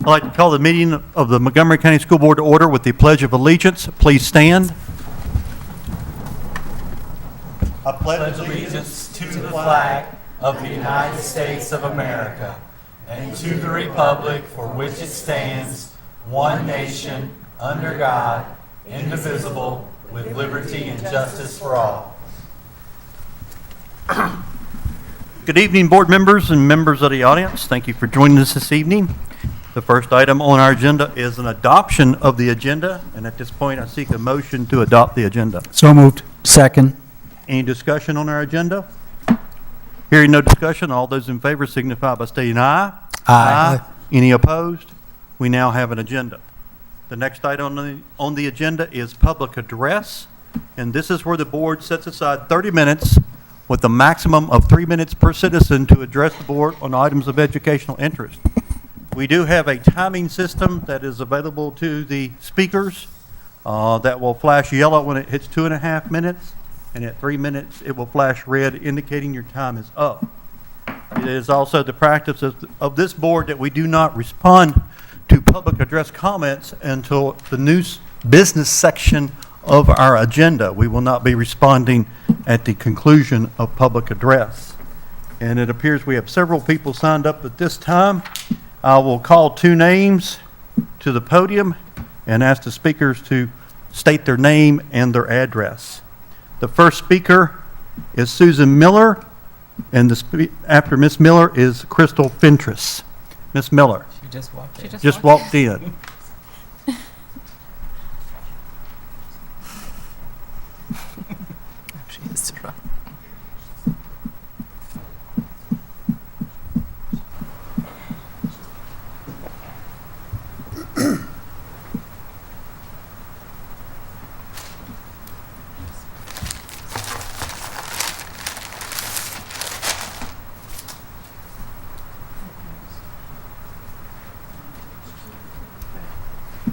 I'd like to call the meeting of the Montgomery County School Board to order with the Pledge of Allegiance. Please stand. I pledge allegiance to the flag of the United States of America and to the republic for which it stands, one nation, under God, indivisible, with liberty and justice for all. Good evening, board members and members of the audience. Thank you for joining us this evening. The first item on our agenda is an adoption of the agenda, and at this point I seek a motion to adopt the agenda. So moved. Second. Any discussion on our agenda? Hearing no discussion, all those in favor signify by stating aye. Aye. Any opposed? We now have an agenda. The next item on the agenda is public address, and this is where the board sets aside 30 minutes with a maximum of 3 minutes per citizen to address the board on items of educational interest. We do have a timing system that is available to the speakers that will flash yellow when it hits 2.5 minutes, and at 3 minutes it will flash red indicating your time is up. It is also the practice of this board that we do not respond to public address comments until the new business section of our agenda. We will not be responding at the conclusion of public address. And it appears we have several people signed up at this time. I will call 2 names to the podium and ask the speakers to state their name and their address. The first speaker is Susan Miller, and after Miss Miller is Crystal Fentress. Miss Miller. She just walked in. Just walked in. She is drunk.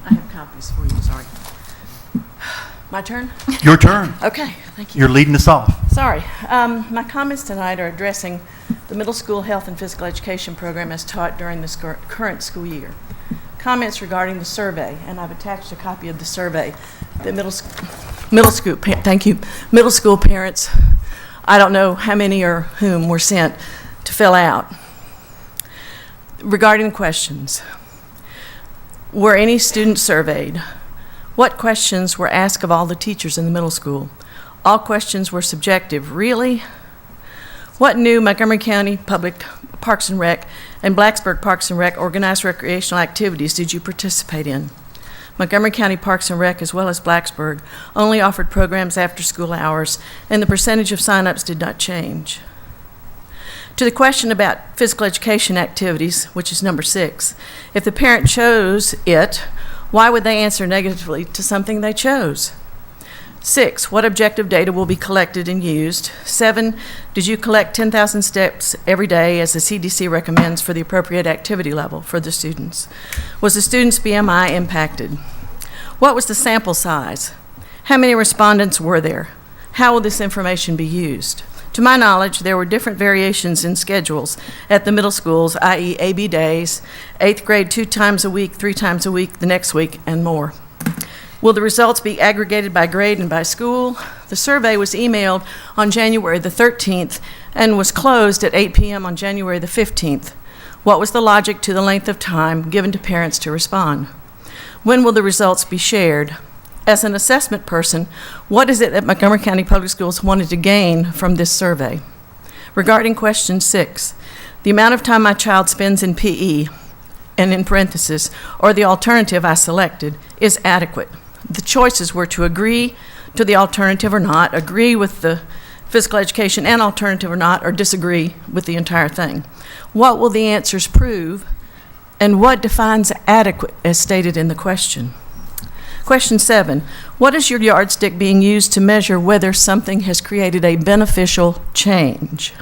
I have copies for you, sorry. My turn? Your turn. Okay, thank you. You're leading us off. Sorry. My comments tonight are addressing the middle school health and physical education program as taught during this current school year. Comments regarding the survey, and I've attached a copy of the survey that middle school parents, I don't know how many or whom were sent to fill out. Regarding questions, were any students surveyed? What questions were asked of all the teachers in the middle school? All questions were subjective. Really? What new Montgomery County Public Parks and Rec and Blacksburg Parks and Rec organized recreational activities did you participate in? Montgomery County Parks and Rec, as well as Blacksburg, only offered programs after school hours, and the percentage of sign-ups did not change. To the question about physical education activities, which is number 6, if the parent chose it, why would they answer negatively to something they chose? 6, what objective data will be collected and used? 7, did you collect 10,000 steps every day as the CDC recommends for the appropriate activity level for the students? Was the student's BMI impacted? What was the sample size? How many respondents were there? How will this information be used? To my knowledge, there were different variations in schedules at the middle schools, i.e. AB days, 8th grade 2 times a week, 3 times a week the next week, and more. Will the results be aggregated by grade and by school? The survey was emailed on January the 13th and was closed at 8 p.m. on January the 15th. What was the logic to the length of time given to parents to respond? When will the results be shared? As an assessment person, what is it that Montgomery County Public Schools wanted to gain from this survey? Regarding question 6, the amount of time my child spends in PE, and in parentheses, or the alternative I selected, is adequate. The choices were to agree to the alternative or not, agree with the physical education and alternative or not, or disagree with the entire thing. What will the answers prove, and what defines adequate as stated in the question? Question 7, what is your yardstick being used to measure whether something has created a beneficial change?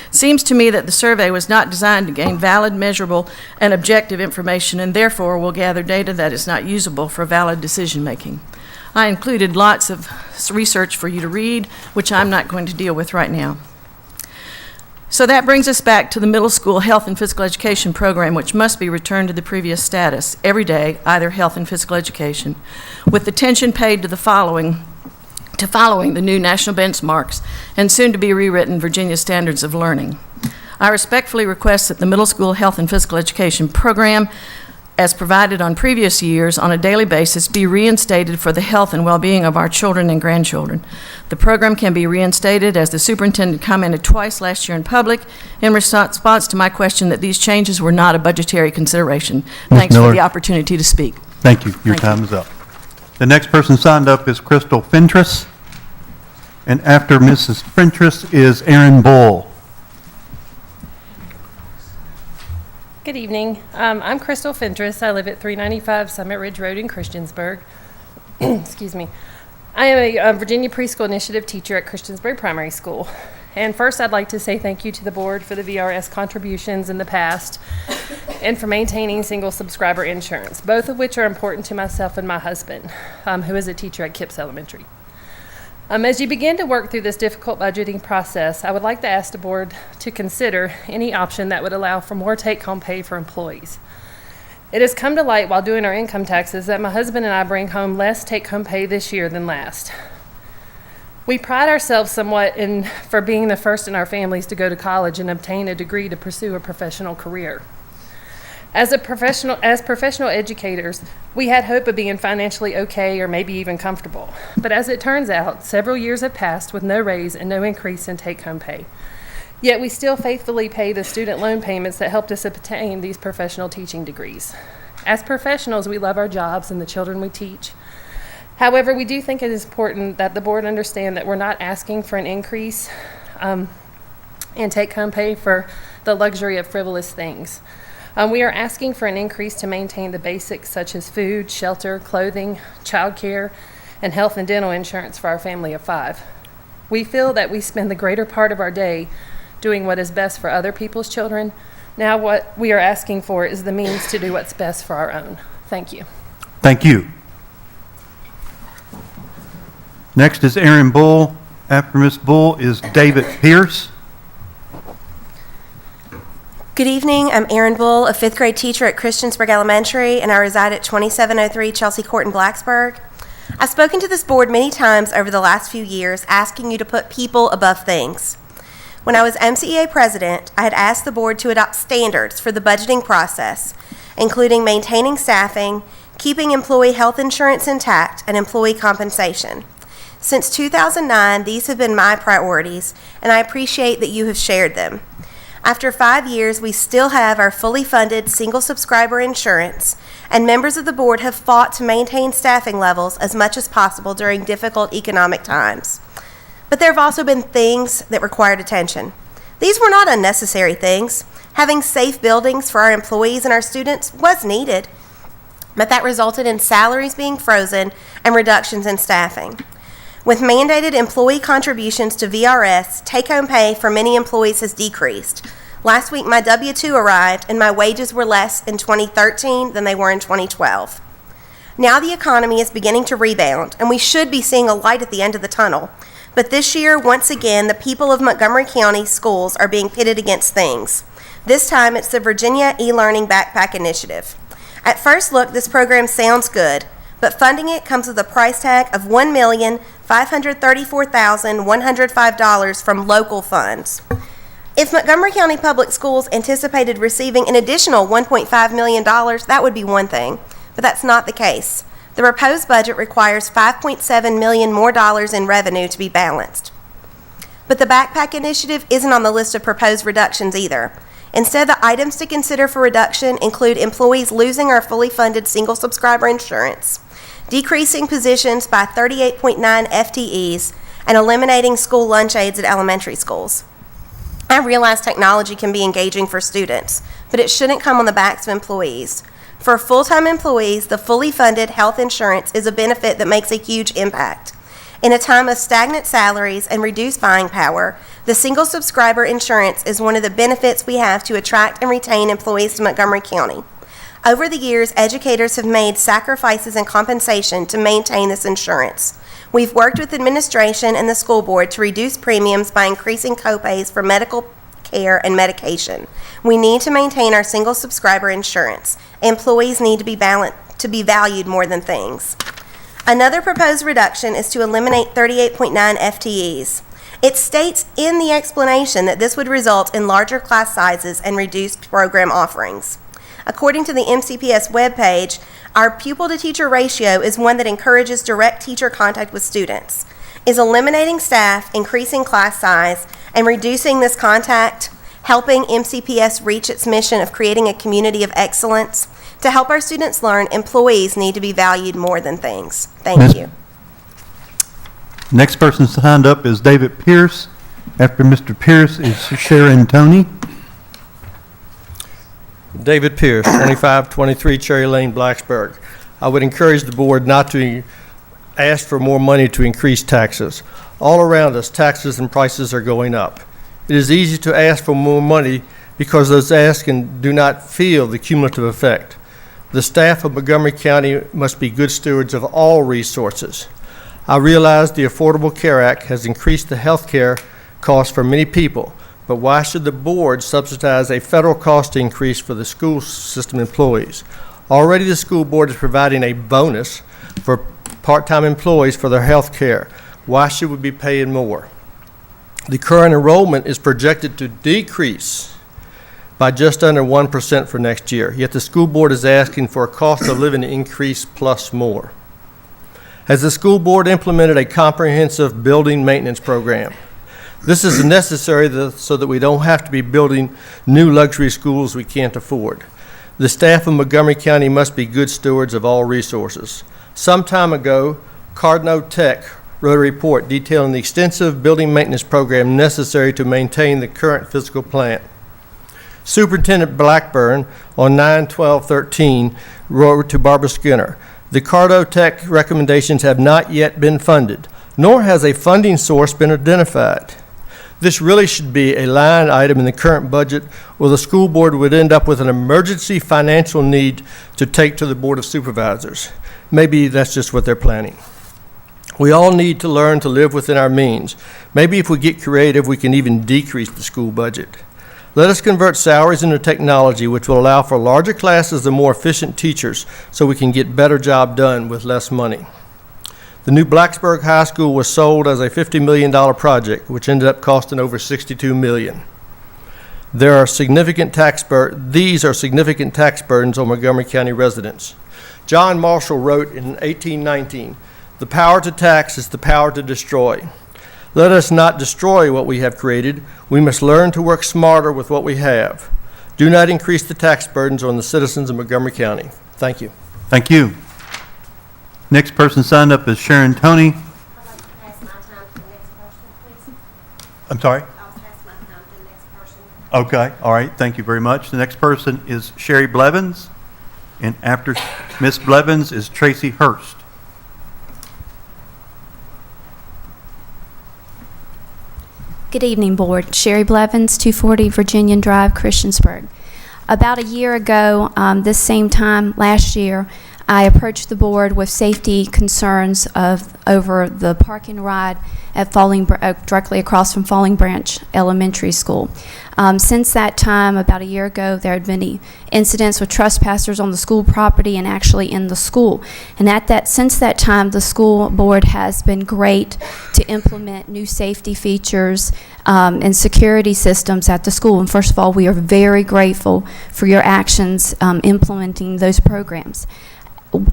Seems to me that the survey was not designed to gain valid, measurable, and objective information, and therefore will gather data that is not usable for valid decision-making. I included lots of research for you to read, which I'm not going to deal with right now. So that brings us back to the middle school health and physical education program, which must be returned to the previous status every day, either health and physical education, with attention paid to following the new national benchmarks and soon to be rewritten Virginia Standards of Learning. I respectfully request that the middle school health and physical education program, as provided on previous years on a daily basis, be reinstated for the health and well-being of our children and grandchildren. The program can be reinstated, as the superintendent commented twice last year in public in response to my question that these changes were not a budgetary consideration. Thanks for the opportunity to speak. Thank you. Your time is up. The next person signed up is Crystal Fentress, and after Mrs. Fentress is Aaron Bull. Good evening. I'm Crystal Fentress. I live at 395 Summit Ridge Road in Christiansburg. Excuse me. I am a Virginia Preschool Initiative teacher at Christiansburg Primary School. And first, I'd like to say thank you to the board for the VRS contributions in the past and for maintaining single subscriber insurance, both of which are important to myself and my husband, who is a teacher at Kipps Elementary. As you begin to work through this difficult budgeting process, I would like to ask the board to consider any option that would allow for more take-home pay for employees. It has come to light while doing our income taxes that my husband and I bring home less take-home pay this year than last. We pride ourselves somewhat for being the first in our families to go to college and obtain a degree to pursue a professional career. As professional educators, we had hope of being financially okay or maybe even comfortable. But as it turns out, several years have passed with no raise and no increase in take-home pay. Yet we still faithfully pay the student loan payments that helped us obtain these professional teaching degrees. As professionals, we love our jobs and the children we teach. However, we do think it is important that the board understand that we're not asking for an increase in take-home pay for the luxury of frivolous things. We are asking for an increase to maintain the basics such as food, shelter, clothing, childcare, and health and dental insurance for our family of 5. We feel that we spend the greater part of our day doing what is best for other people's children. Now what we are asking for is the means to do what's best for our own. Thank you. Thank you. Next is Aaron Bull. After Ms. Bull is David Pierce. Good evening. I'm Erin Bull, a 5th grade teacher at Christiansburg Elementary, and I reside at 2703 Chelsea Court in Blacksburg. I've spoken to this board many times over the last few years asking you to put people above things. When I was MCEA president, I had asked the board to adopt standards for the budgeting process, including maintaining staffing, keeping employee health insurance intact, and employee compensation. Since 2009, these have been my priorities, and I appreciate that you have shared them. After 5 years, we still have our fully funded single subscriber insurance, and members of the board have fought to maintain staffing levels as much as possible during difficult economic times. But there have also been things that required attention. These were not unnecessary things. Having safe buildings for our employees and our students was needed, but that resulted in salaries being frozen and reductions in staffing. With mandated employee contributions to VRS, take-home pay for many employees has decreased. Last week, my W-2 arrived, and my wages were less in 2013 than they were in 2012. Now the economy is beginning to rebound, and we should be seeing a light at the end of the tunnel. But this year, once again, the people of Montgomery County schools are being pitted against things. This time, it's the Virginia e-learning backpack initiative. At first look, this program sounds good, but funding it comes with a price tag of $1,534,105 from local funds. If Montgomery County Public Schools anticipated receiving an additional $1.5 million, that would be one thing, but that's not the case. The proposed budget requires $5.7 million more in revenue to be balanced. But the backpack initiative isn't on the list of proposed reductions either. Instead, the items to consider for reduction include employees losing our fully funded single subscriber insurance, decreasing positions by 38.9 FTEs, and eliminating school lunch aids at elementary schools. I realize technology can be engaging for students, but it shouldn't come on the backs of employees. For full-time employees, the fully funded health insurance is a benefit that makes a huge impact. In a time of stagnant salaries and reduced buying power, the single subscriber insurance is one of the benefits we have to attract and retain employees to Montgomery County. Over the years, educators have made sacrifices in compensation to maintain this insurance. We've worked with administration and the school board to reduce premiums by increasing copays for medical care, and medication. We need to maintain our single subscriber insurance. Employees need to be valued more than things. Another proposed reduction is to eliminate 38.9 FTEs. It states in the explanation that this would result in larger class sizes and reduced program offerings. According to the MCPS webpage, our pupil-to-teacher ratio is one that encourages direct teacher contact with students. Is eliminating staff, increasing class size, and reducing this contact helping MCPS reach its mission of creating a community of excellence? To help our students learn, employees need to be valued more than things. Thank you. Next person signed up is David Pierce. After Mr. Pierce is Sharon Tony. David Pierce, 2523 Cherry Lane, Blacksburg. I would encourage the board not to ask for more money to increase taxes. All around us, taxes and prices are going up. It is easy to ask for more money because those asking do not feel the cumulative effect. The staff of Montgomery County must be good stewards of all resources. I realize the Affordable Care Act has increased the health care costs for many people, but why should the board subsidize a federal cost increase for the school system employees? Already the school board is providing a bonus for part-time employees for their health care. Why should we be paying more? The current enrollment is projected to decrease by just under 1% for next year, yet the school board is asking for a cost of living increase plus more. Has the school board implemented a comprehensive building maintenance program? This is necessary so that we don't have to be building new luxury schools we can't afford. The staff of Montgomery County must be good stewards of all resources. Some time ago, Cardno Tech wrote a report detailing the extensive building maintenance program necessary to maintain the current physical plant. Superintendent Blackburn on 9/12/13 wrote to Barbara Skinner, "The Cardno Tech recommendations have not yet been funded, nor has a funding source been identified. This really should be a line item in the current budget, or the school board would end up with an emergency financial need to take to the Board of Supervisors. Maybe that's just what they're planning. We all need to learn to live within our means. Maybe if we get creative, we can even decrease the school budget. Let us convert salaries into technology, which will allow for larger classes and more efficient teachers so we can get better job done with less money." The new Blacksburg High School was sold as a $50 million project, which ended up costing over $62 million. These are significant tax burdens on Montgomery County residents. John Marshall wrote in 1819, "The power to tax is the power to destroy." Let us not destroy what we have created. We must learn to work smarter with what we have. Do not increase the tax burdens on the citizens of Montgomery County. Thank you. Thank you. Next person signed up is Sharon Tony. I'd like to pass my time to the next person, please. I'm sorry? I'll pass my time to the next person. Okay, all right, thank you very much. The next person is Sherry Blevins, and after Miss Blevins is Tracy Hurst. Good evening, Board. Sherry Blevins, 240 Virginian Drive, Christiansburg. About a year ago, this same time last year, I approached the board with safety concerns over the parking ride at directly across from Falling Branch Elementary School. Since that time, about a year ago, there had been incidents with trespassers on the school property and actually in the school. And since that time, the school board has been great to implement new safety features and security systems at the school. And first of all, we are very grateful for your actions implementing those programs.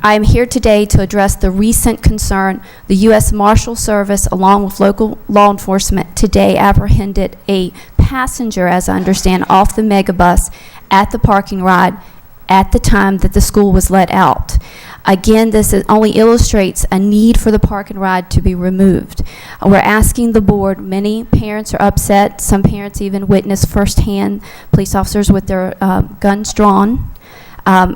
I am here today to address the recent concern. The U.S. Marshal Service, along with local law enforcement, today apprehended a passenger, as I understand, off the megabus at the parking ride at the time that the school was let out. Again, this only illustrates a need for the park and ride to be removed. We're asking the board, many parents are upset, some parents even witnessed firsthand police officers with their guns drawn.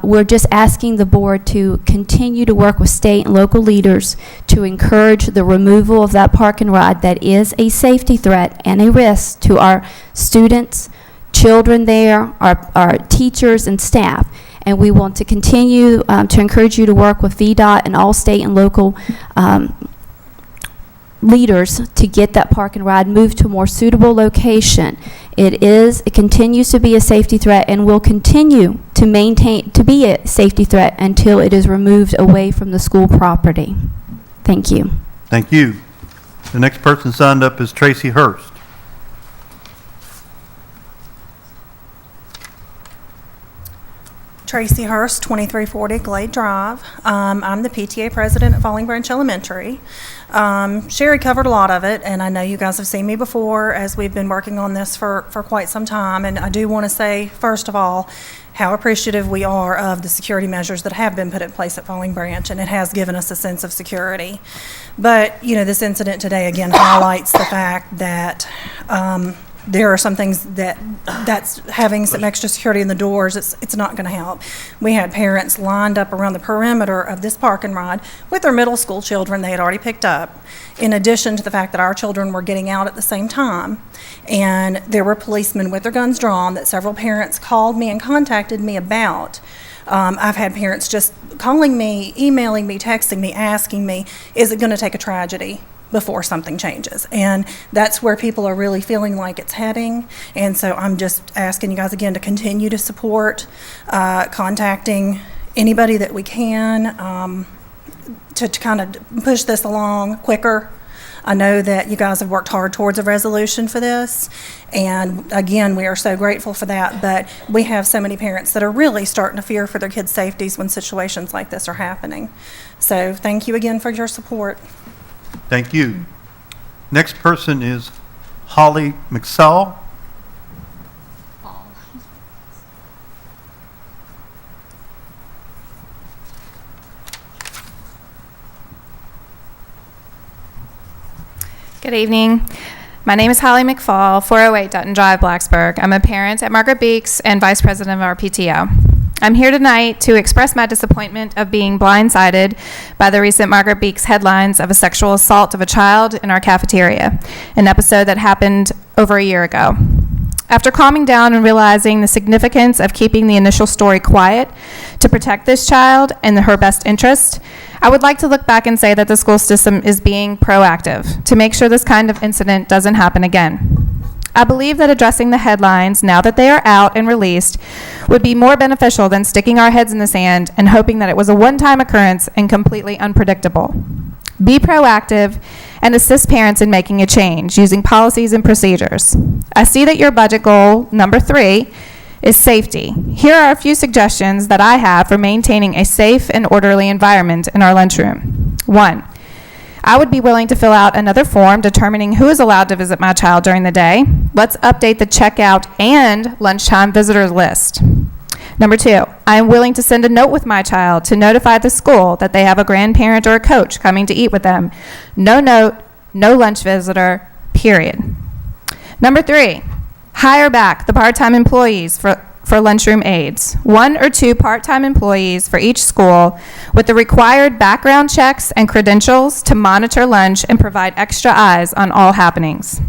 We're just asking the board to continue to work with state and local leaders to encourage the removal of that park and ride that is a safety threat and a risk to our students, children there, our teachers and staff. And we want to continue to encourage you to work with VDOT and all state and local leaders to get that park and ride moved to a more suitable location. It continues to be a safety threat and will continue to be a safety threat until it is removed away from the school property. Thank you. Thank you. The next person signed up is Tracy Hurst. Tracy Hurst, 2340 Glade Drive. I'm the PTA president at Falling Branch Elementary. Sherry covered a lot of it, and I know you guys have seen me before as we've been working on this for quite some time. And I do want to say, first of all, how appreciative we are of the security measures that have been put in place at Falling Branch, and it has given us a sense of security. But, you know, this incident today again highlights the fact that there are some things that's having some extra security in the doors, it's not going to help. We had parents lined up around the perimeter of this park and ride with their middle school children they had already picked up, in addition to the fact that our children were getting out at the same time. And there were policemen with their guns drawn that several parents called me and contacted me about. I've had parents just calling me, emailing me, texting me, asking me, is it going to take a tragedy before something changes? And that's where people are really feeling like it's heading. And so I'm just asking you guys again to continue to support, contacting anybody that we can to kind of push this along quicker. I know that you guys have worked hard towards a resolution for this, and again, we are so grateful for that, but we have so many parents that are really starting to fear for their kids' safeties when situations like this are happening. So thank you again for your support. Thank you. Next person is Holly McSall. Good evening. My name is Holly McFall, 408 Dutton Drive, Blacksburg. I'm a parent at Margaret Beeks and vice president of our PTO. I'm here tonight to express my disappointment of being blindsided by the recent Margaret Beeks headlines of a sexual assault of a child in our cafeteria, an episode that happened over a year ago. After calming down and realizing the significance of keeping the initial story quiet to protect this child and her best interest, I would like to look back and say that the school system is being proactive to make sure this kind of incident doesn't happen again. I believe that addressing the headlines, now that they are out and released, would be more beneficial than sticking our heads in the sand and hoping that it was a one-time occurrence and completely unpredictable. Be proactive and assist parents in making a change using policies and procedures. I see that your budget goal, number 3, is safety. Here are a few suggestions that I have for maintaining a safe and orderly environment in our lunchroom. 1, I would be willing to fill out another form determining who is allowed to visit my child during the day. Let's update the checkout and lunchtime visitors list. Number 2, I am willing to send a note with my child to notify the school that they have a grandparent or a coach coming to eat with them. No note, no lunch visitor, period. Number 3, hire back the part-time employees for lunchroom aides. 1 or 2 part-time employees for each school with the required background checks and credentials to monitor lunch and provide extra eyes on all happenings.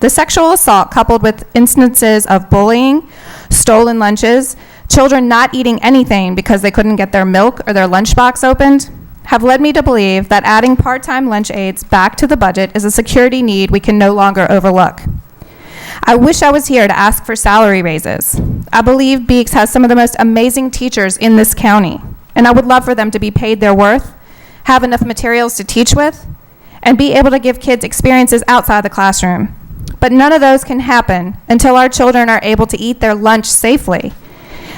The sexual assault, coupled with instances of bullying, stolen lunches, children not eating anything because they couldn't get their milk or their lunchbox opened, have led me to believe that adding part-time lunch aides back to the budget is a security need we can no longer overlook. I wish I was here to ask for salary raises. I believe Beeks has some of the most amazing teachers in this county, and I would love for them to be paid their worth, have enough materials to teach with, and be able to give kids experiences outside the classroom. But none of those can happen until our children are able to eat their lunch safely.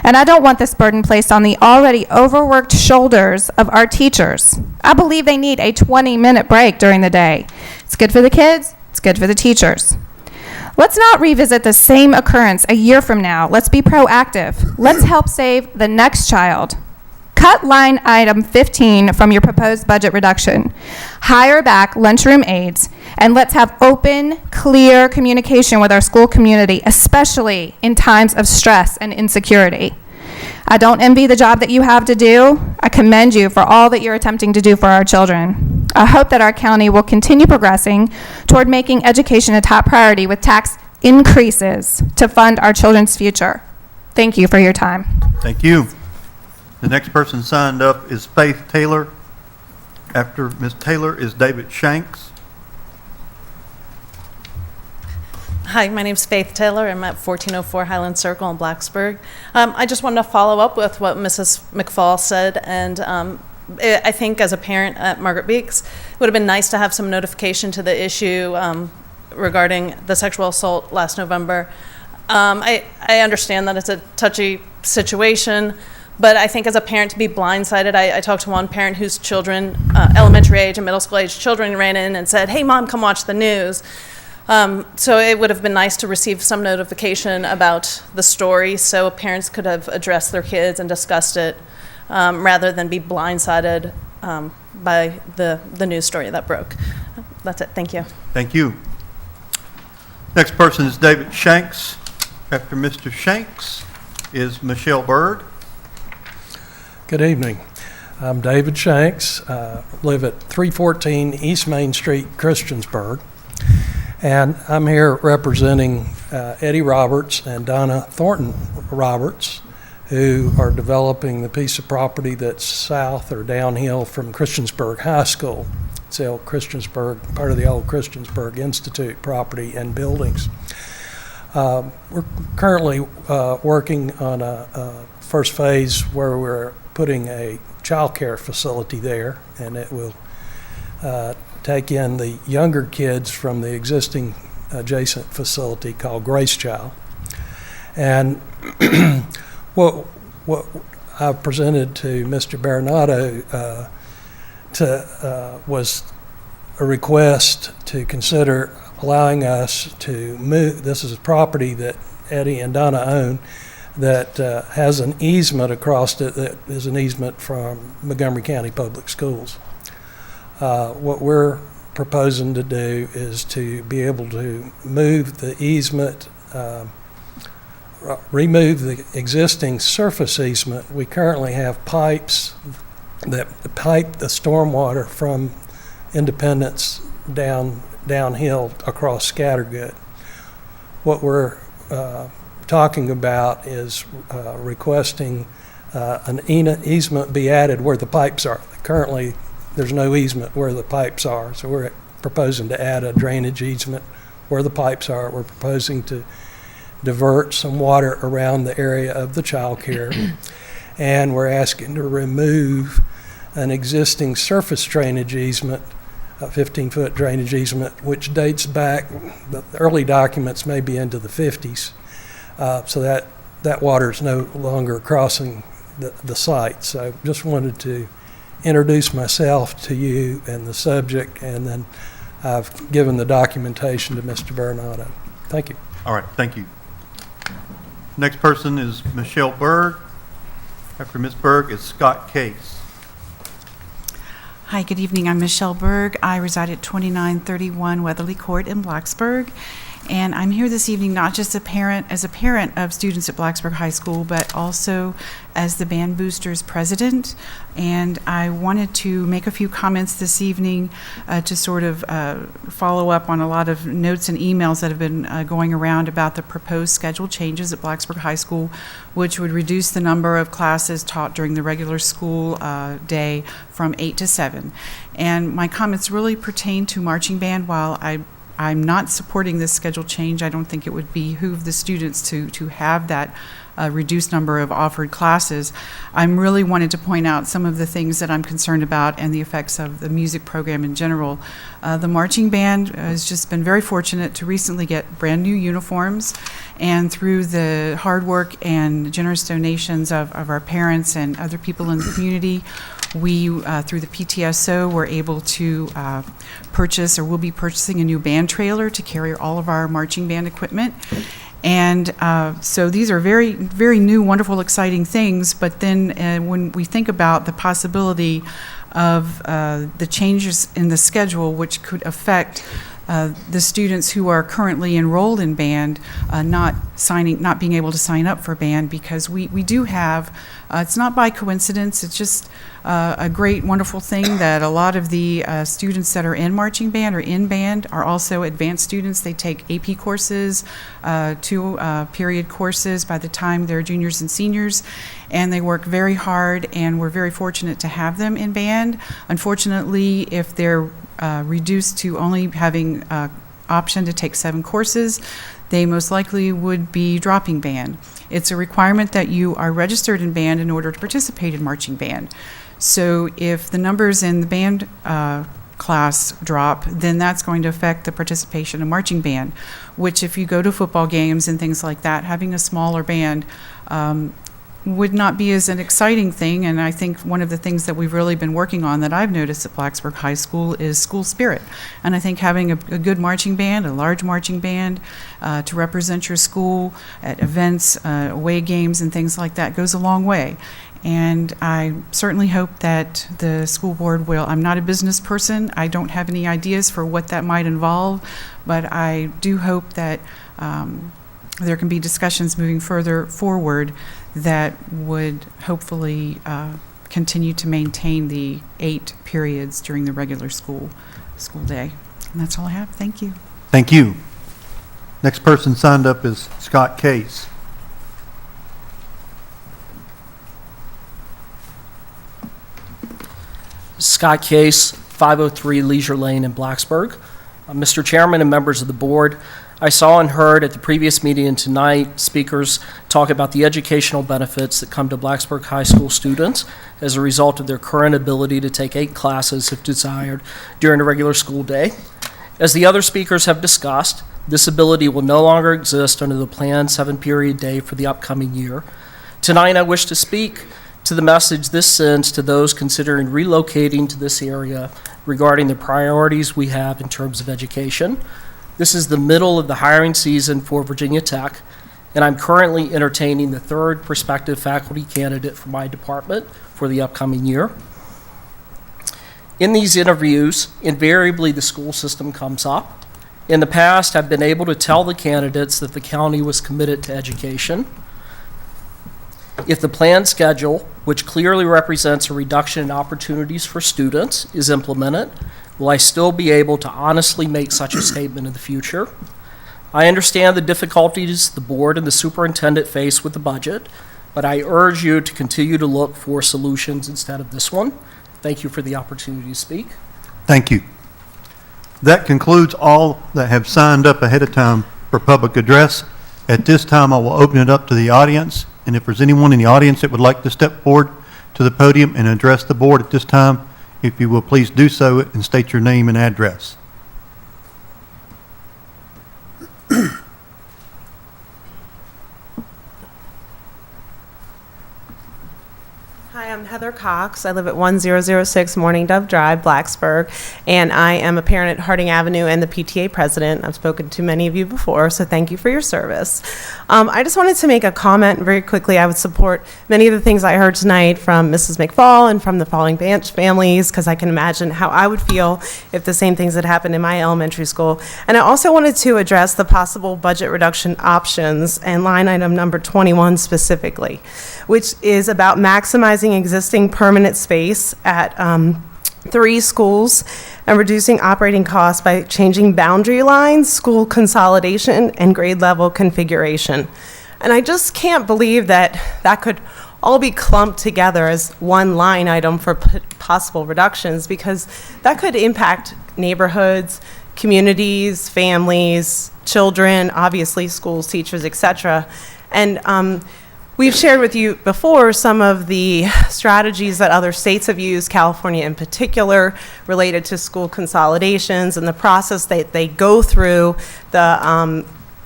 And I don't want this burden placed on the already overworked shoulders of our teachers. I believe they need a 20-minute break during the day. It's good for the kids, it's good for the teachers. Let's not revisit the same occurrence a year from now. Let's be proactive. Let's help save the next child. Cut line item 15 from your proposed budget reduction. Hire back lunchroom aides, and let's have open, clear communication with our school community, especially in times of stress and insecurity. I don't envy the job that you have to do. I commend you for all that you're attempting to do for our children. I hope that our county will continue progressing toward making education a top priority with tax increases to fund our children's future. Thank you for your time. Thank you. The next person signed up is Faith Taylor. After Ms. Taylor is David Shanks. Hi, my name's Faith Taylor. I'm at 1404 Highland Circle in Blacksburg. I just wanted to follow up with what Mrs. McFall said, and I think as a parent at Margaret Beeks, it would have been nice to have some notification to the issue regarding the sexual assault last November. I understand that it's a touchy situation, but I think as a parent to be blindsided, I talked to one parent whose children, elementary age and middle school age children, ran in and said, "Hey, Mom, come watch the news." So it would have been nice to receive some notification about the story so parents could have addressed their kids and discussed it rather than be blindsided by the news story that broke. That's it. Thank you. Thank you. Next person is David Shanks. After Mr. Shanks is Michelle Berg. Good evening. I'm David Shanks. Live at 314 East Main Street, Christiansburg. And I'm here representing Eddie Roberts and Donna Thornton Roberts, who are developing the piece of property that's south or downhill from Christiansburg High School. It's the old Christiansburg, part of the old Christiansburg Institute property and buildings. We're currently working on a first phase where we're putting a child care facility there, and it will take in the younger kids from the existing adjacent facility called Grace Child. And what I presented to Mr. Baronato was a request to consider allowing us to move. This is a property that Eddie and Donna own that has an easement across it that is an easement from Montgomery County Public Schools. What we're proposing to do is to be able to move the easement, remove the existing surface easement. We currently have pipes that pipe the stormwater from Independence downhill across Scattergood. What we're talking about is requesting an easement be added where the pipes are. Currently, there's no easement where the pipes are, so we're proposing to add a drainage easement where the pipes are. We're proposing to divert some water around the area of the child care, and we're asking to remove an existing surface drainage easement, a 15-foot drainage easement, which dates back, the early documents may be into the 50s, so that water is no longer crossing the site. So just wanted to introduce myself to you and the subject, and then I've given the documentation to Mr. Baronato. Thank you. All right, thank you. Next person is Michelle Berg. After Ms. Berg is Scott Case. Hi, good evening. I'm Michelle Berg. I reside at 2931 Weatherly Court in Blacksburg. And I'm here this evening not just as a parent of students at Blacksburg High School, but also as the Band Boosters president. And I wanted to make a few comments this evening to sort of follow up on a lot of notes and emails that have been going around about the proposed schedule changes at Blacksburg High School, which would reduce the number of classes taught during the regular school day from 8 to 7. And my comments really pertain to marching band. While I'm not supporting this schedule change, I don't think it would behoove the students to have that reduced number of offered classes. I'm really wanted to point out some of the things that I'm concerned about and the effects of the music program in general. The marching band has just been very fortunate to recently get brand new uniforms, and through the hard work and generous donations of our parents and other people in the community, we, through the PTSO, were able to purchase, or will be purchasing, a new band trailer to carry all of our marching band equipment. And so these are very, very new, wonderful, exciting things. But then when we think about the possibility of the changes in the schedule, which could affect the students who are currently enrolled in band not being able to sign up for band, because we do have, it's not by coincidence, it's just a great, wonderful thing that a lot of the students that are in marching band or in band are also advanced students. They take AP courses, 2 period courses by the time they're juniors and seniors, and they work very hard, and we're very fortunate to have them in band. Unfortunately, if they're reduced to only having option to take 7 courses, they most likely would be dropping band. It's a requirement that you are registered in band in order to participate in marching band. So if the numbers in the band class drop, then that's going to affect the participation in marching band, which if you go to football games and things like that, having a smaller band would not be as an exciting thing. And I think one of the things that we've really been working on that I've noticed at Blacksburg High School is school spirit. And I think having a good marching band, a large marching band to represent your school at events, away games and things like that goes a long way. And I certainly hope that the school board will, I'm not a business person, I don't have any ideas for what that might involve, but I do hope that there can be discussions moving further forward that would hopefully continue to maintain the 8 periods during the regular school day. And that's all I have. Thank you. Thank you. Next person signed up is Scott Case. Scott Case, 503 Leisure Lane in Blacksburg. Mr. Chairman and members of the board, I saw and heard at the previous meeting and tonight speakers talk about the educational benefits that come to Blacksburg High School students as a result of their current ability to take 8 classes if desired during a regular school day. As the other speakers have discussed, this ability will no longer exist under the planned 7-period day for the upcoming year. Tonight I wish to speak to the message this sends to those considering relocating to this area regarding the priorities we have in terms of education. This is the middle of the hiring season for Virginia Tech, and I'm currently entertaining the 3rd prospective faculty candidate for my department for the upcoming year. In these interviews, invariably the school system comes up. In the past, I've been able to tell the candidates that the county was committed to education. If the planned schedule, which clearly represents a reduction in opportunities for students, is implemented, will I still be able to honestly make such a statement in the future? I understand the difficulties the board and the superintendent face with the budget, but I urge you to continue to look for solutions instead of this one. Thank you for the opportunity to speak. Thank you. That concludes all that have signed up ahead of time for public address. At this time, I will open it up to the audience, and if there's anyone in the audience that would like to step forward to the podium and address the board at this time, if you will please do so and state your name and address. Hi, I'm Heather Cox. I live at 1006 Morning Dove Drive, Blacksburg, and I am a parent at Harding Avenue and the PTA president. I've spoken to many of you before, so thank you for your service. I just wanted to make a comment very quickly. I would support many of the things I heard tonight from Mrs. McFall and from the Falling Branch families, because I can imagine how I would feel if the same things had happened in my elementary school. And I also wanted to address the possible budget reduction options and line item number 21 specifically, which is about maximizing existing permanent space at 3 schools and reducing operating costs by changing boundary lines, school consolidation, and grade level configuration. And I just can't believe that that could all be clumped together as one line item for possible reductions, because that could impact neighborhoods, communities, families, children, obviously schools, teachers, etc. And we've shared with you before some of the strategies that other states have used, California in particular, related to school consolidations and the process that they go through, the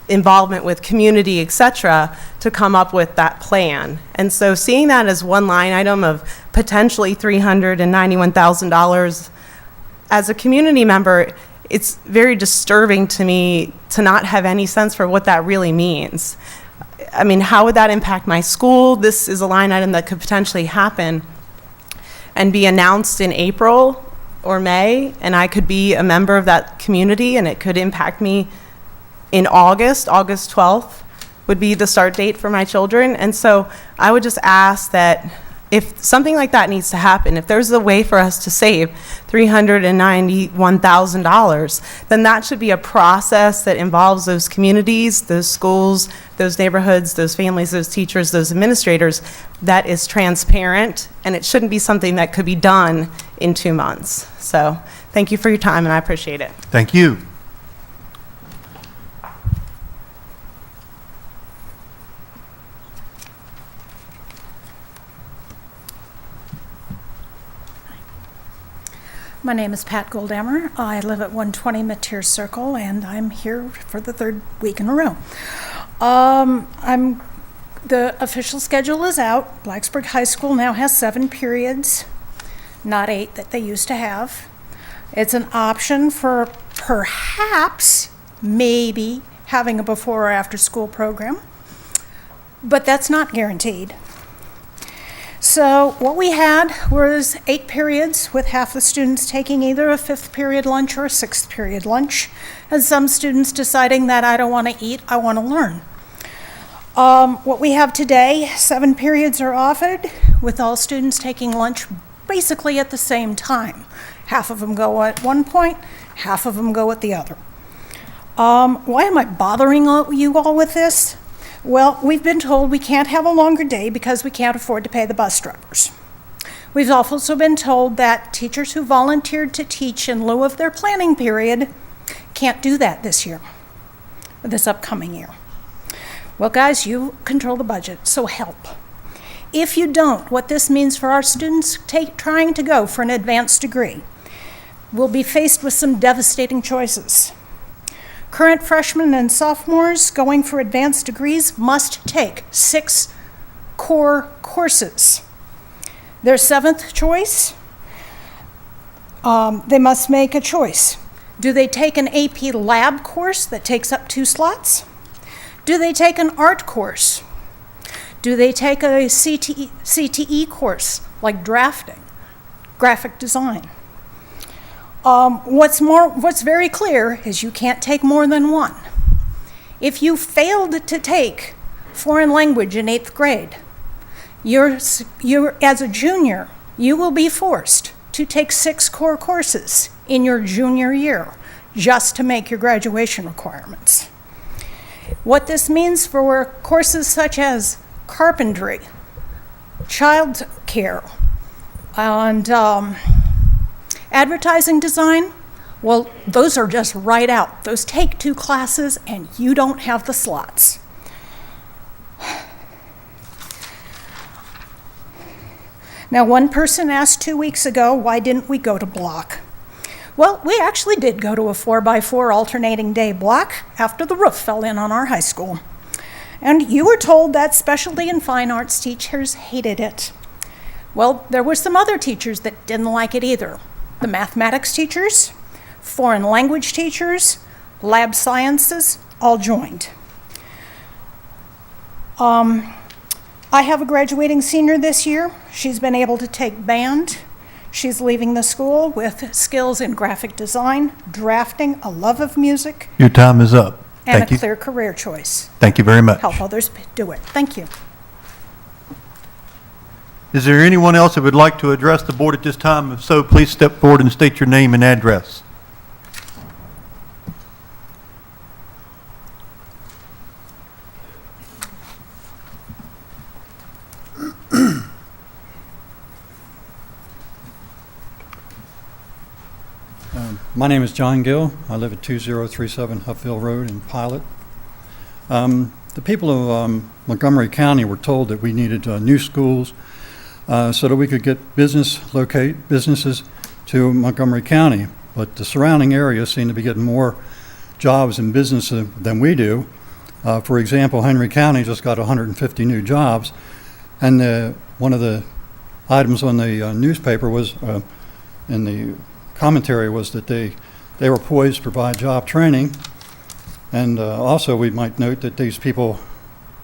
involvement with community, et cetera, to come up with that plan. And so seeing that as one line item of potentially $391,000, as a community member, it's very disturbing to me to not have any sense for what that really means. I mean, how would that impact my school? This is a line item that could potentially happen and be announced in April or May, and I could be a member of that community, and it could impact me in August. August 12th would be the start date for my children. And so I would just ask that if something like that needs to happen, if there's a way for us to save $391,000, then that should be a process that involves those communities, those schools, those neighborhoods, those families, those teachers, those administrators, that is transparent, and it shouldn't be something that could be done in 2 months. So thank you for your time, and I appreciate it. Thank you. My name is Pat Goldhammer. I live at 120 Mateer Circle, and I'm here for the third week in a row. The official schedule is out. Blacksburg High School now has 7 periods, not 8 that they used to have. It's an option for perhaps, maybe, having a before or after school program, but that's not guaranteed. So what we had was 8 periods with half the students taking either a 5th period lunch or a 6th period lunch, and some students deciding that I don't want to eat, I want to learn. What we have today, 7 periods are offered with all students taking lunch basically at the same time. Half of them go at one point, half of them go at the other. Why am I bothering you all with this? Well, we've been told we can't have a longer day because we can't afford to pay the bus drivers. We've also been told that teachers who volunteered to teach in lieu of their planning period can't do that this year, this upcoming year. Well, guys, you control the budget, so help. If you don't, what this means for our students trying to go for an advanced degree, we'll be faced with some devastating choices. Current freshmen and sophomores going for advanced degrees must take 6 core courses. Their 7th choice, they must make a choice. Do they take an AP lab course that takes up 2 slots? Do they take an art course? Do they take a CTE course like drafting, graphic design? What's very clear is you can't take more than 1. If you failed to take foreign language in 8th grade, you're as a junior, you will be forced to take 6 core courses in your junior year just to make your graduation requirements. What this means for courses such as carpentry, child care, and advertising design, well, those are just right out. Those take 2 classes and you don't have the slots. Now, one person asked 2 weeks ago, why didn't we go to block? Well, we actually did go to a 4x4 alternating day block after the roof fell in on our high school. And you were told that specialty and fine arts teachers hated it. Well, there were some other teachers that didn't like it either. The mathematics teachers, foreign language teachers, lab sciences, all joined. I have a graduating senior this year. She's been able to take band. She's leaving the school with skills in graphic design, drafting, a love of music, Your time is up. and Thank a you. clear career choice. Thank you very much. Help others do it. Thank you. Is there anyone else that would like to address the board at this time? If so, please step forward and state your name and address. My name is John Gill. I live at 2037 Huffville Road in Pilot. The people of Montgomery County were told that we needed new schools so that we could get businesses to Montgomery County. But the surrounding areas seem to be getting more jobs and businesses than we do. For example, Henry County just got 150 new jobs, and one of the items on the newspaper was in the commentary was that they were poised to provide job training, and also we might note that these people,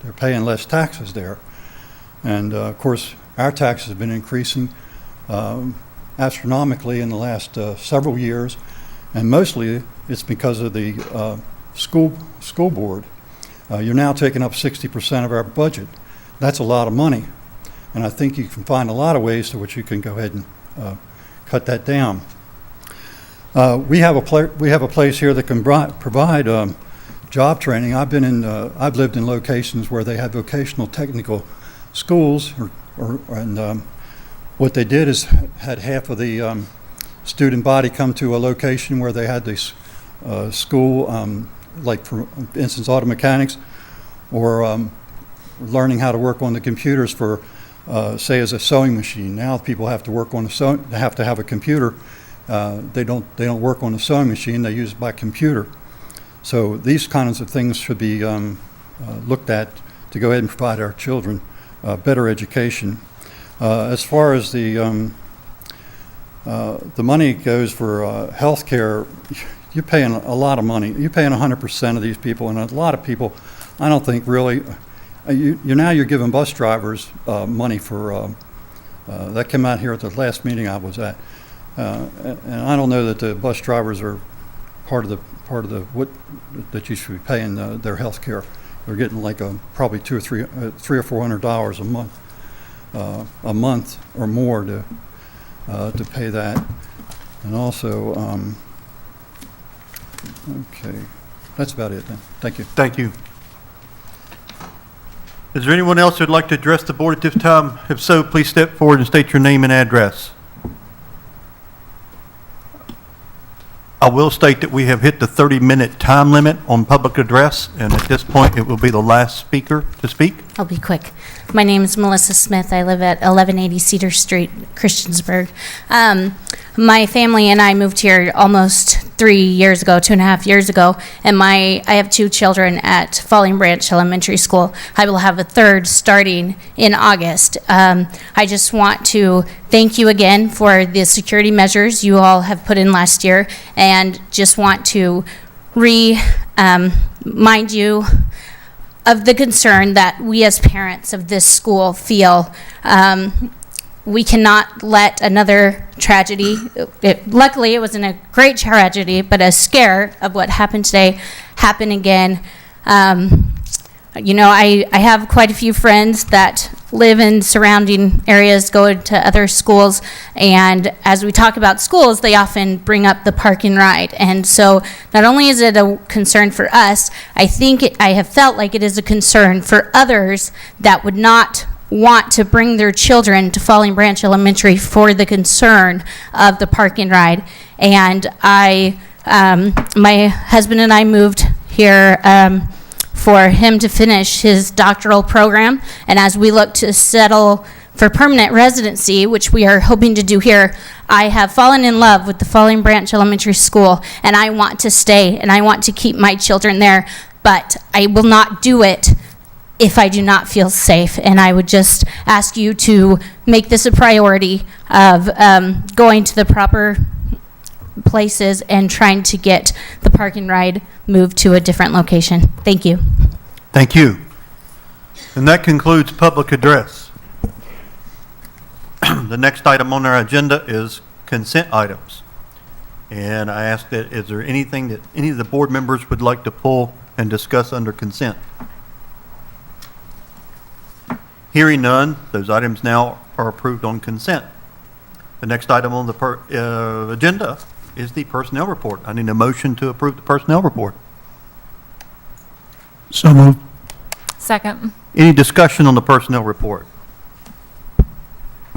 they're paying less taxes there, and of course our taxes have been increasing astronomically in the last several years, and mostly it's because of the school board. You're now taking up 60% of our budget. That's a lot of money, and I think you can find a lot of ways to which you can go ahead and cut that down. We have a place here that can provide job training. I've lived in locations where they had vocational technical schools, and what they did is had half of the student body come to a location where they had this school, like for instance auto mechanics, or learning how to work on the computers for, say, as a sewing machine. Now people have to work on they have to have a computer They don't work on a sewing machine. They use it by computer. So these kinds of things should be looked at to go ahead and provide our children better education. As far as the money goes for health care, you're paying a lot of money. You're paying 100% of these people, and a lot of people, I don't think really, you're giving bus drivers money for, that came out here at the last meeting I was at. And I don't know that the bus drivers are part of the what that you should be paying their health care. They're getting like probably $300 or $400 a month or more to pay that. And also, okay, that's about it then. Thank you. Thank you. Is there anyone else who'd like to address the board at this time? If so, please step forward and state your name and address. I will state that we have hit the 30-minute time limit on public address, and at this point, it will be the last speaker to speak. I'll be quick. My name is Melissa Smith. I live at 1180 Cedar Street, Christiansburg. My family and I moved here almost 3 years ago, 2.5 years ago, and I have 2 children at Falling Branch Elementary School. I will have a third starting in August. I just want to thank you again for the security measures you all have put in last year, and just want to remind you of the concern that we as parents of this school feel. We cannot let another tragedy, luckily it wasn't a great tragedy, but a scare of what happened today happen again. You know, I have quite a few friends that live in surrounding areas, go to other schools, and as we talk about schools, they often bring up the park and ride. And so not only is it a concern for us, I have felt like it is a concern for others that would not want to bring their children to Falling Branch Elementary for the concern of the park and ride. And my husband and I moved here for him to finish his doctoral program, and as we look to settle for permanent residency, which we are hoping to do here, I have fallen in love with the Falling Branch Elementary School, and I want to stay, and I want to keep my children there, but I will not do it if I do not feel safe. And I would just ask you to make this a priority of going to the proper places and trying to get the park and ride moved to a different location. Thank you. Thank you. And that concludes public address. The next item on our agenda is consent items. And I ask that, is there anything that any of the board members would like to pull and discuss under consent? Hearing none, those items now are approved on consent. The next item on the agenda is the personnel report. I need a motion to approve the personnel report. So moved. Second. Any discussion on the personnel report?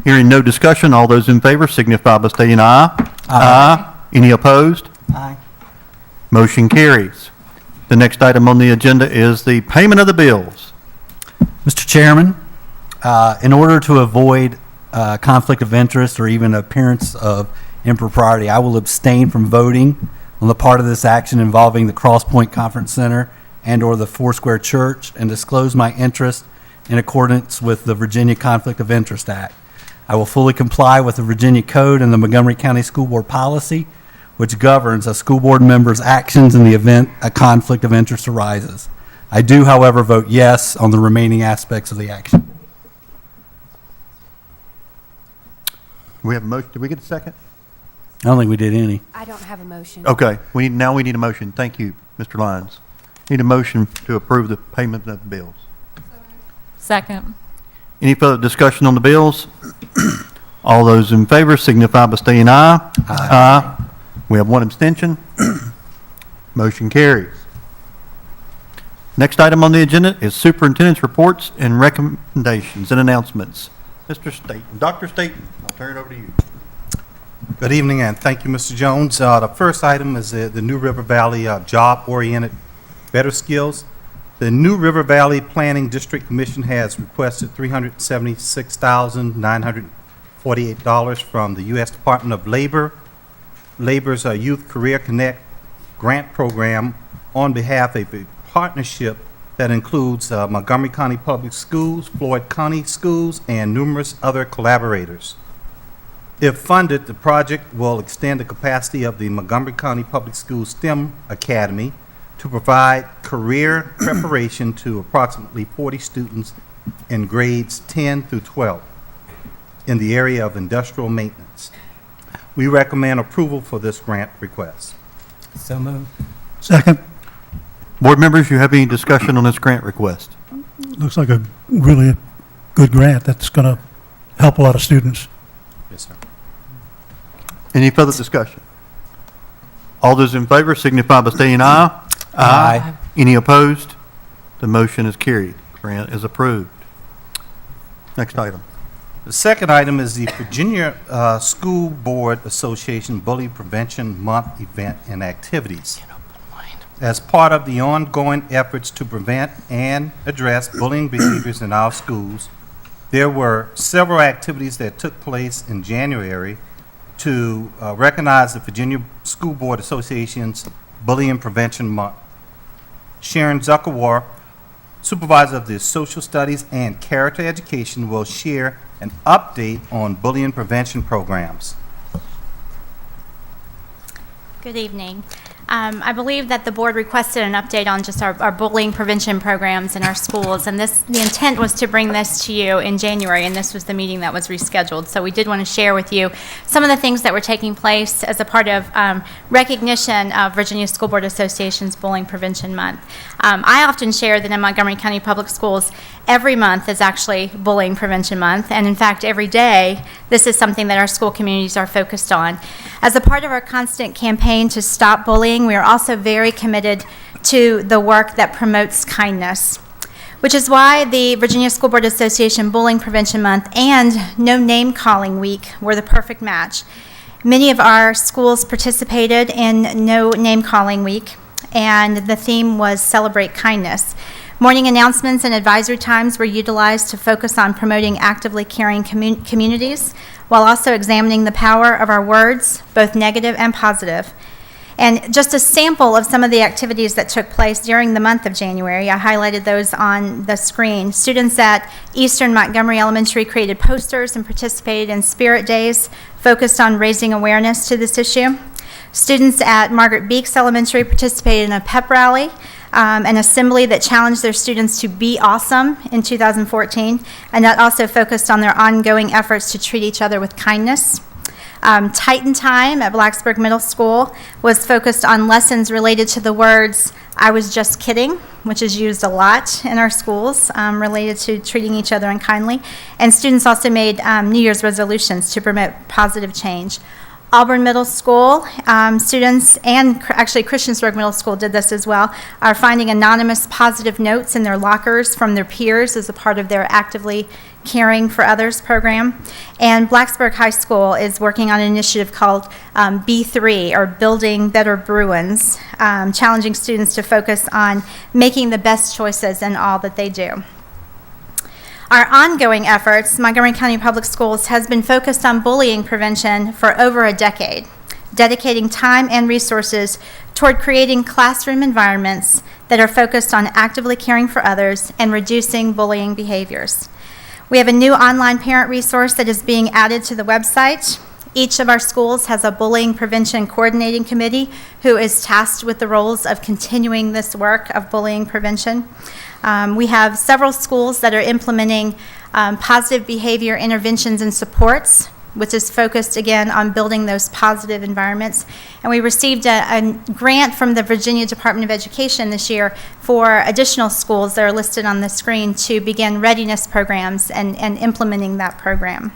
Hearing no discussion, all those in favor signify by stating aye. Aye. Any opposed? Aye. Motion carries. The next item on the agenda is the payment of the bills. Mr. Chairman, in order to avoid conflict of interest or even appearance of impropriety, I will abstain from voting on the part of this action involving the Cross Point Conference Center and/or the Foursquare Church, and disclose my interest in accordance with the Virginia Conflict of Interest Act. I will fully comply with the Virginia Code and the Montgomery County School Board policy, which governs a school board member's actions in the event a conflict of interest arises. I do, however, vote yes on the remaining aspects of the action. We have a motion. Did we get a second? I don't think we did any. I don't have a motion. Okay. Now we need a motion. Thank you, Mr. Lyons. Need a motion to approve the payment of the bills. Second. Any further discussion on the bills? All those in favor signify by saying aye. Aye. We have one abstention. Motion carries. Next item on the agenda is superintendent's reports and recommendations and announcements. Mr. Staten, Dr. Staten, I'll turn it over to you. Good evening, and thank you, Mr. Jones. The first item is the New River Valley Job-Oriented Better Skills. The New River Valley Planning District Commission has requested $376,948 from the U.S. Department of Labor Labor's Youth Career Connect grant program on behalf of a partnership that includes Montgomery County Public Schools, Floyd County Schools, and numerous other collaborators. If funded, the project will extend the capacity of the Montgomery County Public Schools STEM Academy to provide career preparation to approximately 40 students in grades 10 through 12 in the area of industrial maintenance. We recommend approval for this grant request. So moved. Second. Board members, you have any discussion on this grant request? Looks like a really good grant that's going to help a lot of students. Yes, sir. Any further discussion? All those in favor signify by saying aye. Aye. Any opposed? The motion is carried. Grant is approved. Next item. The second item is the Virginia School Board Association Bully Prevention Month event and activities. As part of the ongoing efforts to prevent and address bullying behaviors in our schools, there were several activities that took place in January to recognize the Virginia School Board Association's Bullying Prevention Month. Sharon Zuckerwar, supervisor of the Social Studies and Character Education, will share an update on bullying prevention programs. Good evening. I believe that the board requested an update on just our bullying prevention programs in our schools, and the intent was to bring this to you in January, and this was the meeting that was rescheduled. So we did want to share with you some of the things that were taking place as a part of recognition of Virginia School Board Association's Bullying Prevention Month. I often share that in Montgomery County Public Schools, every month is actually Bullying Prevention Month, and in fact, every day, this is something that our school communities are focused on. As a part of our constant campaign to stop bullying, we are also very committed to the work that promotes kindness, which is why the Virginia School Board Association Bullying Prevention Month and No Name Calling Week were the perfect match. Many of our schools participated in No Name Calling Week, and the theme was Celebrate Kindness. Morning announcements and advisory times were utilized to focus on promoting actively caring communities, while also examining the power of our words, both negative and positive. And just a sample of some of the activities that took place during the month of January, I highlighted those on the screen. Students at Eastern Montgomery Elementary created posters and participated in Spirit Days, focused on raising awareness to this issue. Students at Margaret Beeks Elementary participated in a pep rally, an assembly that challenged their students to be awesome in 2014, and that also focused on their ongoing efforts to treat each other with kindness. Titan Time at Blacksburg Middle School was focused on lessons related to the words, "I was just kidding," which is used a lot in our schools, related to treating each other unkindly. And students also made New Year's resolutions to promote positive change. Auburn Middle School students, and actually Christiansburg Middle School did this as well, are finding anonymous positive notes in their lockers from their peers as a part of their Actively Caring for Others program. And Blacksburg High School is working on an initiative called B3, or Building Better Bruins, challenging students to focus on making the best choices in all that they do. Our ongoing efforts, Montgomery County Public Schools has been focused on bullying prevention for over a decade, dedicating time and resources toward creating classroom environments that are focused on actively caring for others and reducing bullying behaviors. We have a new online parent resource that is being added to the website. Each of our schools has a bullying prevention coordinating committee who is tasked with the roles of continuing this work of bullying prevention. We have several schools that are implementing positive behavior interventions and supports, which is focused again on building those positive environments. And we received a grant from the Virginia Department of Education this year for additional schools that are listed on the screen to begin readiness programs and implementing that program.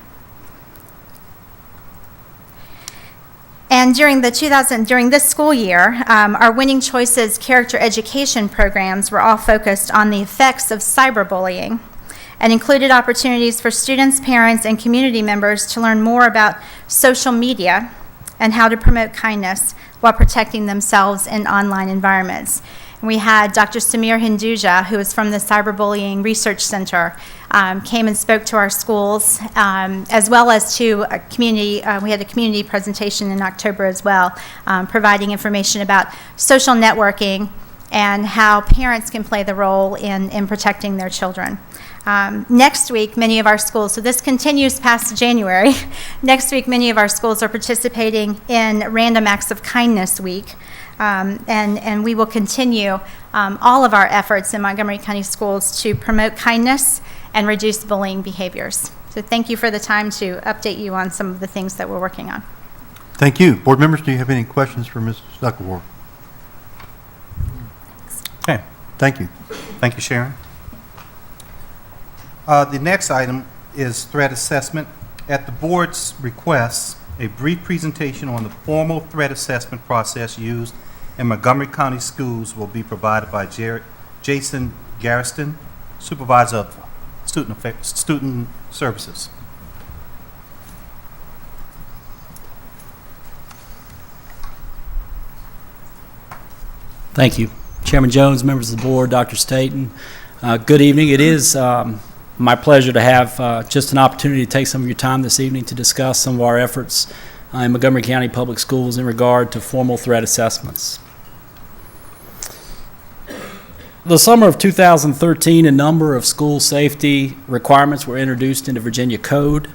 And during this school year, our Winning Choices character education programs were all focused on the effects of cyberbullying and included opportunities for students, parents, and community members to learn more about social media and how to promote kindness while protecting themselves in online environments. And we had Dr. Samir Hinduja, who is from the Cyberbullying Research Center, came and spoke to our schools, as well as to a community. We had a community presentation in October as well, providing information about social networking and how parents can play the role in protecting their children. Next week, many of our schools, so this continues past January, next week many of our schools are participating in Random Acts of Kindness Week, and we will continue all of our efforts in Montgomery County Schools to promote kindness and reduce bullying behaviors. So thank you for the time to update you on some of the things that we're working on. Thank you. Board members, do you have any questions for Ms. Zuckerberg? Okay. Thank you. Thank you, Sharon. The next item is threat assessment. At the board's request, a brief presentation on the formal threat assessment process used in Montgomery County Schools will be provided by Jason Garriston, Supervisor of Student Services. Thank you. Chairman Jones, members of the board, Dr. Staten, good evening. It is my pleasure to have just an opportunity to take some of your time this evening to discuss some of our efforts in Montgomery County Public Schools in regard to formal threat assessments. The summer of 2013, a number of school safety requirements were introduced into Virginia Code.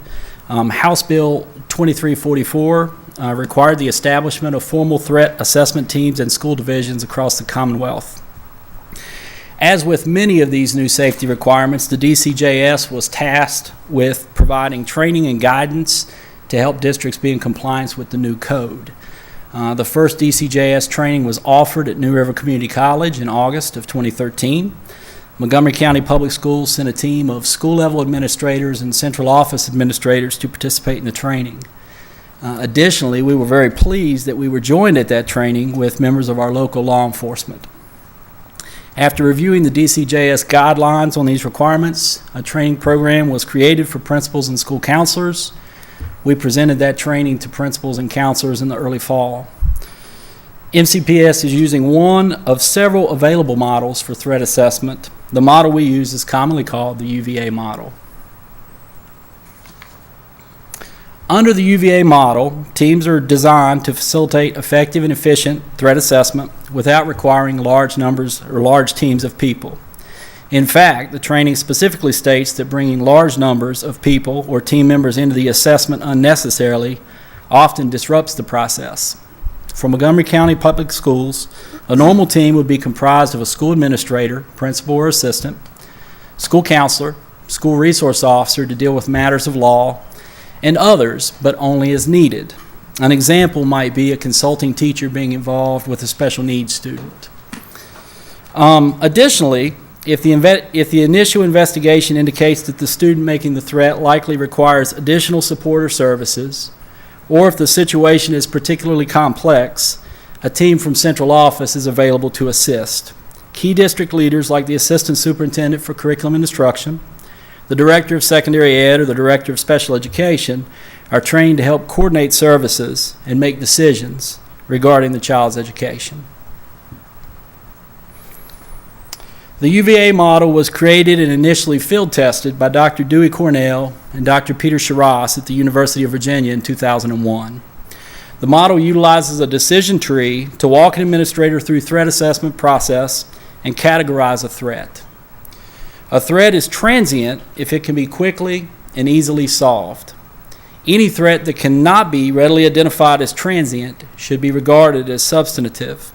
House Bill 2344 required the establishment of formal threat assessment teams and school divisions across the Commonwealth. As with many of these new safety requirements, the DCJS was tasked with providing training and guidance to help districts be in compliance with the new code. The first DCJS training was offered at New River Community College in August of 2013. Montgomery County Public Schools sent a team of school-level administrators and central office administrators to participate in the training. Additionally, we were very pleased that we were joined at that training with members of our local law enforcement. After reviewing the DCJS guidelines on these requirements, a training program was created for principals and school counselors. We presented that training to principals and counselors in the early fall. MCPS is using one of several available models for threat assessment. The model we use is commonly called the UVA model. Under the UVA model, teams are designed to facilitate effective and efficient threat assessment without requiring large numbers or large teams of people. In fact, the training specifically states that bringing large numbers of people or team members into the assessment unnecessarily often disrupts the process. For Montgomery County Public Schools, a normal team would be comprised of a school administrator, principal or assistant, school counselor, school resource officer to deal with matters of law, and others, but only as needed. An example might be a consulting teacher being involved with a special needs student. Additionally, if the initial investigation indicates that the student making the threat likely requires additional support or services, or if the situation is particularly complex, a team from central office is available to assist. Key district leaders like the Assistant Superintendent for Curriculum and Instruction, the Director of Secondary Ed, or the Director of Special Education are trained to help coordinate services and make decisions regarding the child's education. The UVA model was created and initially field tested by Dr. Dewey Cornell and Dr. Peter Shiras at the University of Virginia in 2001. The model utilizes a decision tree to walk an administrator through threat assessment process and categorize a threat. A threat is transient if it can be quickly and easily solved. Any threat that cannot be readily identified as transient should be regarded as substantive.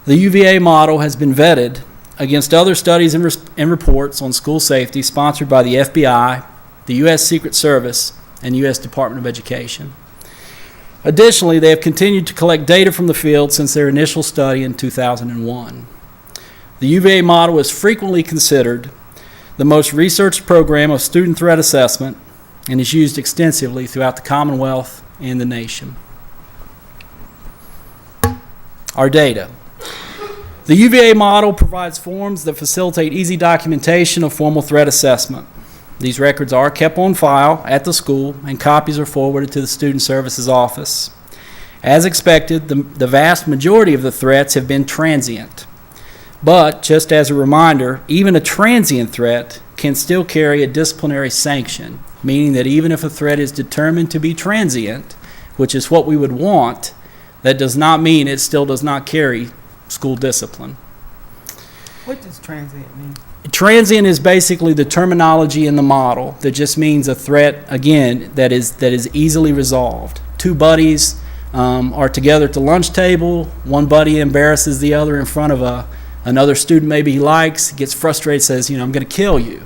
The UVA model has been vetted against other studies and reports on school safety sponsored by the FBI, the U.S. Secret Service, and U.S. Department of Education. Additionally, they have continued to collect data from the field since their initial study in 2001. The UVA model is frequently considered the most researched program of student threat assessment and is used extensively throughout the Commonwealth and the nation. Our data. The UVA model provides forms that facilitate easy documentation of formal threat assessment. These records are kept on file at the school and copies are forwarded to the Student Services Office. As expected, the vast majority of the threats have been transient. But, just as a reminder, even a transient threat can still carry a disciplinary sanction, meaning that even if a threat is determined to be transient, which is what we would want, that does not mean it still does not carry school discipline. What does transient mean? Transient is basically the terminology in the model that just means a threat, again, that is easily resolved. Two buddies are together at the lunch table. One buddy embarrasses the other in front of another student maybe he likes, gets frustrated, says, I'm going to kill you.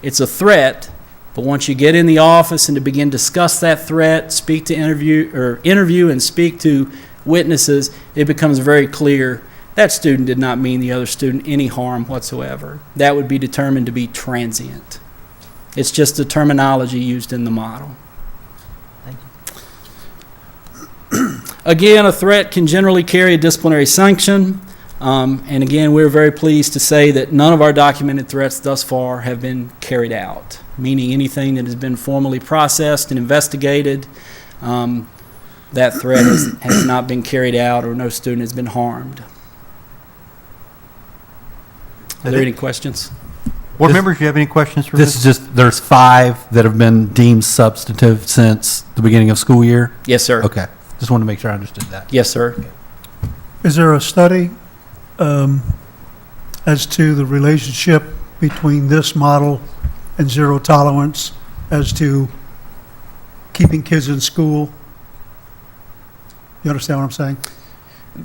It's a threat, but once you get in the office and to begin to discuss that threat, interview and speak to witnesses, it becomes very clear that student did not mean the other student any harm whatsoever. That would be determined to be transient. It's just the terminology used in the model. Again, a threat can generally carry a disciplinary sanction. And again, we're very pleased to say that none of our documented threats thus far have been carried out, meaning anything that has been formally processed and investigated, that threat has not been carried out or no student has been harmed. Are there any questions? Board members, do you have any questions for This is just, there's 5 that have been deemed substantive since the beginning of school year? Yes, sir. Okay. Just wanted to make sure I understood that. Yes, sir. Is there a study as to the relationship between this model and zero tolerance as to keeping kids in school? You understand what I'm saying?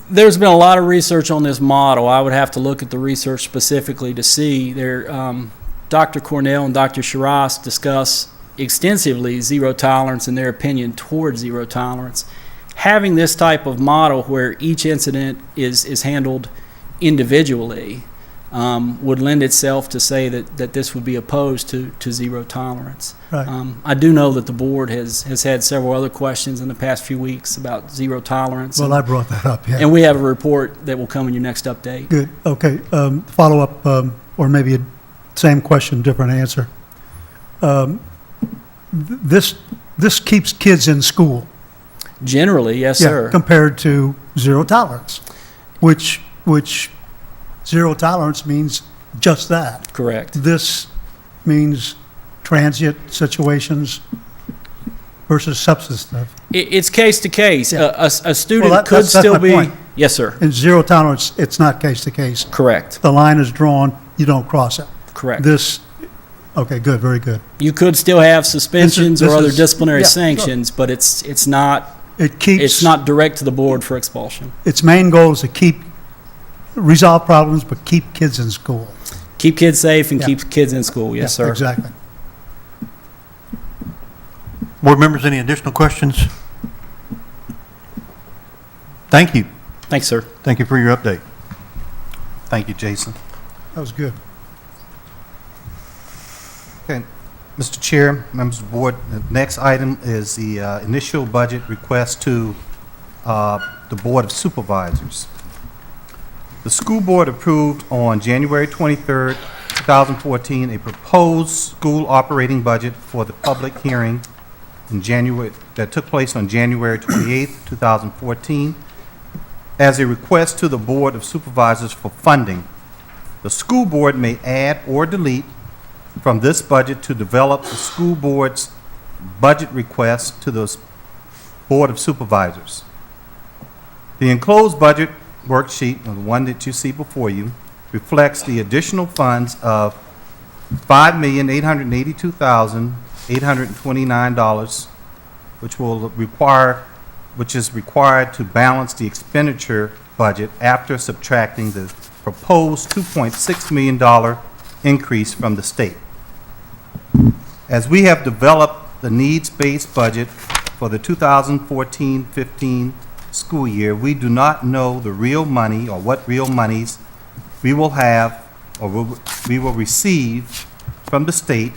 There's been a lot of research on this model. I would have to look at the research specifically to see. Dr. Cornell and Dr. Shiras discuss extensively zero tolerance and their opinion towards zero tolerance. Having this type of model where each incident is handled individually would lend itself to say that this would be opposed to zero tolerance. Right. I do know that the board has had several other questions in the past few weeks about zero tolerance. Well, I brought that up, yeah. And we have a report that will come in your next update. Good, okay. Follow up, or maybe same question, different answer. This keeps kids in school. Generally, yes, Yeah, sir. compared to zero tolerance, which zero tolerance means just that. Correct. This means transient situations versus substantive. It's case to case. Yeah. A student Well, could that's still my be. point. Yes, sir. In zero tolerance, it's not case to case. Correct. The line is drawn, you don't cross it. Correct. Okay, good, very good. You could still have suspensions This or other is- disciplinary yeah, sanctions, but it's not. It keeps. It's not direct to the board for expulsion. Its main goal is to resolve problems, but keep kids in school. Keep kids safe and Yeah. keep kids in school. Yes, Yeah, sir. Exactly. Board members, any additional questions? Thank you. Thanks, sir. Thank you for your update. Thank you, Jason. That was good. Okay, Mr. Chair, members of the board, the next item is the initial budget request to the Board of Supervisors. The school board approved on January 23rd, 2014, a proposed school operating budget for the public hearing in January, that took place on January 28th, 2014, as a request to the Board of Supervisors for funding. The school board may add or delete from this budget to develop the school board's budget request to the Board of Supervisors. The enclosed budget worksheet, the one that you see before you, reflects the additional funds of $5,882,829, which is required to balance the expenditure budget after subtracting the proposed $2.6 million increase from the state. As we have developed the needs-based budget for the 2014-15 school year, we do not know the real money or what real monies we will have or we will receive from the state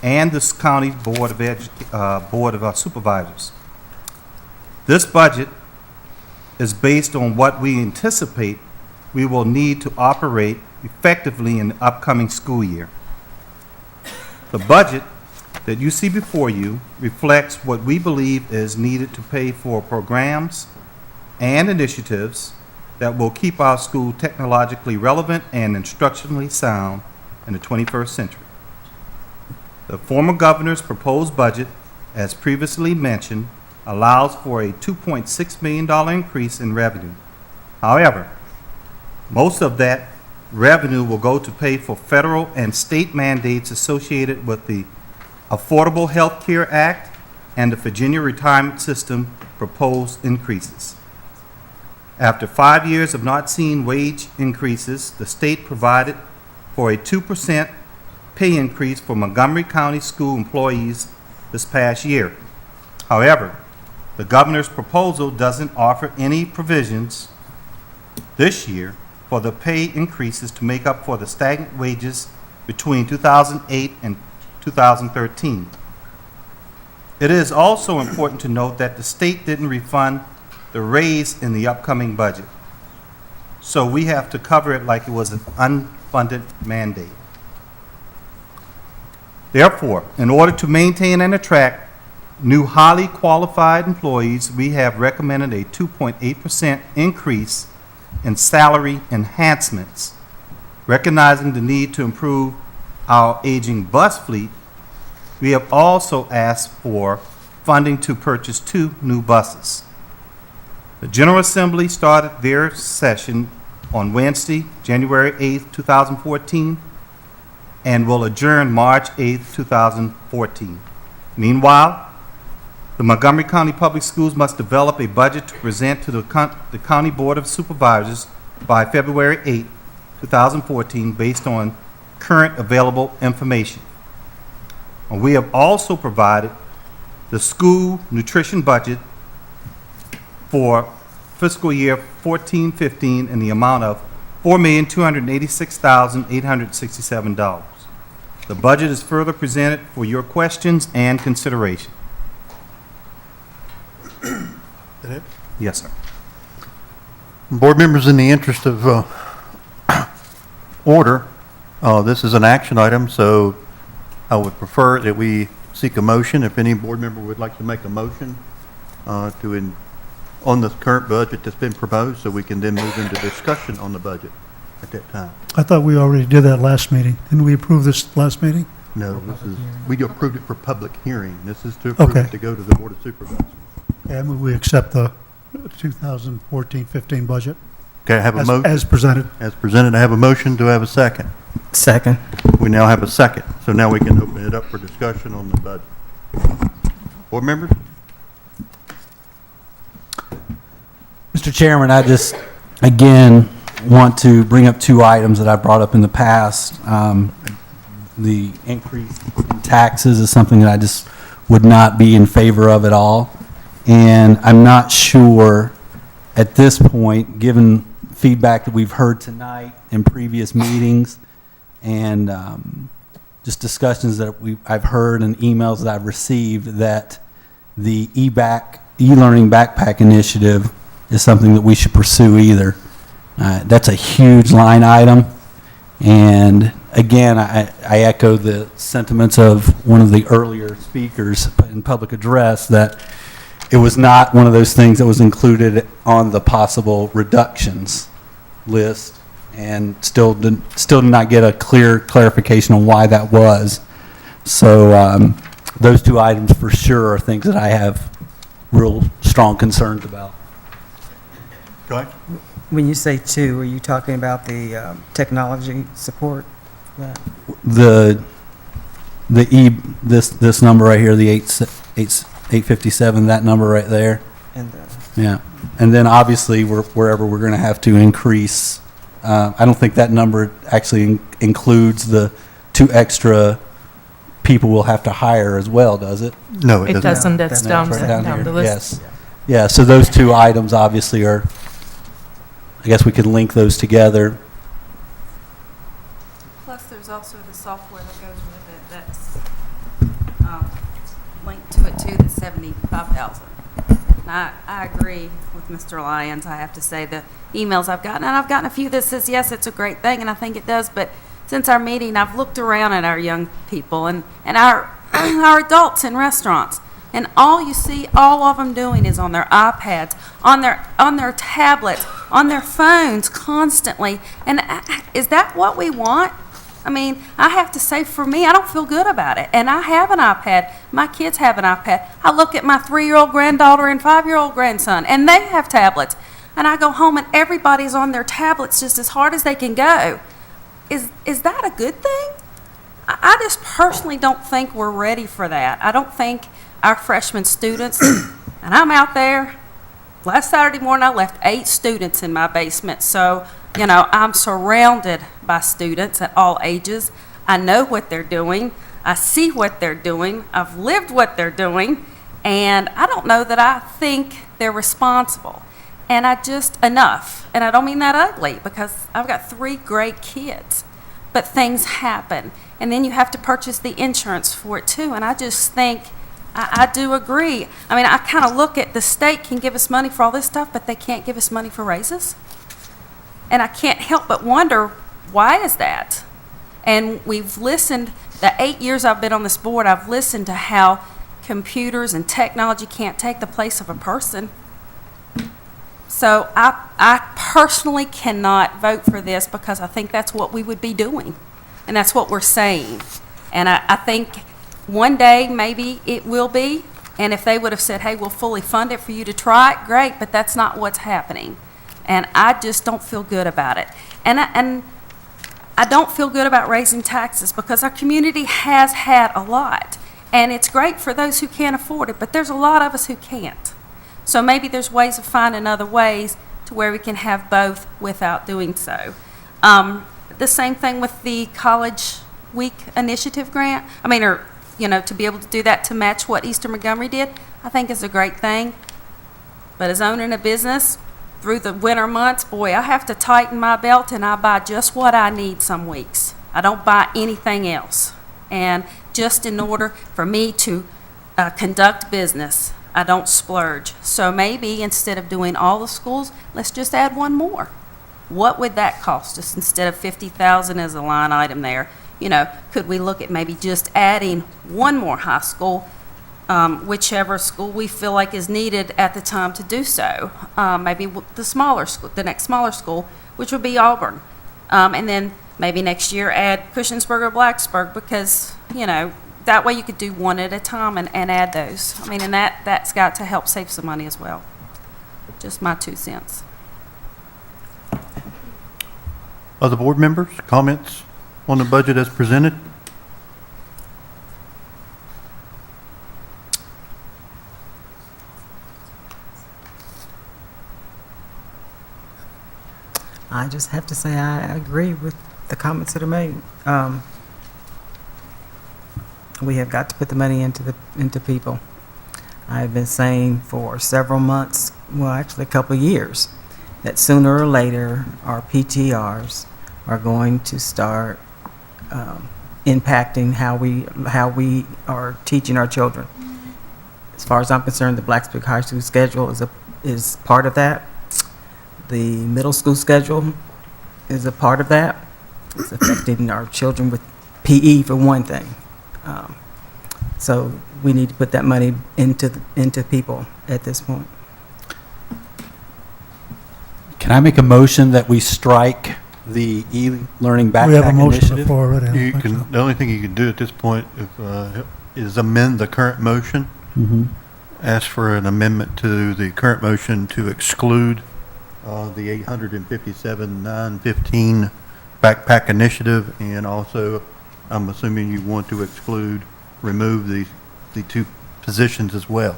and this county board of supervisors. This budget is based on what we anticipate we will need to operate effectively in the upcoming school year. The budget that you see before you reflects what we believe is needed to pay for programs and initiatives that will keep our school technologically relevant and instructionally sound in the 21st century. The former governor's proposed budget, as previously mentioned, allows for a $2.6 million increase in revenue. However, most of that revenue will go to pay for federal and state mandates associated with the Affordable Health Care Act and the Virginia Retirement System proposed increases. After 5 years of not seeing wage increases, the state provided for a 2% pay increase for Montgomery County school employees this past year. However, the governor's proposal doesn't offer any provisions this year for the pay increases to make up for the stagnant wages between 2008 and 2013. It is also important to note that the state didn't refund the raise in the upcoming budget, so we have to cover it like it was an unfunded mandate. Therefore, in order to maintain and attract new highly qualified employees, we have recommended a 2.8% increase in salary enhancements. Recognizing the need to improve our aging bus fleet, we have also asked for funding to purchase 2 new buses. The General Assembly started their session on Wednesday, January 8th, 2014, and will adjourn March 8th, 2014. Meanwhile, the Montgomery County Public Schools must develop a budget to present to the County Board of Supervisors by February 8, 2014, based on current available information. And we have also provided the school nutrition budget for fiscal year 14-15 in the amount of $4,286,867. The budget is further presented for your questions and consideration. That it? Yes, sir. Board members, in the interest of order, this is an action item, so I would prefer that we seek a motion. If any board member would like to make a motion on the current budget that's been proposed, so we can then move into discussion on the budget at that time. I thought we already did that last meeting. Didn't we approve this last meeting? No, we approved it for public hearing. This is to approve it to go to the Board of Supervisors. Okay, I move we accept the 2014-15 budget. Okay, I have a motion. As presented. As presented, I have a motion. Do I have a second? Second. We now have a second, so now we can open it up for discussion on the budget. Board members? Mr. Chairman, I just, again, want to bring up 2 items that I brought up in the past. The increase in taxes is something that I just would not be in favor of at all. And I'm not sure at this point, given feedback that we've heard tonight in previous meetings and just discussions that I've heard and emails that I've received, that the e-learning backpack initiative is something that we should pursue either. That's a huge line item. And again, I echo the sentiments of one of the earlier speakers in public address that it was not one of those things that was included on the possible reductions list, and still did not get a clear clarification on why that was. So those 2 items for sure are things that I have real strong concerns about. Go ahead. When you say 2, are you talking about the technology support? This number right here, the 857, that number right there. And Yeah, and then obviously wherever we're going to have to increase. I don't think that number actually includes the 2 extra people we'll have to hire as well, does it? No, it doesn't. It doesn't, that's down here. the list. Yes. Yeah, so those 2 items obviously are, I guess we could link those together. Plus, there's also the software that goes with it that's linked to it too, that's $75,000. And I agree with Mr. Lyons. I have to say the emails I've gotten, and I've gotten a few that says, yes, it's a great thing, and I think it does, but since our meeting, I've looked around at our young people and our our adults in restaurants, and all you see all of them doing is on their iPads, on their tablets, on their phones constantly. And is that what we want? I mean, I have to say for me, I don't feel good about it. And I have an iPad. My kids have an iPad. I look at my 3-year-old granddaughter and 5-year-old grandson, and they have tablets. And I go home and everybody's on their tablets just as hard as they can go. Is that a good thing? I just personally don't think we're ready for that. I don't think our freshman students, and I'm out there. Last Saturday morning, I left 8 students in my basement. So, you know, I'm surrounded by students at all ages. I know what they're doing. I see what they're doing. I've lived what they're doing. And I don't know that I think they're responsible. And enough. And I don't mean that ugly, because I've got 3 great kids. But things happen. And then you have to purchase the insurance for it too. And I just think, I do agree. I mean, I kind of look at the state can give us money for all this stuff, but they can't give us money for raises. And I can't help but wonder, why is that? And we've listened, the 8 years I've been on this board, I've listened to how computers and technology can't take the place of a person. So I personally cannot vote for this, because I think that's what we would be doing. And that's what we're saying. And I think one day maybe it will be. And if they would have said, hey, we'll fully fund it for you to try it, great. But that's not what's happening. And I just don't feel good about it. And I don't feel good about raising taxes, because our community has had a lot. And it's great for those who can't afford it, but there's a lot of us who can't. So maybe there's ways of finding other ways to where we can have both without doing so. The same thing with the College Week Initiative grant. I mean, or, you know, to be able to do that to match what Eastern Montgomery did, I think is a great thing. But as owning a business, through the winter months, boy, I have to tighten my belt, and I buy just what I need some weeks. I don't buy anything else. And just in order for me to conduct business, I don't splurge. So maybe instead of doing all the schools, let's just add one more. What would that cost us instead of $50,000 as a line item there? You know, could we look at maybe just adding one more high school, whichever school we feel like is needed at the time to do so? Maybe the smaller school, the next smaller school, which would be Auburn. And then maybe next year add Christiansburg or Blacksburg, because, you know, that way you could do one at a time and add those. I mean, and that's got to help save some money as well. Just my 2 cents. Other board members, comments on the budget as presented? I just have to say I agree with the comments that are made. We have got to put the money into people. I've been saying for several months, well, actually a couple of years, that sooner or later our PTRs are going to start impacting how we are teaching our children. As far as I'm concerned, the Blacksburg High School schedule is part of that. The middle school schedule is a part of that. It's affecting our children with PE for one thing. So we need to put that money into people at this point. Can I make a motion that we strike the e-learning backpack We have a motion initiative? before already. You can, the only thing you can do at this point is amend the current motion. Mhm. Ask for an amendment to the current motion to exclude the 857,915 backpack initiative, and also, I'm assuming you want to remove the 2 positions as well.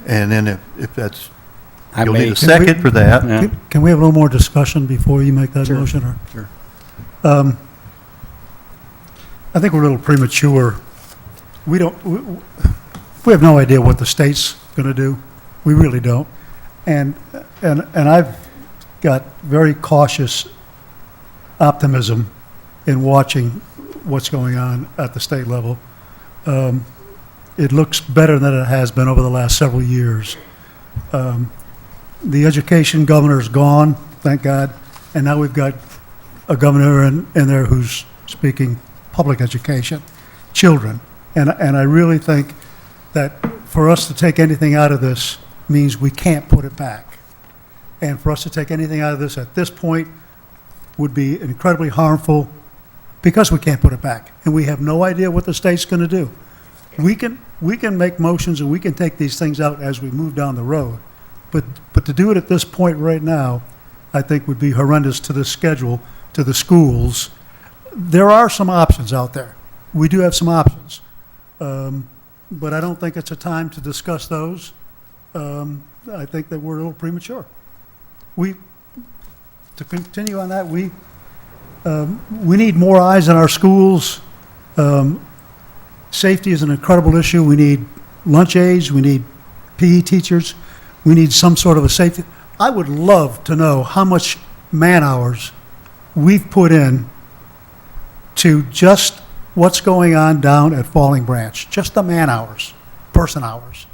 And then if that's, you'll need a second for that. Yeah. Can we have a little more discussion before you make that Sure. motion? Or? Sure. I think we're a little premature. We have no idea what the state's going to do. We really don't. And I've got very cautious optimism in watching what's going on at the state level. It looks better than it has been over the last several years. The education governor is gone, thank God, and now we've got a governor in there who's speaking public education, children. And I really think that for us to take anything out of this means we can't put it back. And for us to take anything out of this at this point would be incredibly harmful because we can't put it back, and we have no idea what the state's going to do. We can make motions and we can take these things out as we move down the road, but to do it at this point right now, I think would be horrendous to the schedule, to the schools. There are some options out there. We do have some options, but I don't think it's a time to discuss those. I think that we're a little premature. To continue on that, we need more eyes in our schools. Safety is an incredible issue. We need lunch aides, we need PE teachers, we need some sort of a safety. I would love to know how much man-hours we've put in to just what's going on down at Falling Branch, just the man-hours, person hours.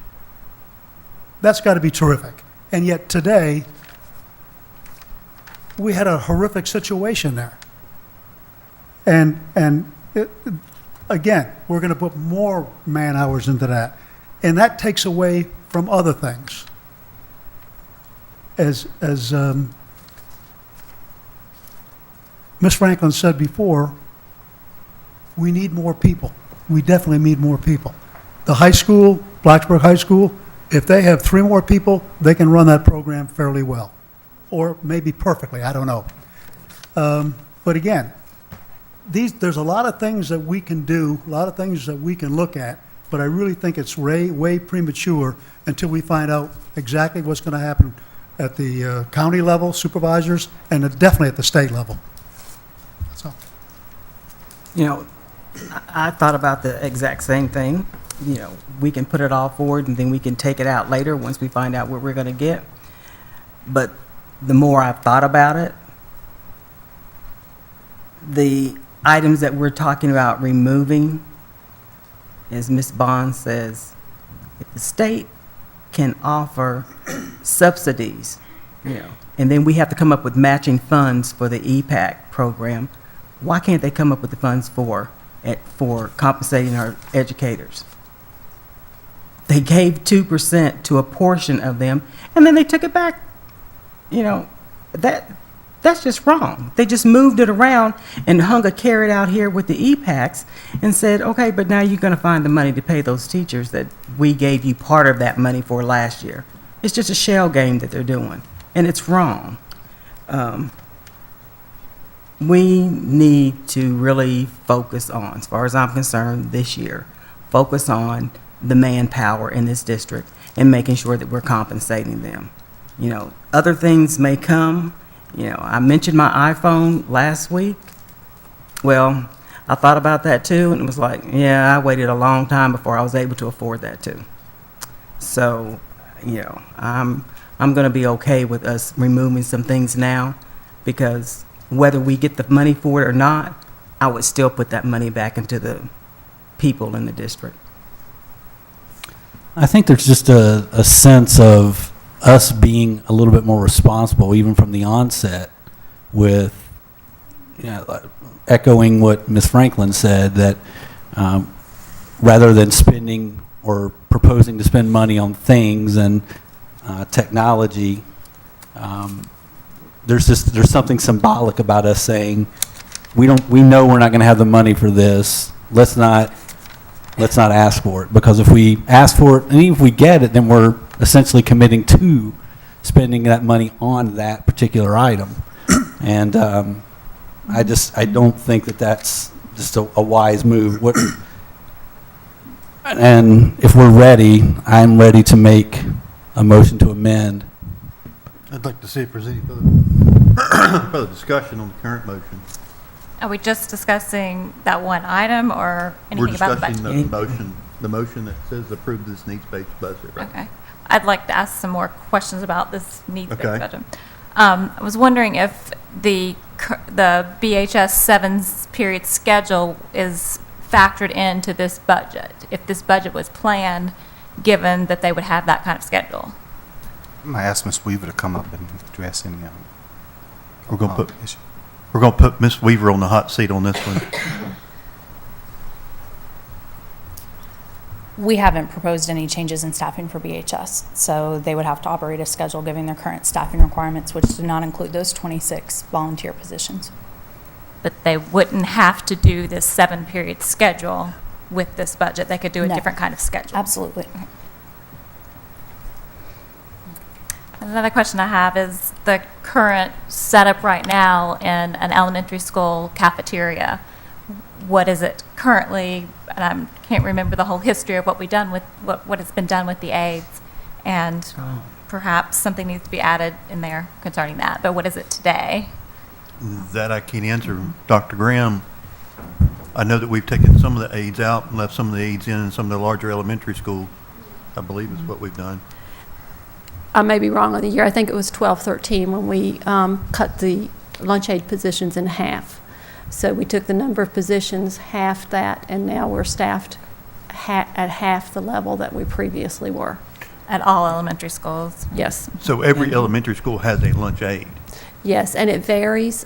That's got to be terrific. And yet today, we had a horrific situation there. And again, we're going to put more man-hours into that. And that takes away from other things. As Ms. Franklin said before, we need more people. We definitely need more people. The high school, Blacksburg High School, if they have 3 more people, they can run that program fairly well. Or maybe perfectly, I don't know. But again, there's a lot of things that we can do, a lot of things that we can look at, but I really think it's way premature until we find out exactly what's going to happen at the county level, supervisors, and definitely at the state level. That's all. You know, I thought about the exact same thing. You know, we can put it all forward and then we can take it out later once we find out what we're going to get. But the more I've thought about it, the items that we're talking about removing, as Ms. Bond says, if the state can offer subsidies, you know, and then we have to come up with matching funds for the EPAC program, why can't they come up with the funds for compensating our educators? They gave 2% to a portion of them, and then they took it back. You know, that's just wrong. They just moved it around and hung a carrot out here with the EPACs and said, okay, but now you're going to find the money to pay those teachers that we gave you part of that money for last year. It's just a shell game that they're doing, and it's wrong. We need to really focus on, as far as I'm concerned, this year, focus on the manpower in this district and making sure that we're compensating them. You know, other things may come. You know, I mentioned my iPhone last week. Well, I thought about that too, and it was like, yeah, I waited a long time before I was able to afford that too. So, you know, I'm going to be okay with us removing some things now, because whether we get the money for it or not, I would still put that money back into the people in the district. I think there's just a sense of us being a little bit more responsible, even from the onset, with, you know, echoing what Ms. Franklin said, that rather than spending or proposing to spend money on things and technology, there's something symbolic about us saying, we know we're not going to have the money for this. Let's not ask for it, because if we ask for it, and even if we get it, then we're essentially committing to spending that money on that particular item. And I don't think that that's just a wise move. And if we're ready, I'm ready to make a motion to amend. I'd like to see if there's any further discussion on the current motion. Are we just discussing that one item or anything about the budget? We're discussing the motion that says approve this needs-based budget, right? Okay. I'd like to ask some more questions about this needs-based Okay. budget. I was wondering if the BHS 7's period schedule is factored into this budget, if this budget was planned, given that they would have that kind of schedule. I'm going to ask Ms. Weaver to come up and address any We're going to put Ms. Weaver on the hot seat on this one. We haven't proposed any changes in staffing for BHS, so they would have to operate a schedule given their current staffing requirements, which do not include those 26 volunteer positions. but they wouldn't have to do this 7-period schedule with this budget. They could do a No. different kind of schedule. Absolutely. Another question I have is the current setup right now in an elementary school cafeteria. What is it currently? And I can't remember the whole history of what we've done with what has been done with the aides, and perhaps something needs to be added in there concerning that. But what is it today? That I can't answer. Dr. Graham, I know that we've taken some of the aides out and left some of the aides in some of the larger elementary schools, I believe is what we've done. I may be wrong on the year. I think it was 12-13 when we cut the lunch aid positions in half. So we took the number of positions, half that, and now we're staffed at half the level that we previously were. At all elementary schools? Yes. So every elementary school has a lunch aide. Yes, and it varies.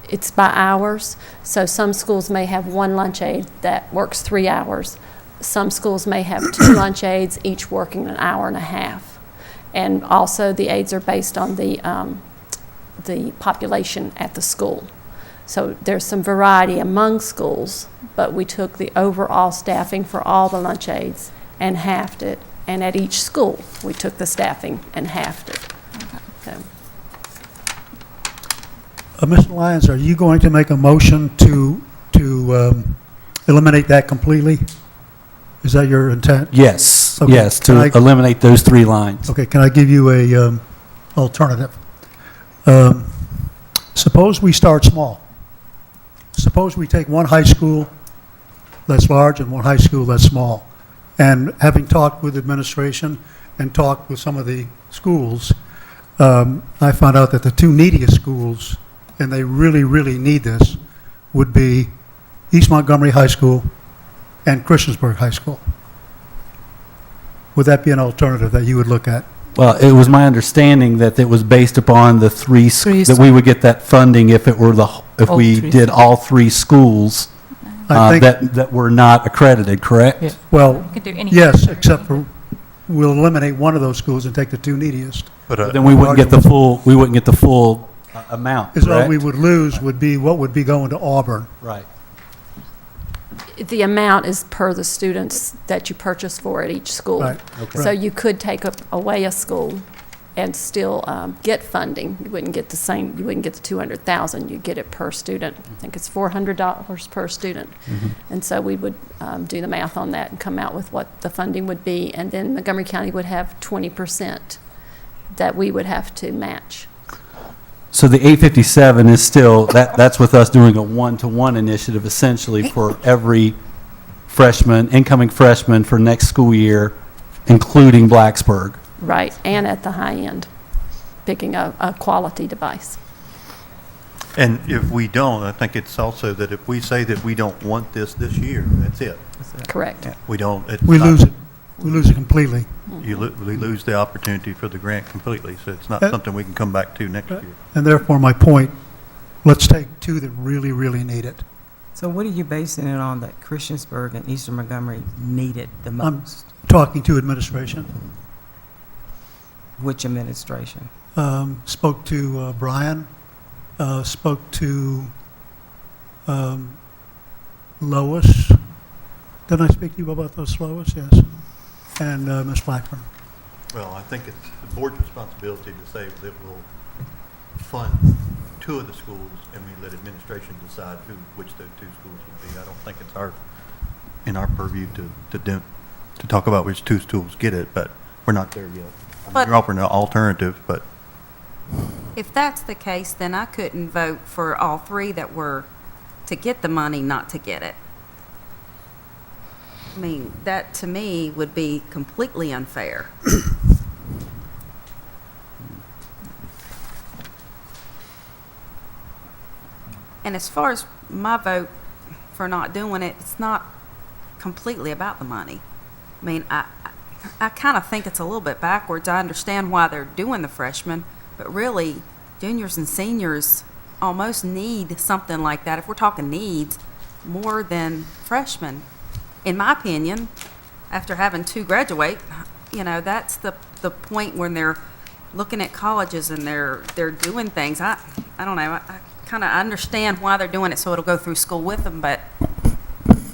It's by hours. So some schools may have one lunch aide that works 3 hours. Some schools may have 2 lunch aides, each working an hour and a half. And also the aides are based on the population at the school. So there's some variety among schools, but we took the overall staffing for all the lunch aides and halved it. And at each school, we took the staffing and halved it. So. Mr. Lyons, are you going to make a motion to eliminate that completely? Is that your intent? Yes, Okay, yes, to can I- eliminate those 3 lines. Okay, can I give you a alternative? Suppose we start small. Suppose we take one high school that's large and one high school that's small. And having talked with administration and talked with some of the schools, I found out that the 2 neediest schools, and they really, really need this, would be East Montgomery High School and Christiansburg High School. Would that be an alternative that you would look at? Well, it was my understanding that it was based upon the that we would get that funding if it were if All we 3. did all 3 schools I think- that were not accredited, correct? Well, You could do any- yes, except for we'll eliminate one of those schools and take the 2 neediest. But Then we wouldn't get the full amount, Is all we correct? would lose would be what would be going to Auburn. Right. The amount is per the students that you purchase for at each school. Right, okay. So you could take away a school and still get funding. You wouldn't get the same, you wouldn't get the 200,000, you'd get it per student. I think it's $400 per student. And so we would do the math on that and come out with what the funding would be, and then Montgomery County would have 20% that we would have to match. So the 857 is still, that's with us doing a 1-to-1 initiative essentially for every freshman, incoming freshman for next school year, including Blacksburg. Right, and at the high end, picking a quality device. And if we don't, I think it's also that if we say that we don't want this year, that's it. Correct. We don't. it's We not- lose it. We lose it completely. We lose the opportunity for the grant completely, so it's not something we can come back to next year. And therefore, my point, let's take 2 that really, really need it. So what are you basing it on that Christiansburg and Eastern Montgomery needed the I'm most? talking to administration. Which administration? Spoke to Brian, spoke to Lois. Didn't I speak to you about those, Lois? Yes. And Ms. Blackburn. Well, I think it's the board's responsibility to say that we'll fund 2 of the schools and we let administration decide which those 2 schools would be. I don't think it's in our purview to talk about which 2 schools get it, but we're not there yet. I mean, But- you're offering an alternative, but If that's the case, then I couldn't vote for all 3 that were to get the money, not to get it. I mean, that to me would be completely unfair. And as far as my vote for not doing it, it's not completely about the money. I mean, I kind of think it's a little bit backwards. I understand why they're doing the freshmen, but really, juniors and seniors almost need something like that. If we're talking needs, more than freshmen. In my opinion, after having 2 graduate, that's the point when they're looking at colleges and they're doing things. I don't know. kind of understand why they're doing it, so it'll go through school with them, but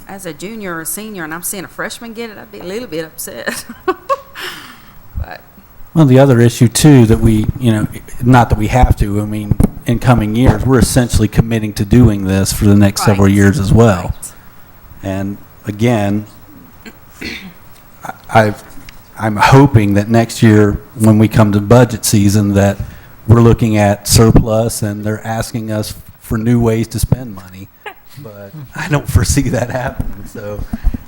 as a junior or a senior and I'm seeing a freshman get it, I'd be a little bit upset. But Well, the other issue too that we, not that we have to, I mean, in coming years, we're essentially committing to doing this for the next several years as well. Right. And again, I'm hoping that next year, when we come to budget season, that we're looking at surplus and they're asking us for new ways to spend money. But I don't foresee that happening. So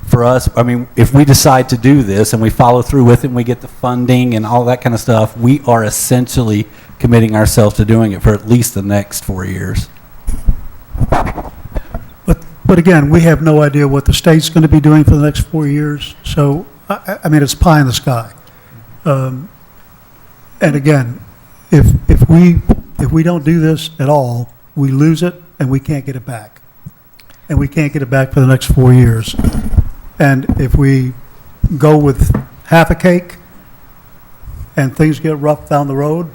for us, I mean, if we decide to do this and we follow through with it and we get the funding and all that kind of stuff, we are essentially committing ourselves to doing it for at least the next 4 years. But again, we have no idea what the state's going to be doing for the next 4 years. So, I mean, it's pie in the sky. And again, if we don't do this at all, we lose it and we can't get it back. And we can't get it back for the next 4 years. And if we go with half a cake and things get rough down the road,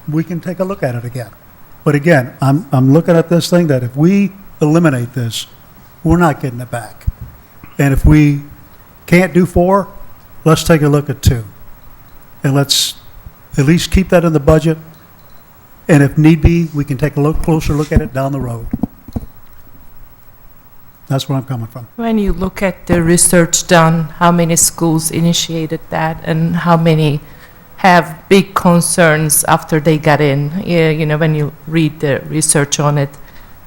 we can take a look at it again. But again, I'm looking at this thing that if we eliminate this, we're not getting it back. And if we can't do 4, let's take a look at 2. And let's at least keep that in the budget. And if need be, we can take a closer look at it down the road. That's where I'm coming from. When you look at the research done, how many schools initiated that and how many have big concerns after they got in, when you read the research on it.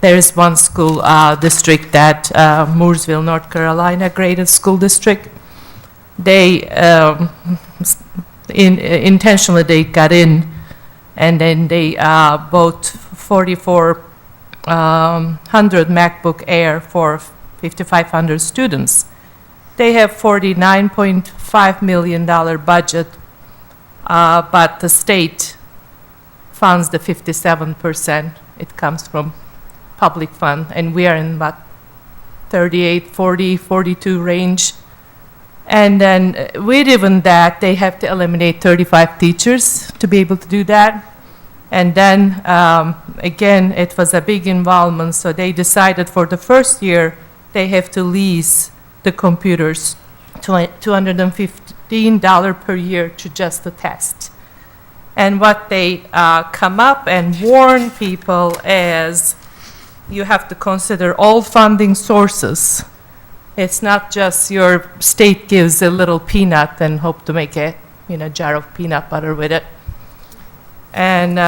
There is one school district that Mooresville, North Carolina, graded school district. They intentionally they got in, and then they bought 4,400 MacBook Air for 5,500 students. They have $49.5 million budget, but the state funds the 57%. It comes from public fund, and we are in about 38, 40, 42 range. And then with even that, they have to eliminate 35 teachers to be able to do that. And then, again, it was a big involvement, so they decided for the first year, they have to lease the computers, $215 per year to just the test. And what they come up and warn people is, you have to consider all funding sources. It's not just your state gives a little peanut and hope to make a jar of peanut butter with it. And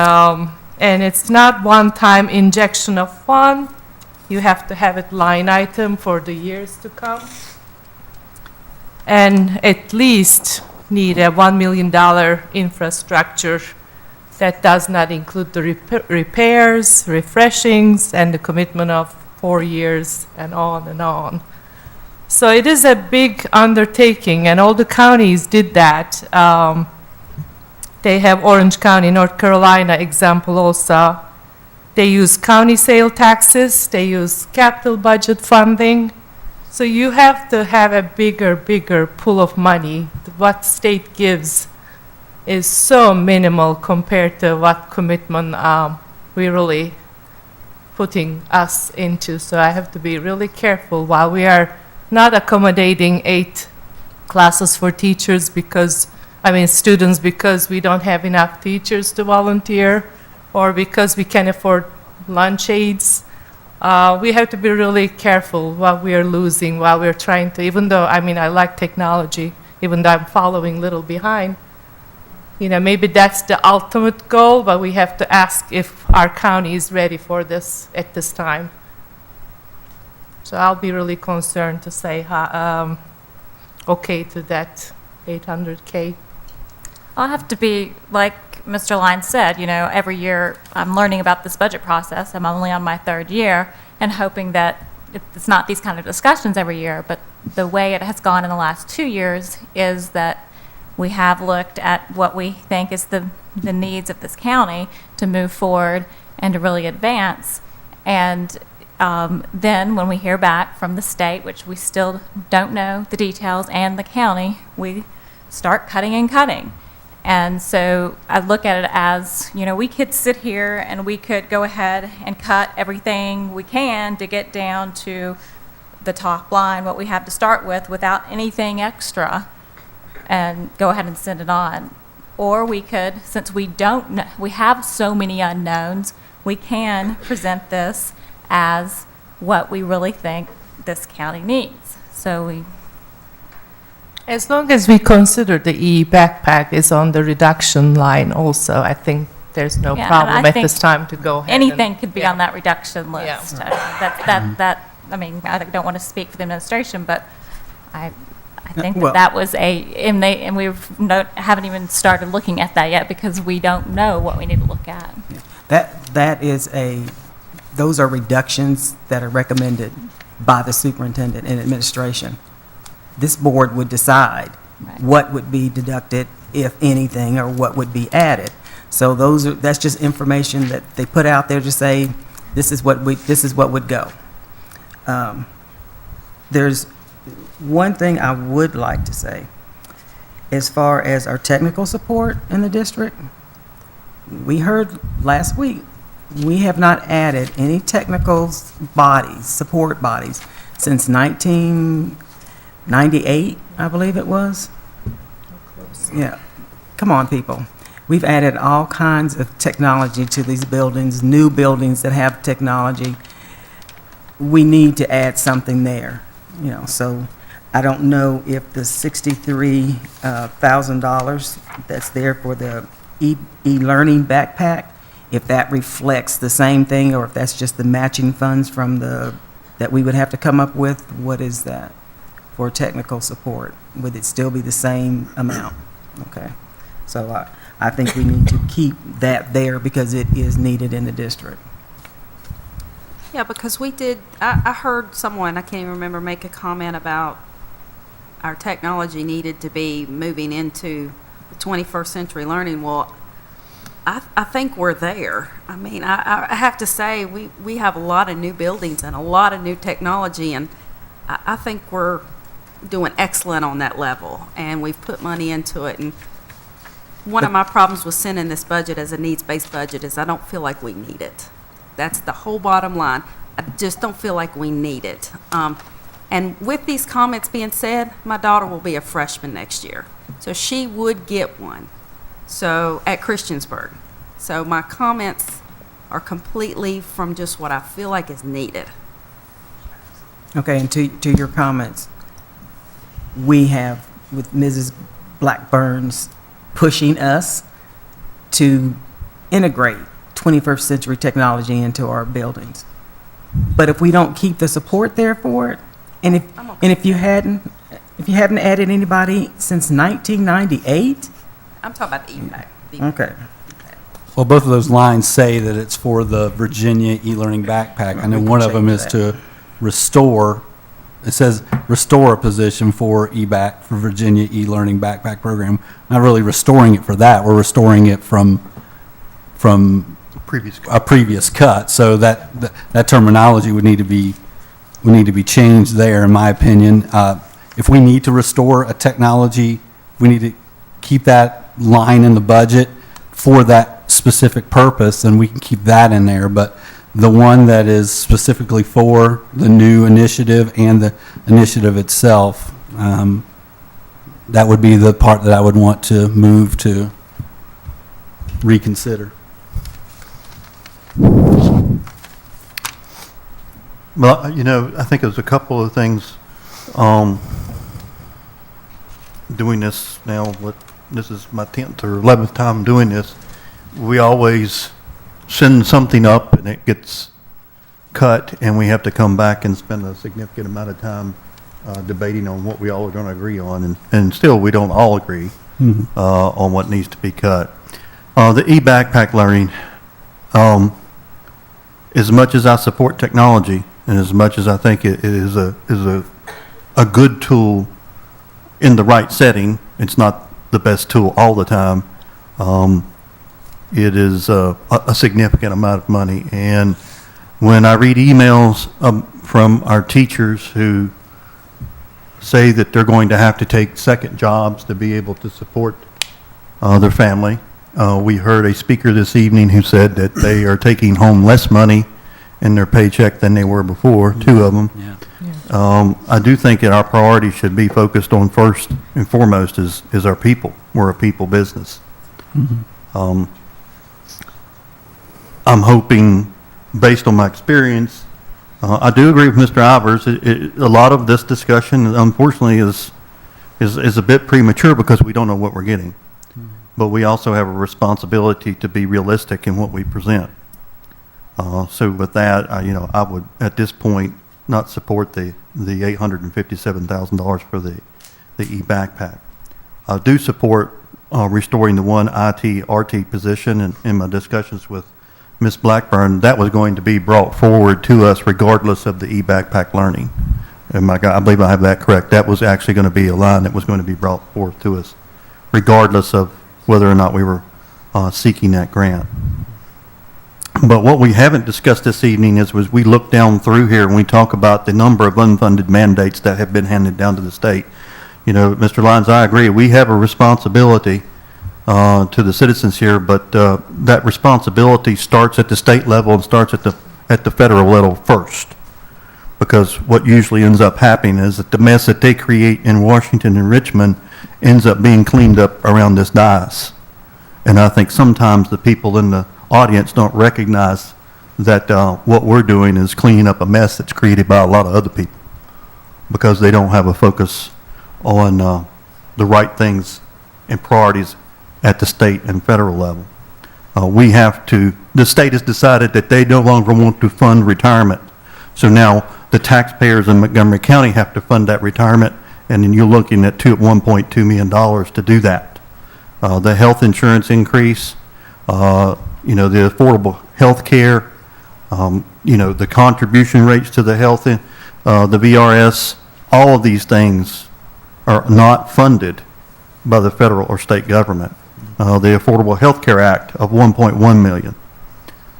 it's not one-time injection of fund. You have to have it line item for the years to come. And at least need a $1 million infrastructure that does not include the repairs, refreshings, and the commitment of 4 years, and on and on. So it is a big undertaking, and all the counties did that. They have Orange County, North Carolina example also. They use county sale taxes, they use capital budget funding. So you have to have a bigger pool of money. What state gives is so minimal compared to what commitment we're really putting us into. So I have to be really careful while we are not accommodating 8 classes for teachers students because we don't have enough teachers to volunteer or because we can't afford lunch aids. We have to be really careful what we are losing while we're trying to, even though, I like technology, even though I'm following a little behind. Maybe that's the ultimate goal, but we have to ask if our county is ready for this at this time. So I'll be really concerned to say okay to that 800K. I'll have to be, like Mr. Lyons said, every year I'm learning about this budget process. I'm only on my 3rd year and hoping that it's not these kind of discussions every year, but the way it has gone in the last 2 years is that we have looked at what we think is the needs of this county to move forward and to really advance. And then when we hear back from the state, which we still don't know the details, and the county, we start cutting and cutting. And so I look at it as, you know, we could sit here and we could go ahead and cut everything we can to get down to the top line, what we have to start with, without anything extra, and go ahead and send it on. Or we could, since we don't know, we have so many unknowns, we can present this as what we really think this county needs. So we, As long as we consider the e-backpack is on the reduction line also, I think there's no Yeah, and problem I at think this time to go ahead. anything and- could be yeah. on that reduction list. I mean, I don't want to speak for the administration, but I think Well- that was and haven't even started looking at that yet because we don't know what we need to look at. Those are reductions that are recommended by the superintendent and administration. This board would decide what would be deducted, if anything, or what would be added. So that's just information that they put out there to say, this is what would go. There's one thing I would like to say, as far as our technical support in the district. We heard last week, we have not added any technical bodies, support bodies, since 1998, I believe it was. Yeah, come on, people. We've added all kinds of technology to these buildings, new buildings that have technology. We need to add something there, you know, so I don't know if the $63,000 that's there for the e-learning backpack, if that reflects the same thing, or if that's just the matching funds from that we would have to come up with. What is that for technical support? Would it still be the same amount? Okay, so I think we need to keep that there because it is needed in the district. Yeah, because I heard someone, I can't even remember, make a comment about our technology needed to be moving into the 21st century learning. Well, I think we're there. I mean, I have to say, we have a lot of new buildings and a lot of new technology, and I think we're doing excellent on that level, and we've put money into it. And one of my problems with sending this budget as a needs-based budget is I don't feel like we need it. That's the whole bottom line. I just don't feel like we need it. And with these comments being said, my daughter will be a freshman next year, so she would get one. So at Christiansburg. So my comments are completely from just what I feel like is needed. Okay, and to your comments, we have, with Mrs. Blackburn's pushing us to integrate 21st century technology into our buildings. But if we don't keep the support there for it, and if you hadn't added anybody since 1998, I'm talking about the e-back. okay. Well, both of those lines say that it's for the Virginia e-learning backpack. I know one of them is to restore, it says restore a position for e-back, for Virginia e-learning backpack program. Not really restoring it for that, we're restoring it from a previous cut. So that terminology would need to be changed there, in my opinion. If we need to restore a technology, we need to keep that line in the budget for that specific purpose, then we can keep that in there. But the one that is specifically for the new initiative and the initiative itself, that would be the part that I would want to move to reconsider. Well, you know, I think there's a couple of things, doing this now, this is my 10th or 11th time doing this. We always send something up and it gets cut, and we have to come back and spend a significant amount of time debating on what we all are going to agree on, and still we don't all agree on what needs to be cut. The e-backpack learning, as much as I support technology and as much as I think it is a good tool in the right setting, it's not the best tool all the time. It is a significant amount of money, and when I read emails from our teachers who say that they're going to have to take second jobs to be able to support their family. We heard a speaker this evening who said that they are taking home less money in their paycheck than they were before, two of them. Yeah. I do think that our priority should be focused on first and foremost is our people. We're a people business. I'm hoping, based on my experience, I do agree with Mr. Ivers. A lot of this discussion, unfortunately, is a bit premature because we don't know what we're getting. But we also have a responsibility to be realistic in what we present. So with that, I would at this point not support the $857,000 for the e-backpack. I do support restoring the one IT/RT position, and in my discussions with Ms. Blackburn, that was going to be brought forward to us regardless of the e-backpack learning. And I believe I have that correct. That was actually going to be a line that was going to be brought forth to us regardless of whether or not we were seeking that grant. But what we haven't discussed this evening is we look down through here and we talk about the number of unfunded mandates that have been handed down to the state. Mr. Lyons, I agree. We have a responsibility to the citizens here, but that responsibility starts at the state level and starts at the federal level first. Because what usually ends up happening is that the mess that they create in Washington and Richmond ends up being cleaned up around this dais. And I think sometimes the people in the audience don't recognize that what we're doing is cleaning up a mess that's created by a lot of other people because they don't have a focus on the right things and priorities at the state and federal level. The state has decided that they no longer want to fund retirement. So now the taxpayers in Montgomery County have to fund that retirement, and then you're looking at $1.2 million to do that. The health insurance increase, the affordable health care, the contribution rates to the health, the VRS, all of these things are not funded by the federal or state government. The Affordable Health Care Act of $1.1 million.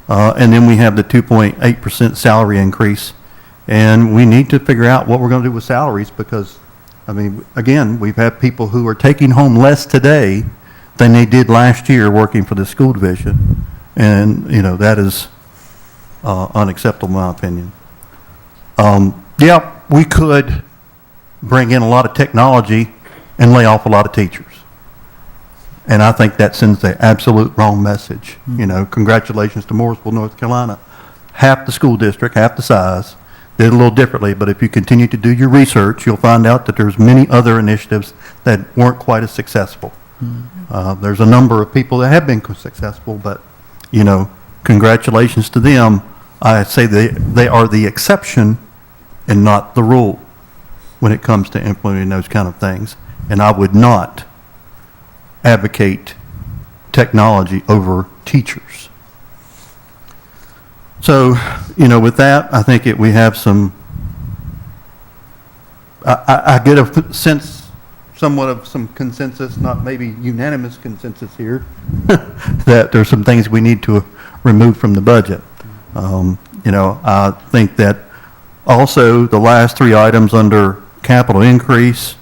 And then we have the 2.8% salary increase. And we need to figure out what we're going to do with salaries because, again, we've had people who are taking home less today than they did last year working for the school division. And, that is unacceptable in my opinion. We could bring in a lot of technology and lay off a lot of teachers. And I think that sends the absolute wrong message. Congratulations to Morrisville, North Carolina. Half the school district, half the size, did it a little differently, but if you continue to do your research, you'll find out that there's many other initiatives that weren't quite as successful. There's a number of people that have been successful, but, congratulations to them. I say they are the exception and not the rule when it comes to implementing those kind of things. And I would not advocate technology over teachers. So, with that, I think we have some, I get a sense, somewhat of some consensus, not maybe unanimous consensus here, that there's some things we need to remove from the budget. I think that also the last three items under capital increase,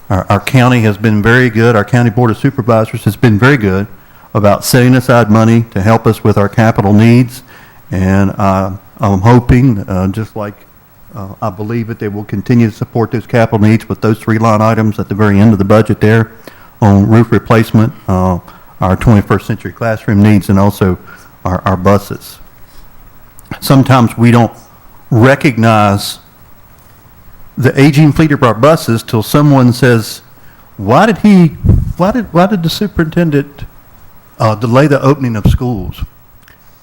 our county has been very good. Our county board of supervisors has been very good about setting aside money to help us with our capital needs. And I'm hoping, just like I believe that they will continue to support those capital needs with those three line items at the very end of the budget there on roof replacement, our 21st century classroom needs, and also our buses. Sometimes we don't recognize the aging fleet of our buses till someone says, why did the superintendent delay the opening of schools?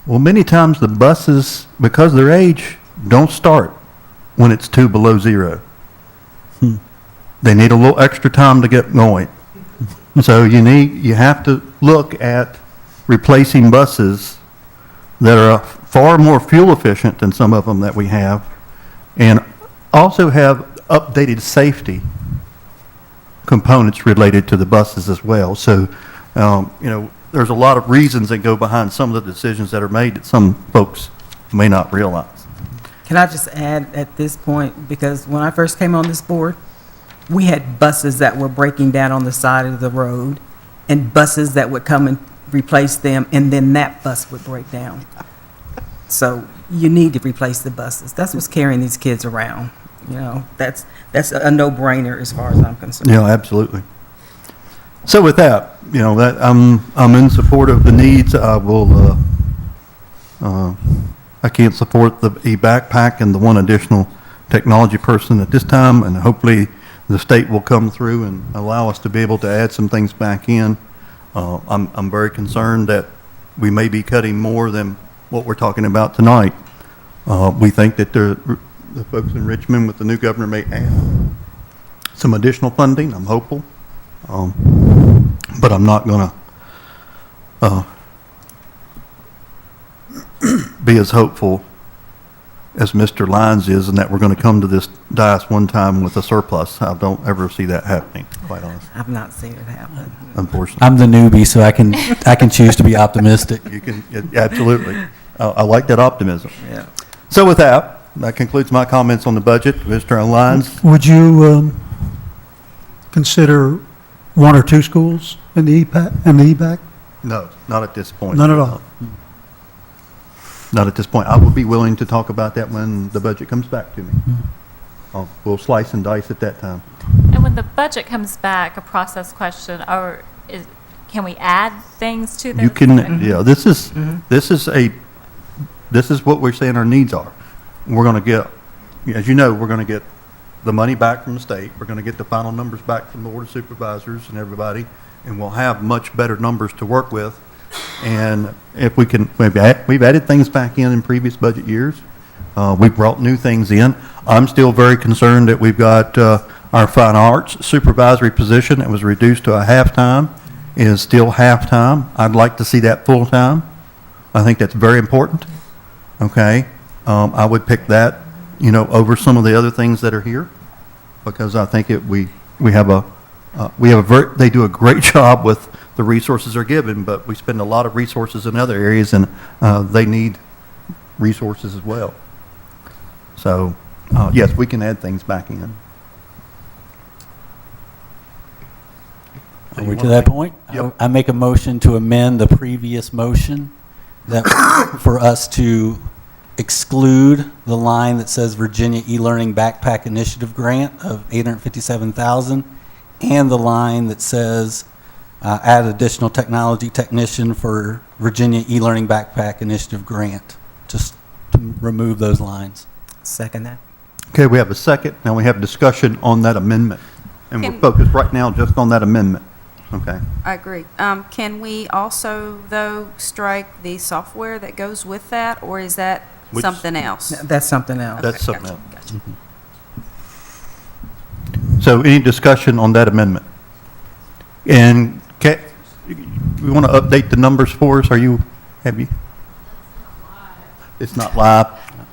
Well, many times the buses, because of their age, don't start when it's 2 below zero. They need a little extra time to get going. So you have to look at replacing buses that are far more fuel efficient than some of them that we have, and also have updated safety components related to the buses as well. So, there's a lot of reasons that go behind some of the decisions that are made that some folks may not realize. Can I just add at this point, because when I first came on this board, we had buses that were breaking down on the side of the road, and buses that would come and replace them, and then that bus would break down. So you need to replace the buses. That's what's carrying these kids around. You know, that's a no-brainer as far as I'm concerned. Yeah, absolutely. So with that, you know, that I'm in support of the needs. I will, I can't support the e-backpack and the one additional technology person at this time, and hopefully the state will come through and allow us to be able to add some things back in. I'm very concerned that we may be cutting more than what we're talking about tonight. We think that the folks in Richmond with the new governor may add some additional funding. I'm hopeful. But I'm not going to be as hopeful as Mr. Lyons is, and that we're going to come to this dais one time with a surplus. I don't ever see that happening, quite honestly. I've not seen it happen. Unfortunately. I'm the newbie, so I can choose to be optimistic. You can, absolutely. I like that optimism. Yeah. So with that concludes my comments on the budget. Mr. Lyons? Would you consider one or two schools in the EBAC? No, not at this point. None at all? Not at this point. I will be willing to talk about that when the budget comes back to me. We'll slice and dice at that time. And when the budget comes back, a process question, can we add things to this? You can, yeah, this is what we're saying our needs are. We're going to get, as you know, we're going to get the money back from the state. We're going to get the final numbers back from the Board of Supervisors and everybody, and we'll have much better numbers to work with. And if we can, we've added things back in previous budget years. We brought new things in. I'm still very concerned that we've got our fine arts supervisory position that was reduced to a half-time is still half-time. I'd like to see that full-time. I think that's very important. Okay, I would pick that, you know, over some of the other things that are here, because I think they do a great job with the resources they're given, but we spend a lot of resources in other areas, and they need resources as well. So, yes, we can add things back in. Are we to that point? Yep. I make a motion to amend the previous motion that for us to exclude the line that says Virginia e-learning backpack initiative grant of $857,000 and the line that says add additional technology technician for Virginia e-learning backpack initiative grant. Just to remove those lines. Second that. Okay, we have a second. Now we have discussion on that amendment, and we're focused right now just on that amendment. Okay. I agree. Can we also, though, strike the software that goes with that, or is that something else? That's something else. That's Okay, something gotcha, else. gotcha. So any discussion on that amendment? And we want to update the numbers for us? Have you? It's not live?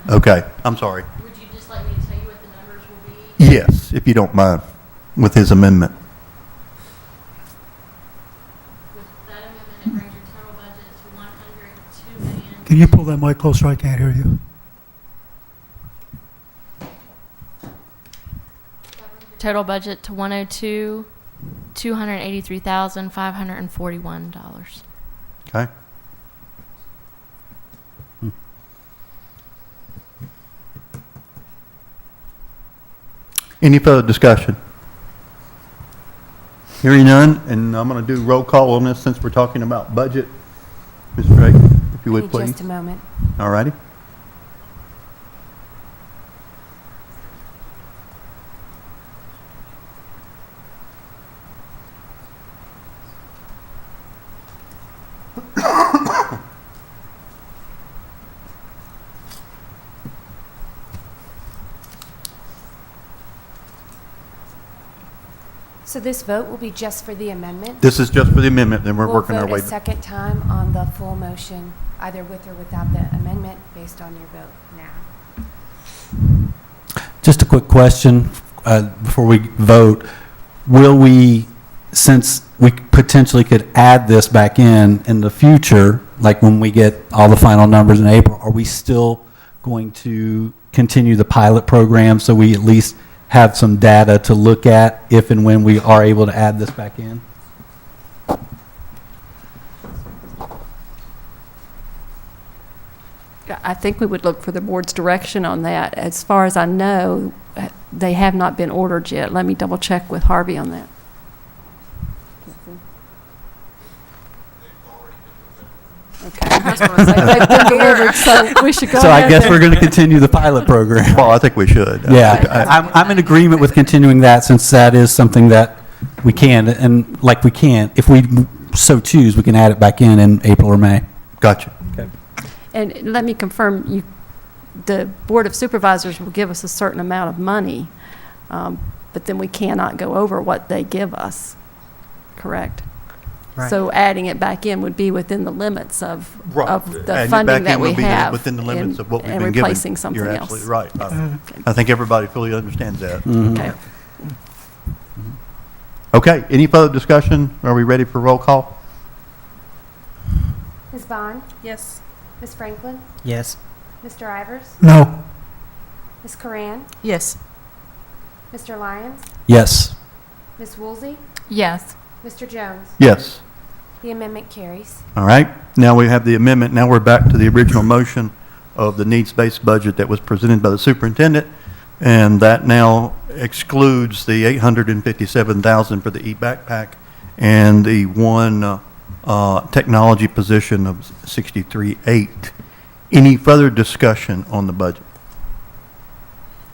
Okay, I'm sorry. Would you just like me to tell you what the numbers will be? Yes, if you don't mind, with his amendment. With that amendment, it brings your total budget to $102 million. Can you pull that mic closer? I can't hear you. Total budget to $102,283,541. Okay. Any further discussion? Hearing none, and I'm going to do roll call on this since we're talking about budget. Ms. Craig, if you would, please. Just a moment. All righty. So this vote will be just for the amendment? This is just for the amendment, then we're working our way. We'll vote a second time on the full motion, either with or without the amendment, based on your vote now. Just a quick question before we vote. Will we, since we potentially could add this back in the future, like when we get all the final numbers in April, are we still going to continue the pilot program so we at least have some data to look at if and when we are able to add this back in? I think we would look for the board's direction on that. As far as I know, they have not been ordered yet. Let me double check with Harvey on that. Okay. They've been delivered, so we should go So ahead. I guess we're going to continue the pilot program. Well, I think we should. Yeah, I'm in agreement with continuing that, since that is something that we can, and like we can, if we so choose, we can add it back in April or May. Gotcha. Okay. And let me confirm, the Board of Supervisors will give us a certain amount of money, but then we cannot go over what they give us, correct? Right. So adding it back in would be within the limits of Adding the it funding back that in we will be have. within the limits of what we've and been given. replacing something You're else. absolutely right. Okay. I think everybody fully understands that. Okay. Okay, any further discussion? Are we ready for roll call? Ms. Bond? Yes. Ms. Franklin? Yes. Mr. Ivers? No. Ms. Coran? Yes. Mr. Lyons? Yes. Ms. Woolsey? Yes. Mr. Jones? Yes. The amendment carries. All right, now we have the amendment. Now we're back to the original motion of the needs-based budget that was presented by the superintendent, and that now excludes the $857,000 for the e-backpack and the one technology position of 63.8. Any further discussion on the budget?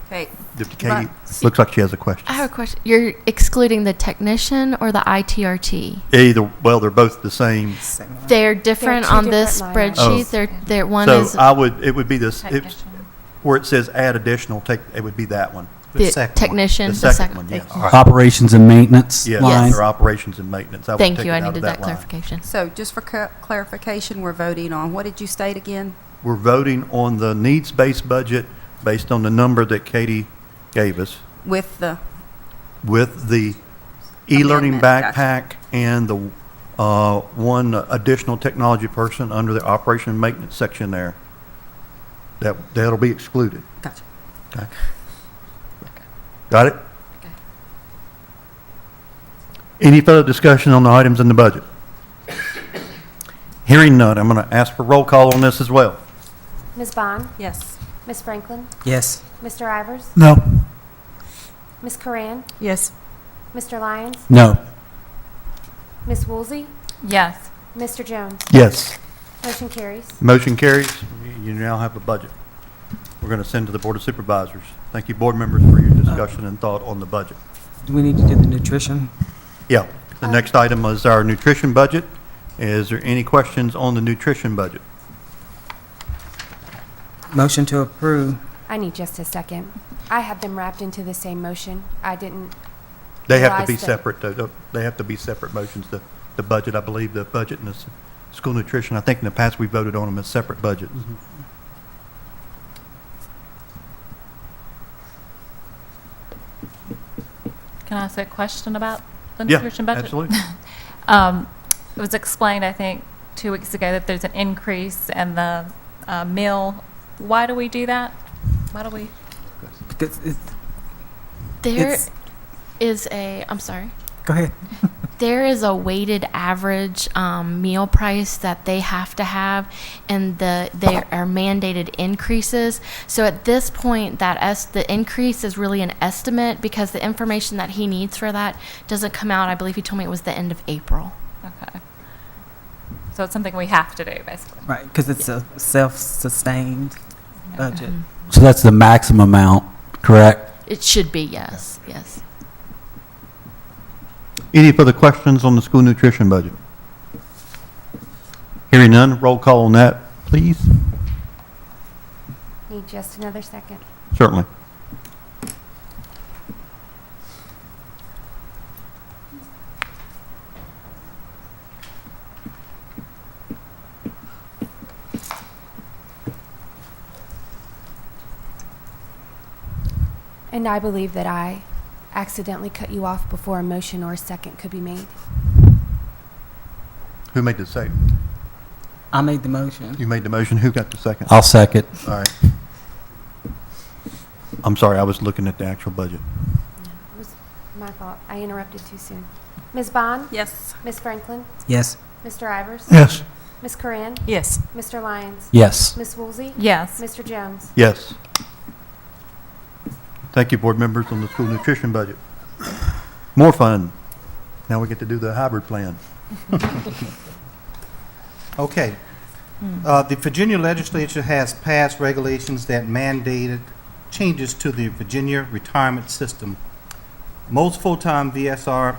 Okay. Katie, looks like she has a question. I have a question. You're excluding the technician or the ITRT? Either, well, they're both the same. They're different two on this different line spreadsheet. They're one So is it would be this, where it says add additional, it would be that one. the technician. The second one, yes. Operations and maintenance Yes, line. or operations and maintenance. I would Thank take you. it I out of needed that line. clarification. So just for clarification, we're voting on, what did you state again? We're voting on the needs-based budget based on the number that Katie gave us With the, with the e-learning Amendment, gotcha. backpack and the one additional technology person under the operation and maintenance section there. That'll be excluded. Gotcha. Okay. Got it? Okay. Any further discussion on the items in the budget? Hearing none, I'm going to ask for roll call on this as well. Ms. Bond? Yes. Ms. Franklin? Yes. Mr. Ivers? No. Ms. Coran? Yes. Mr. Lyons? No. Ms. Woolsey? Yes. Mr. Jones? Yes. Motion carries. Motion carries. You now have a budget. We're going to send to the Board of Supervisors. Thank you, board members, for your discussion and thought on the budget. Do we need to do the nutrition? Yeah, the next item is our nutrition budget. Is there any questions on the nutrition budget? Motion to approve. I need just a second. I have them wrapped into the same motion. I didn't. They have to be realize that- separate, though. They have to be separate motions. The budget, I believe, the budget and the school nutrition, I think in the past we voted on them as separate budgets. Can I ask a question about the Yeah, nutrition budget? absolutely. It was explained, I think, 2 weeks ago that there's an increase in the meal. Why do we do that? Why do we? Because There It's- is a, I'm sorry. Go ahead. There is a weighted average meal price that they have to have, and there are mandated increases. So at this point, the increase is really an estimate because the information that he needs for that doesn't come out. I believe he told me it was the end of April. Okay. So it's something we have to do, basically. Right, because it's a self-sustained budget. So that's the maximum amount, correct? It should be, yes, yes. Any further questions on the school nutrition budget? Hearing none, roll call on that, please. Need just another second. Certainly. And I believe that I accidentally cut you off before a motion or a second could be made. Who made the second? I made the motion. You made the motion. Who got the second? I'll second. All right. I'm sorry, I was looking at the actual budget. It was my fault. I interrupted too soon. Ms. Bond? Yes. Ms. Franklin? Yes. Mr. Ivers? Yes. Ms. Coran? Yes. Mr. Lyons? Yes. Ms. Woolsey? Yes. Mr. Jones? Yes. Thank you, board members, on the school nutrition budget. More fun. Now we get to do the hybrid plan. Okay. The Virginia legislature has passed regulations that mandated changes to the Virginia retirement system. Most full-time VSR,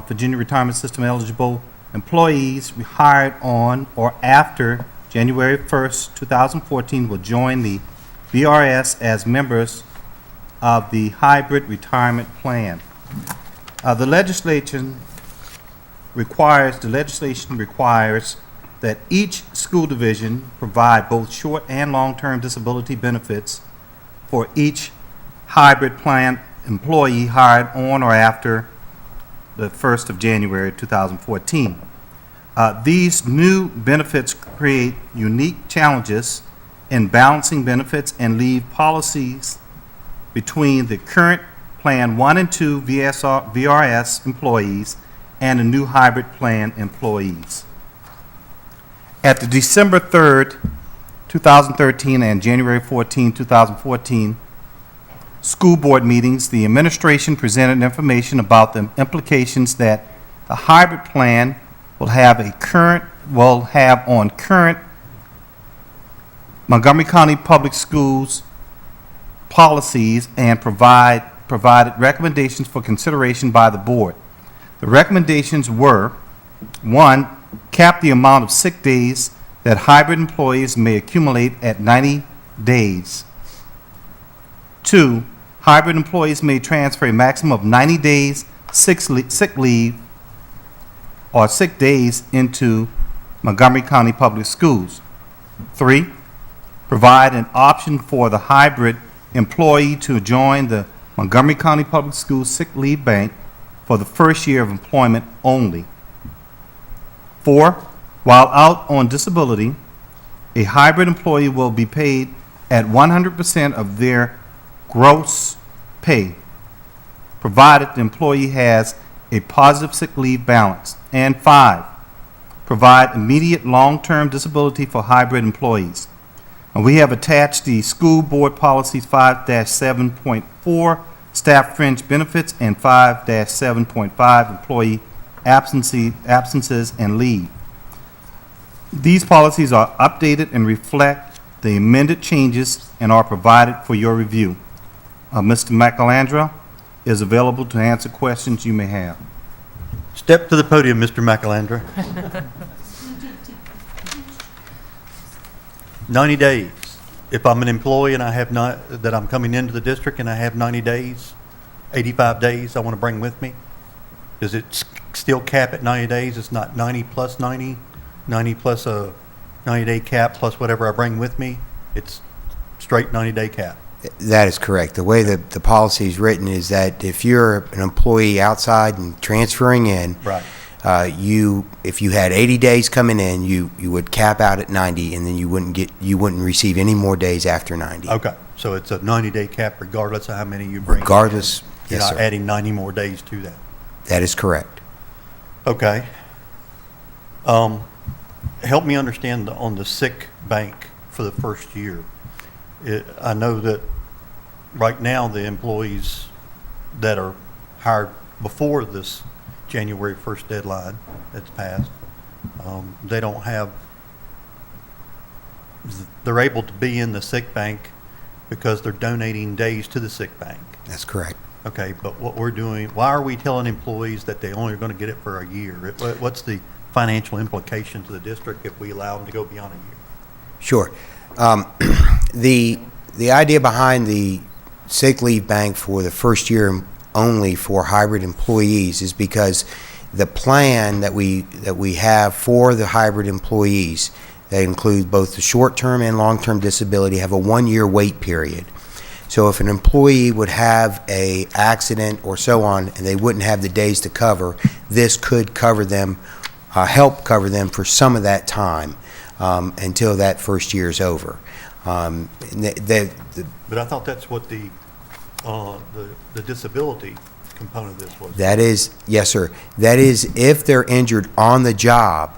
Virginia retirement system eligible employees hired on or after January 1st, 2014 will join the VRS as members of the hybrid retirement plan. The legislation requires that each school division provide both short and long-term disability benefits for each hybrid plan employee hired on or after the 1st of January 2014. These new benefits create unique challenges in balancing benefits and leave policies between the current Plan 1 and 2 VRS employees and the new hybrid plan employees. At the December 3rd, 2013 and January 14, 2014 school board meetings, the administration presented information about the implications that the hybrid plan will have on current Montgomery County Public Schools policies and provided recommendations for consideration by the board. The recommendations were: 1, cap the amount of sick days that hybrid employees may accumulate at 90 days. 2, hybrid employees may transfer a maximum of 90 days sick leave or sick days into Montgomery County Public Schools. 3, provide an option for the hybrid employee to join the Montgomery County Public Schools Sick Leave Bank for the first year of employment only. 4, while out on disability, a hybrid employee will be paid at 100% of their gross pay, provided the employee has a positive sick leave balance. And 5, provide immediate long-term disability for hybrid employees. And we have attached the school board policies 5-7.4, staff fringe benefits, and 5-7.5, employee absences and leave. These policies are updated and reflect the amended changes and are provided for your review. Mr. McAlandra is available to answer questions you may have. Step to the podium, Mr. McAlandra. 90 days. If I'm an employee and I have that I'm coming into the district and I have 90 days, 85 days I want to bring with me, does it still cap at 90 days? It's not 90 plus 90, 90 plus a 90-day cap plus whatever I bring with me? It's straight 90-day cap. That is correct. The way that the policy is written is that if you're an employee outside and transferring in, right, if you had 80 days coming in, you would cap out at 90, and then you wouldn't receive any more days after 90. Okay, so it's a 90-day cap regardless of how many you bring. Regardless, you're yes, not sir. adding 90 more days to that. That is correct. Okay. Help me understand on the sick bank for the first year. I know that right now the employees that are hired before this January 1st deadline that's passed, they don't have, they're able to be in the sick bank because they're donating days to the sick bank. That's correct. Okay, but what we're doing, why are we telling employees that they only are going to get it for a year? What's the financial implication to the district if we allow them to go beyond a year? Sure. The idea behind the sick leave bank for the first year only for hybrid employees is because the plan that we have for the hybrid employees, that include both the short-term and long-term disability, have a 1-year wait period. So if an employee would have a accident or so on and they wouldn't have the days to cover, this could cover them, help cover them for some of that time until that first year is over. But I thought that's what the disability component of this was. That is, yes, sir. That is if they're injured on the job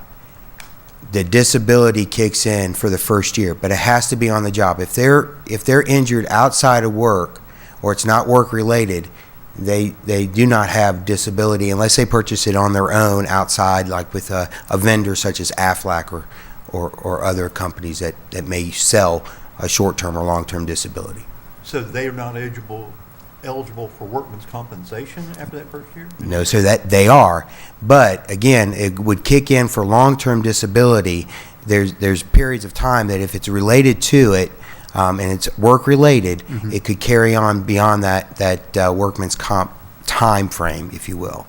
the disability kicks in for the first year, but it has to be on the job. If they're injured outside of work, or it's not work-related, they do not have disability unless they purchase it on their own outside, like with a vendor such as Aflac or other companies that may sell a short-term or long-term disability. So they are not eligible for workman's compensation after that first year? No, so that they are, but again, it would kick in for long-term disability. There's periods of time that if it's related to it, and it's work-related, it could carry on beyond that workman's comp time frame, if you will.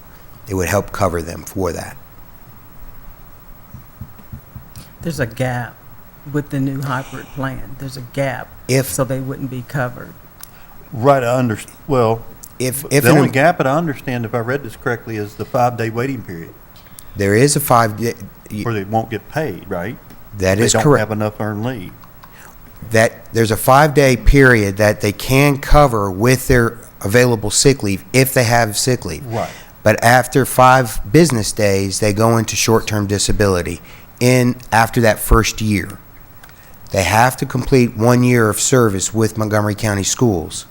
It would help cover them for that. There's a gap with the new hybrid plan. There's a gap, so they wouldn't be covered. Right, well, if the only gap that I understand, if I read this correctly, is the 5-day waiting period. There is a 5-day... Where they won't get paid, right? That is correct. They don't have enough earned leave. That there's a 5-day period that they can cover with their available sick leave if they have sick leave. Right. But after 5 business days, they go into short-term disability after that first year. They have to complete 1 year of service with Montgomery County Schools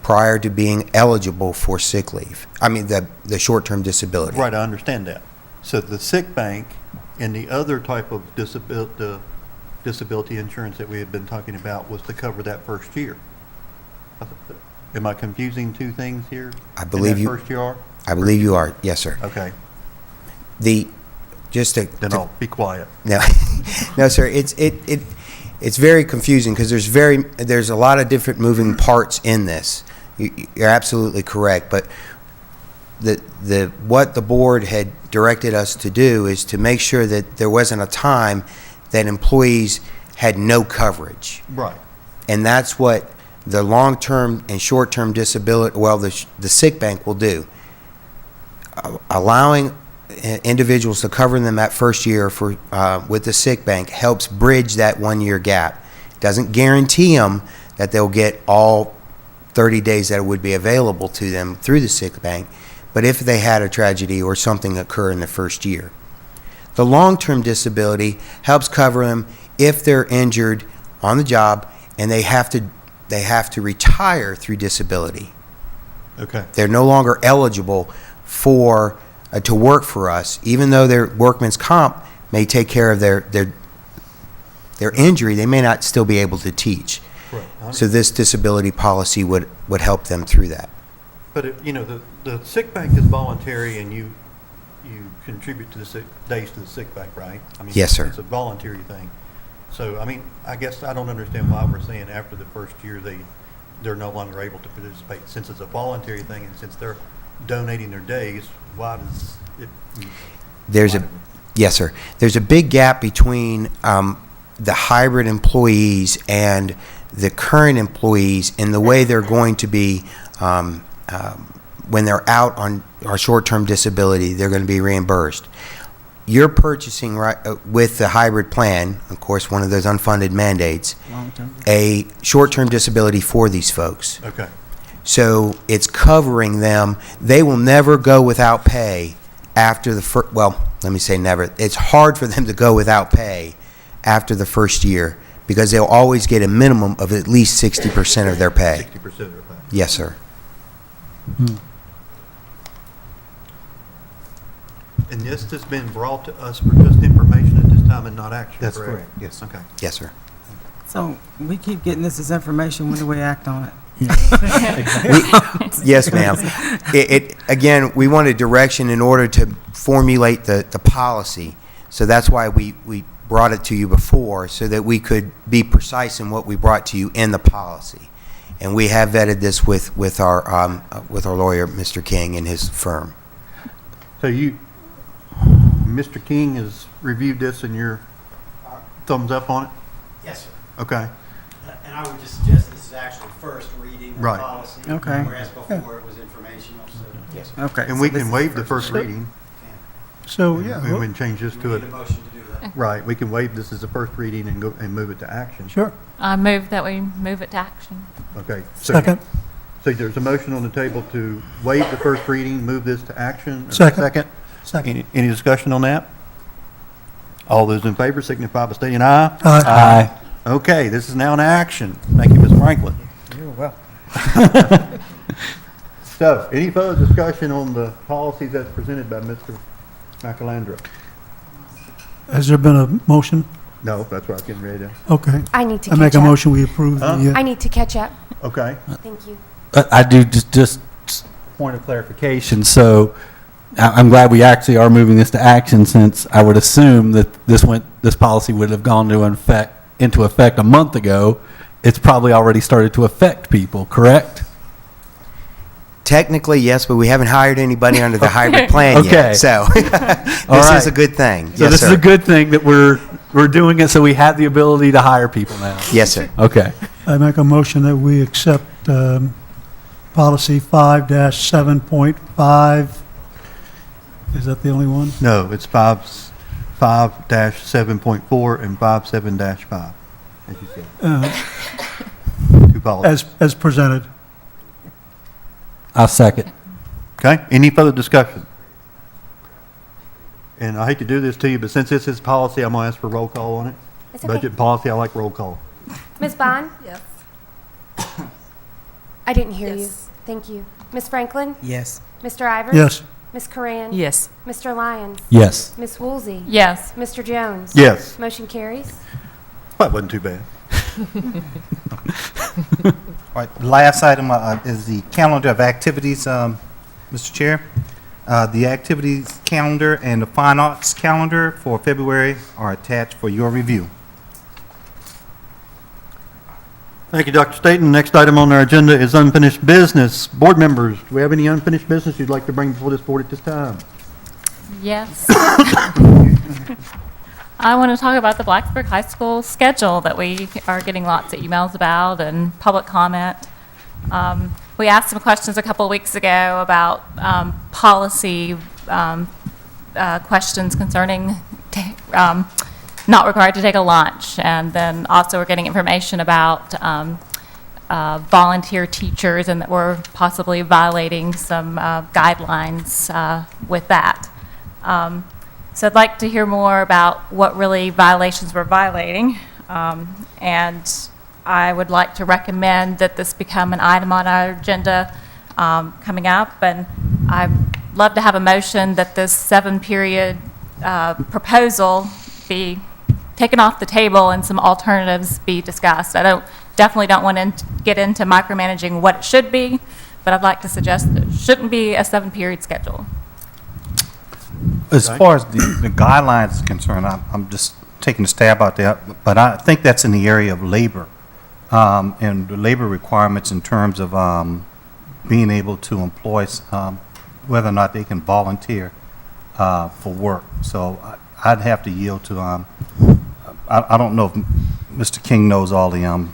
prior to being eligible for sick leave. I mean, the short-term disability. Right, I understand that. So the sick bank and the other type of disability insurance that we had been talking about was to cover that first year. Am I confusing two things here? I believe you. First year are? I believe you are. Yes, sir. Okay. Then I'll be quiet. No, no, sir. It's very confusing because there's a lot of different moving parts in this. You're absolutely correct, but what the board had directed us to do is to make sure that there wasn't a time that employees had no coverage. Right. And that's what the long-term and short-term disability, the sick bank will do. Allowing individuals to cover them that first year with the sick bank helps bridge that 1 year gap. Doesn't guarantee them that they'll get all 30 days that would be available to them through the sick bank, but if they had a tragedy or something occur in the first year. The long-term disability helps cover them if they're injured on the job and they have to retire through disability. Okay. They're no longer eligible to work for us, even though their workman's comp may take care of their injury. They may not still be able to teach. Right. So this disability policy would help them through that. But the sick bank is voluntary, and you contribute to the days to the sick bank, right? I mean, yes, sir. It's a voluntary thing. So I mean, I guess I don't understand why we're saying after the first year they're no longer able to participate, since it's a voluntary thing and since they're donating their days. Why does it? Yes, sir. There's a big gap between the hybrid employees and the current employees in the way they're going to be when they're out on our short-term disability. They're going to be reimbursed. You're purchasing with the hybrid plan, of course, one of those unfunded mandates, a short-term disability for these folks. Okay. So it's covering them. They will never go without pay after the first, let me say never. It's hard for them to go without pay after the first year because they'll always get a minimum of at least 60% of their pay. 60% of their pay. Yes, sir. And this has been brought to us for just information at this time and not action, That's correct? correct, yes. Okay. Yes, sir. So we keep getting this as information. When do we act on it? Yes, ma'am. Again, we wanted direction in order to formulate the policy. So that's why we brought it to you before, so that we could be precise in what we brought to you in the policy. And we have vetted this with our lawyer, Mr. King, and his firm. So Mr. King has reviewed this and your thumbs up on it? Yes, sir. Okay. And I would just suggest this is actually first reading of Right. the policy. Okay. Whereas before it was informational, so yes. Okay. And we can waive the first reading. So, And yeah. we can change this to Need a motion to do that. Right, we can waive this as a first reading and move it to action. Sure. I move that we move it to action. Okay. Second. So there's a motion on the table to waive the first reading, move this to action. Second. Any discussion on that? All those in favor signify by stating aye. Aye. Okay, this is now in action. Thank you, Ms. Franklin. You're welcome. So, any further discussion on the policies as presented by Mr. McAlandra? Has there been a motion? No, that's what I was getting ready to. Okay. I need to I make catch a up. motion, we approve the, I need to catch up. Okay. Thank you. I do just point of clarification. So I'm glad we actually are moving this to action, since I would assume that this policy would have gone into effect a month ago. It's probably already started to affect people, correct? Technically, yes, but we haven't hired anybody under the hybrid plan Okay. yet. So this is a good thing. So Yes, this sir. is a good thing that we're doing it, so we have the ability to hire people now. Yes, sir. Okay. I make a motion that we accept policy 5-7.5. Is that the only one? No, it's 5-7.4 and 5-7-5, as you said. Two policies. As presented. I'll second. Okay, any further discussion? And I hate to do this to you, but since this is policy, I'm going to ask for roll call on it. It's okay. Budget policy, I like roll call. Ms. Bond? Yes. I didn't hear you. Yes. Thank you. Ms. Franklin? Yes. Mr. Ivers? Yes. Ms. Coran? Yes. Mr. Lyons? Yes. Ms. Woolsey? Yes. Mr. Jones? Yes. Motion carries. That wasn't too bad. All right, the last item is the calendar of activities, Mr. Chair. The activities calendar and the fine arts calendar for February are attached for your review. Thank you, Dr. Staton. The next item on our agenda is unfinished business. Board members, do we have any unfinished business you'd like to bring before this board at this time? Yes. I want to talk about the Blacksburg High School schedule that we are getting lots of emails about and public comment. We asked some questions a couple of weeks ago about policy questions concerning not required to take a lunch. And then also we're getting information about volunteer teachers and that we're possibly violating some guidelines with that. So I'd like to hear more about what really violations we're violating. And I would like to recommend that this become an item on our agenda coming up. And I'd love to have a motion that this 7-period proposal be taken off the table and some alternatives be discussed. I definitely don't want to get into micromanaging what it should be, but I'd like to suggest that it shouldn't be a 7-period schedule. As far as the guidelines is concerned, I'm just taking a stab out there, but I think that's in the area of labor, and the labor requirements in terms of being able to employ, whether or not they can volunteer for work. So I'd have to yield to, I don't know if Mr. King knows all the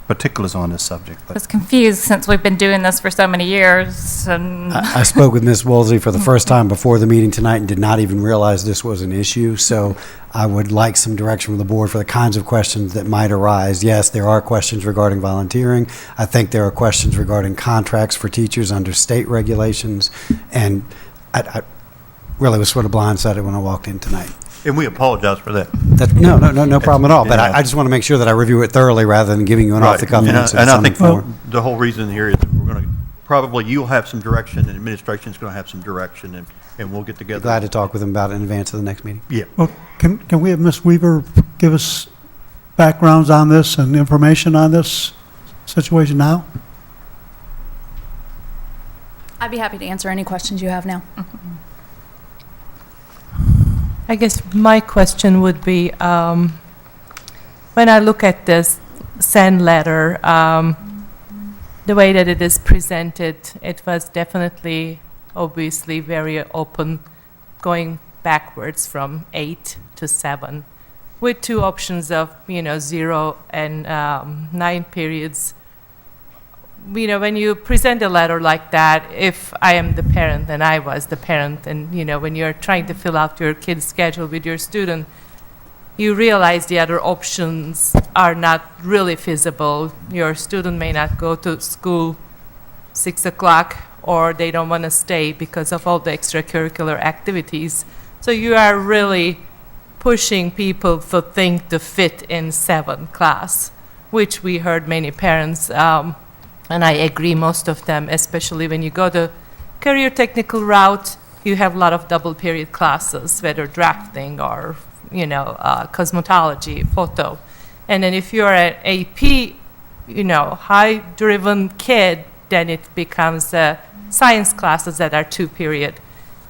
particulars on this subject. I was confused since we've been doing this for so many years. And I spoke with Ms. Woolsey for the first time before the meeting tonight and did not even realize this was an issue. So I would like some direction from the board for the kinds of questions that might arise. Yes, there are questions regarding volunteering. I think there are questions regarding contracts for teachers under state regulations. And I really was sort of blindsided when I walked in tonight. And we apologize for that. No problem at all. But Yeah. I just want to make sure that I review it thoroughly rather than giving you an off-the-cuff Right. answer. And that's I think uninformed. the whole reason here is that we're going to, probably you'll have some direction and administration's going to have some direction and we'll get together. Glad to talk with them about it in advance of the next meeting. Yeah. Well, can we have Ms. Weaver give us backgrounds on this and information on this situation now? I'd be happy to answer any questions you have now. I guess my question would be, when I look at this send letter, the way that it is presented, it was definitely, obviously, very open, going backwards from 8 to 7, with 2 options of, 0 and 9 periods. When you present a letter like that, if I am the parent and I was the parent, and when you're trying to fill out your kid's schedule with your student, you realize the other options are not really feasible. Your student may not go to school 6 o'clock, or they don't want to stay because of all the extracurricular activities. So you are really pushing people to think to fit in 7 class, which we heard many parents, and I agree most of them, especially when you go the career technical route, you have a lot of double period classes, whether drafting or, cosmetology, photo. And then if you're an AP, high-driven kid, then it becomes science classes that are 2 period.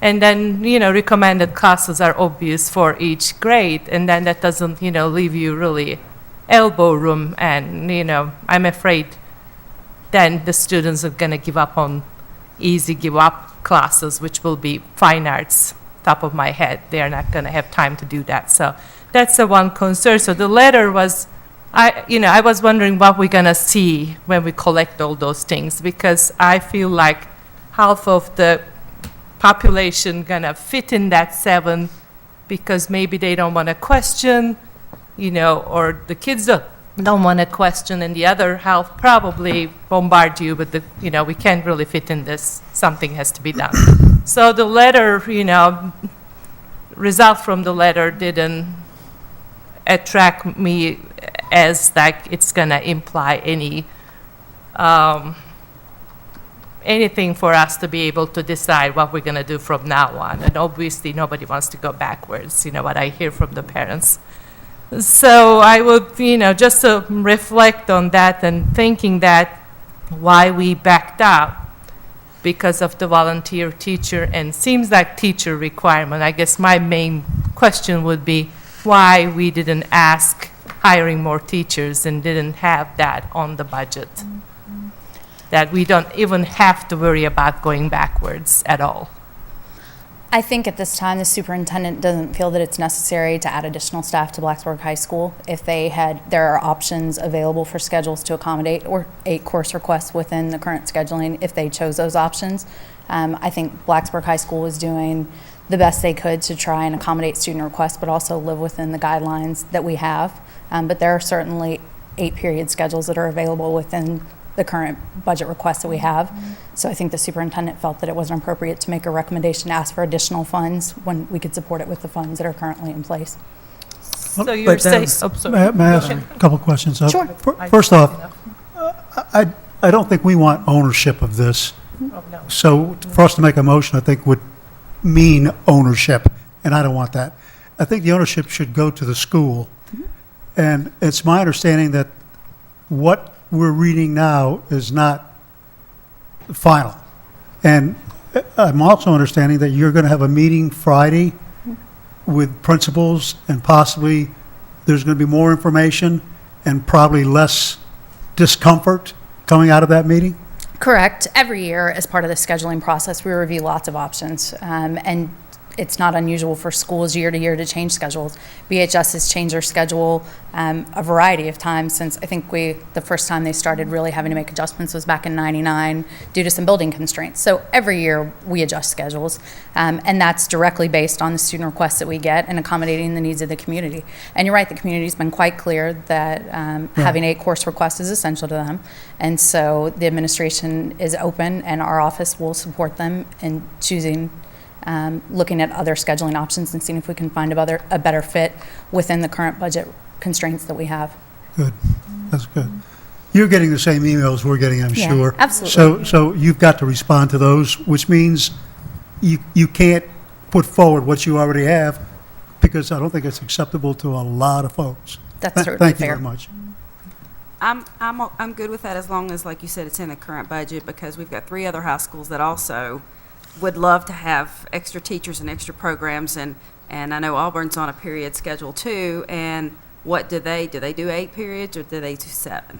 And then, recommended classes are obvious for each grade, and then that doesn't, leave you really elbow room. And, I'm afraid then the students are going to give up on easy give-up classes, which will be fine arts, top of my head. They are not going to have time to do that. So that's the one concern. So the letter was, I was wondering what we're going to see when we collect all those things, because I feel like half of the population going to fit in that 7 because maybe they don't want to question, or the kids don't want to question, and the other half probably bombard you with we can't really fit in this, something has to be done. So the letter, result from the letter didn't attract me as like it's going to imply anything for us to be able to decide what we're going to do from now on. And obviously nobody wants to go backwards, what I hear from the parents. So I would, just to reflect on that and thinking that why we backed up because of the volunteer teacher and seems like teacher requirement. I guess my main question would be why we didn't ask hiring more teachers and didn't have that on the budget. That we don't even have to worry about going backwards at all. I think at this time, the superintendent doesn't feel that it's necessary to add additional staff to Blacksburg High School. If there are options available for schedules to accommodate or 8 course requests within the current scheduling, if they chose those options. I think Blacksburg High School is doing the best they could to try and accommodate student requests, but also live within the guidelines that we have. But there are certainly 8 period schedules that are available within the current budget requests that we have. So I think the superintendent felt that it wasn't appropriate to make a recommendation to ask for additional funds when we could support it with the funds that are currently in place. So you're saying, May I ask a couple questions? Sure. First off, I don't think we want ownership of this. Oh, no. So for us to make a motion, I think would mean ownership, and I don't want that. I think the ownership should go to the school. And it's my understanding that what we're reading now is not final. And I'm also understanding that you're going to have a meeting Friday with principals, and possibly there's going to be more information and probably less discomfort coming out of that meeting? Correct. Every year, as part of the scheduling process, we review lots of options. And it's not unusual for schools year to year to change schedules. BHS has changed their schedule a variety of times since I think the first time they started really having to make adjustments was back in '99 due to some building constraints. So every year we adjust schedules, and that's directly based on the student requests that we get and accommodating the needs of the community. And you're right, the community's been quite clear that having 8 course requests is essential to them. And so the administration is open, and our office will support them in choosing looking at other scheduling options and seeing if we can find a better fit within the current budget constraints that we have. Good. That's good. You're getting the same emails we're getting, I'm Yeah, sure. absolutely. So you've got to respond to those, which means you can't put forward what you already have, because I don't think it's acceptable to a lot of folks. That's certainly Thank you fair. very much. I'm good with that as long as, like you said, it's in the current budget, because we've got 3 other high schools that also would love to have extra teachers and extra programs, and I know Auburn's on a period schedule too. And what do they do? They do 8 periods, or do they do 7?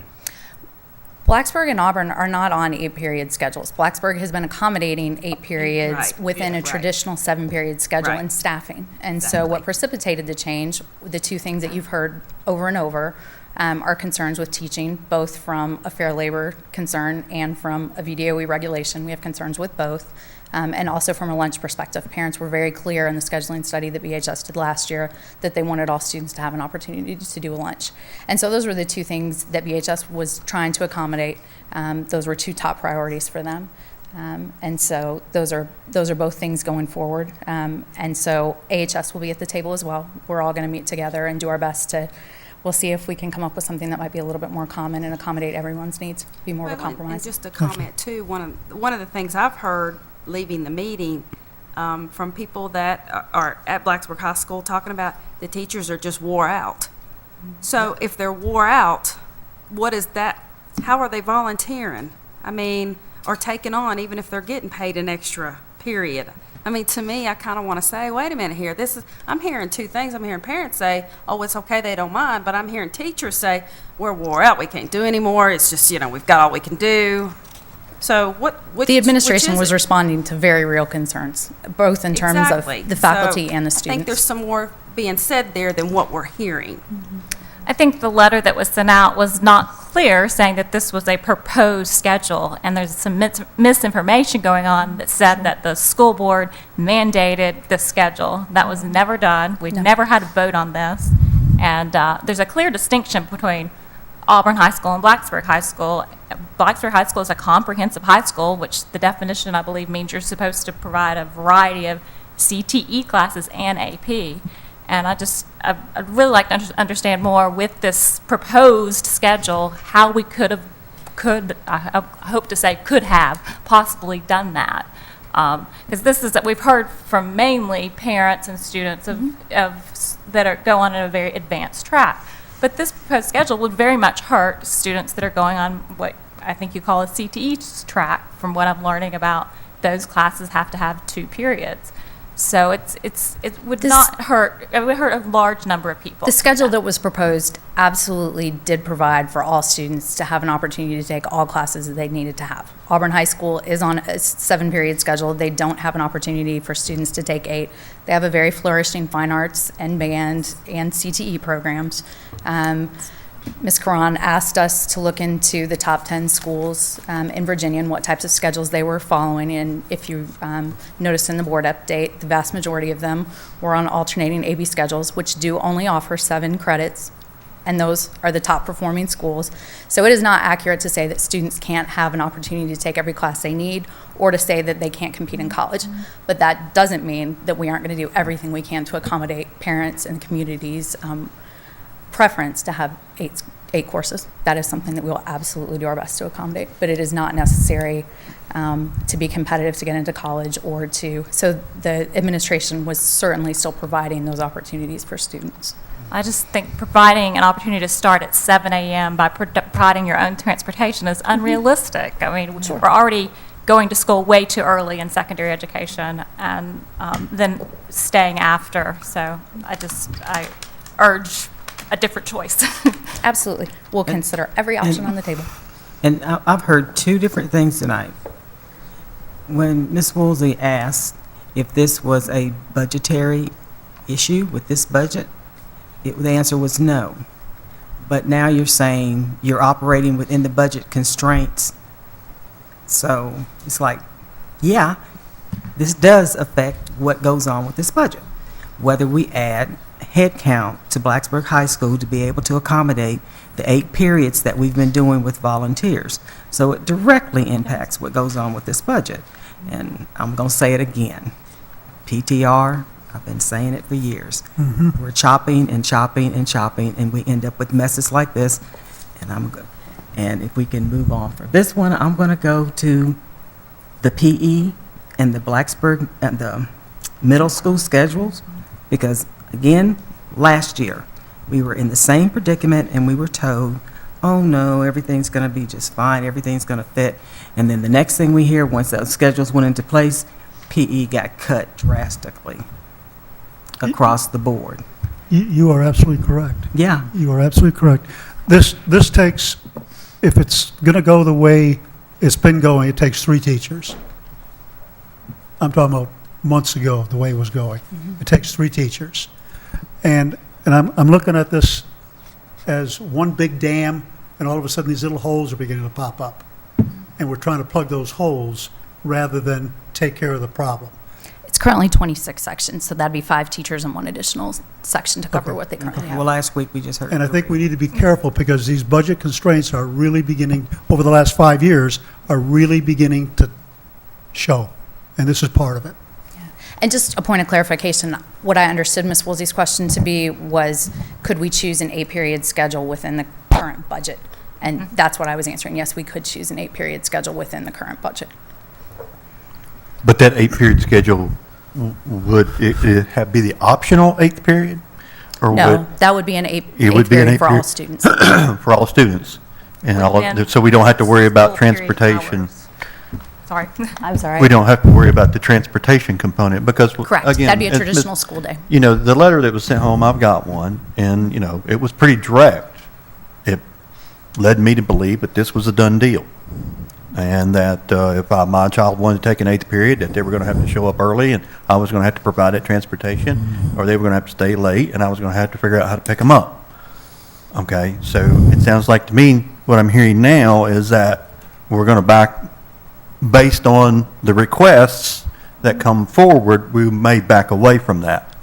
Blacksburg and Auburn are not on 8 period schedules. Blacksburg has been accommodating 8 periods Right. within a Right. traditional 7 period schedule Right. and staffing. And so what precipitated the change, the 2 things that you've heard over and over, are concerns with teaching, both from a fair labor concern and from a VDOE regulation. We have concerns with both. And also from a lunch perspective. Parents were very clear in the scheduling study that BHS did last year that they wanted all students to have an opportunity to do a lunch. And so those were the 2 things that BHS was trying to accommodate. Those were 2 top priorities for them. And so those are both things going forward. And so AHS will be at the table as well. We're all going to meet together and do our best to, we'll see if we can come up with something that might be a little bit more common and accommodate everyone's needs, be more of a Well, compromise. And just a comment too, one of the things I've heard leaving the meeting from people that are at Blacksburg High School talking about the teachers are just wore out. So if they're wore out, what is that? How are they volunteering? I mean, or taking on, even if they're getting paid an extra period. I mean, to me, I kind of want to say, wait a minute here. I'm hearing two things. I'm hearing parents say, oh, it's okay, they don't mind. But I'm hearing teachers say, we're wore out, we can't do anymore. It's just, we've got all we can do. So the administration was responding to very real concerns, both in terms of the faculty and the students. I think there's some more being said there than what we're hearing. I think the letter that was sent out was not clear, saying that this was a proposed schedule, and there's some misinformation going on that said that the school board mandated the schedule. That was never done. We never had a vote on this, and there's a clear distinction between Auburn High School and Blacksburg High School. Blacksburg High School is a comprehensive high school, which the definition, I believe, means you're supposed to provide a variety of CTE classes and AP. And I'd really like to understand more with this proposed schedule, how we could have possibly done that. Because this is that we've heard from mainly parents and students that go on a very advanced track. But this proposed schedule would very much hurt students that are going on what I think you call a CTE track. From what I'm learning about, those classes have to have 2 periods. So it would not hurt. It would hurt a large number of people. The schedule that was proposed absolutely did provide for all students to have an opportunity to take all classes that they needed to have. Auburn High School is on a 7-period schedule. They don't have an opportunity for students to take 8. They have a very flourishing fine arts and band and CTE programs. Ms. Karan asked us to look into the top 10 schools in Virginia and what types of schedules they were following. And if you notice in the board update, the vast majority of them were on alternating AB schedules, which do only offer 7 credits. And those are the top performing schools. So it is not accurate to say that students can't have an opportunity to take every class they need or to say that they can't compete in college. But that doesn't mean that we aren't going to do everything we can to accommodate parents and the community's preference to have 8 courses. That is something that we will absolutely do our best to accommodate, but it is not necessary to be competitive to get into college so the administration was certainly still providing those opportunities for students. I just think providing an opportunity to start at 7 a.m. by providing your own transportation is unrealistic. I mean, we're already going to school way too early in secondary education and then staying after. So I urge a different choice. Absolutely. We'll consider every option on the table. And I've heard 2 different things tonight. When Ms. Woolsey asked if this was a budgetary issue with this budget, the answer was no. But now you're saying you're operating within the budget constraints. So it's like, yeah, this does affect what goes on with this budget. Whether we add head count to Blacksburg High School to be able to accommodate the 8 periods that we've been doing with volunteers. So it directly impacts what goes on with this budget. And I'm going to say it again. PTR, I've been saying it for years. We're chopping and chopping and chopping, and we end up with messes like this. And if we can move on for this one, I'm going to go to the PE and the Blacksburg and the middle school schedules, because again, last year, we were in the same predicament and we were told, oh no, everything's going to be just fine, everything's going to fit. And then the next thing we hear, once those schedules went into place, PE got cut drastically across the board. You are absolutely correct. Yeah. You are absolutely correct. This takes, if it's going to go the way it's been going, it takes 3 teachers. I'm talking about months ago, the way it was going. It takes 3 teachers. And I'm looking at this as one big dam, and all of a sudden these little holes are beginning to pop up. And we're trying to plug those holes rather than take care of the problem. It's currently 26 sections, so that'd be 5 teachers and 1 additional section to cover what they currently have. Well, last week we just heard. And I think we need to be careful because these budget constraints are really beginning, over the last 5 years, are really beginning to show, and this is part of it. And just a point of clarification, what I understood Ms. Woolsey's question to be was, could we choose an 8-period schedule within the current budget? And that's what I was answering. Yes, we could choose an 8-period schedule within the current budget. But that 8-period schedule, would it be the optional 8th period? Or No, that would be an it 8 would be an period 8 for all period students. for all students? And Within so we don't have to worry about school period transportation. hours. Sorry. I'm sorry. We don't have to worry about the transportation component because, Correct. again. That'd be a as traditional Ms. school day. You know, the letter that was sent home, I've got one, and, you know, it was pretty direct. It led me to believe that this was a done deal. And that if my child wanted to take an 8th period, that they were going to have to show up early, and I was going to have to provide that transportation, or they were going to have to stay late, and I was going to have to figure out how to pick them up. Okay, so it sounds like to me, what I'm hearing now is that we're going to back, based on the requests that come forward, we may back away from that.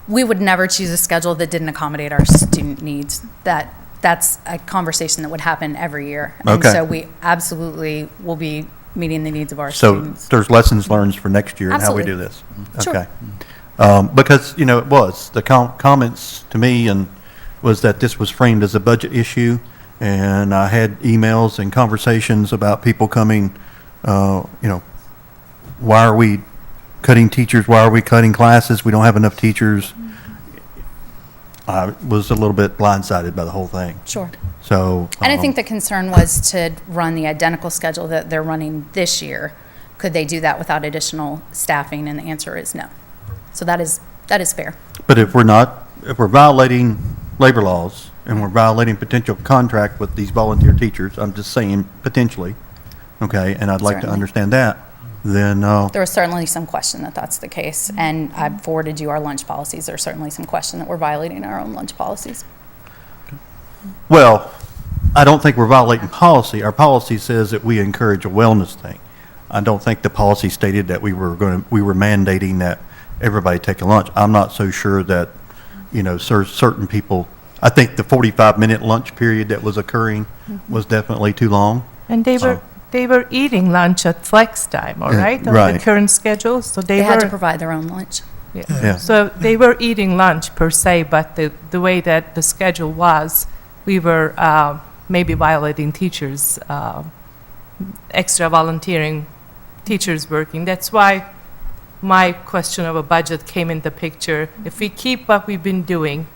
We would never choose a schedule that didn't accommodate our student needs. That's a conversation that would happen every year. And Okay. so we absolutely will be meeting the needs of our So students. there's lessons learned for next year and how we do Absolutely. this. Sure. Okay. Because, you know, it was, the comments to me and was that this was framed as a budget issue, and I had emails and conversations about people coming, you know, why are we cutting teachers? Why are we cutting classes? We don't have enough teachers. I was a little bit blindsided by the whole thing. Sure. So. And I think the concern was to run the identical schedule that they're running this year. Could they do that without additional staffing? And the answer is no. So that is fair. But if we're violating labor laws and we're violating potential contract with these volunteer teachers, I'm just saying potentially, okay, and I'd like to Certainly. understand that, then, There was certainly some question that that's the case. And I forwarded you our lunch policies. There's certainly some question that we're violating our own lunch policies. well, I don't think we're violating policy. Our policy says that we encourage a wellness thing. I don't think the policy stated that we were mandating that everybody take a lunch. I'm not so sure that, you know, certain people, I think the 45-minute lunch period that was occurring was definitely too long. And they were eating lunch at flex time, all Yeah, right, on right. the current schedule, so They had to provide their own lunch. Yeah. Yeah. So they were eating lunch per se, but the way that the schedule was, we were maybe violating teachers, extra volunteering, teachers working. That's why my question of a budget came in the picture. If we keep what we've been doing,